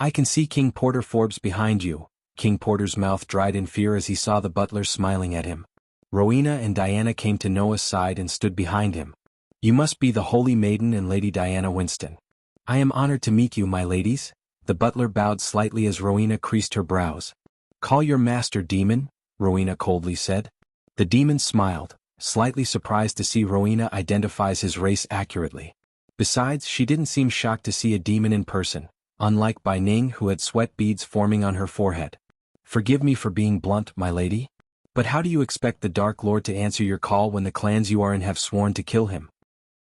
I can see King Porter Forbes behind you. King Porter's mouth dried in fear as he saw the butler smiling at him. Rowena and Diana came to Noah's side and stood behind him. You must be the Holy Maiden and Lady Diana Winston. I am honored to meet you, my ladies. The butler bowed slightly as Rowena creased her brows. Call your master demon, Rowena coldly said. The demon smiled, slightly surprised to see Rowena identifies his race accurately. Besides, she didn't seem shocked to see a demon in person, unlike Bai Ning who had sweat beads forming on her forehead. Forgive me for being blunt, my lady. But how do you expect the Dark Lord to answer your call when the clans you are in have sworn to kill him?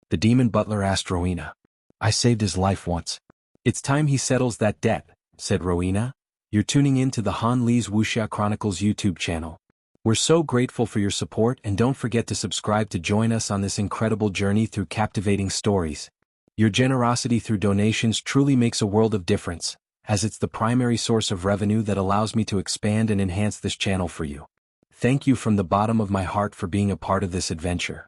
The demon butler asked Rowena. I saved his life once. It's time he settles that debt, said Rowena. You're tuning in to the Han Lee's Wuxia Chronicles YouTube channel. We're so grateful for your support and don't forget to subscribe to join us on this incredible journey through captivating stories. Your generosity through donations truly makes a world of difference, as it's the primary source of revenue that allows me to expand and enhance this channel for you. Thank you from the bottom of my heart for being a part of this adventure.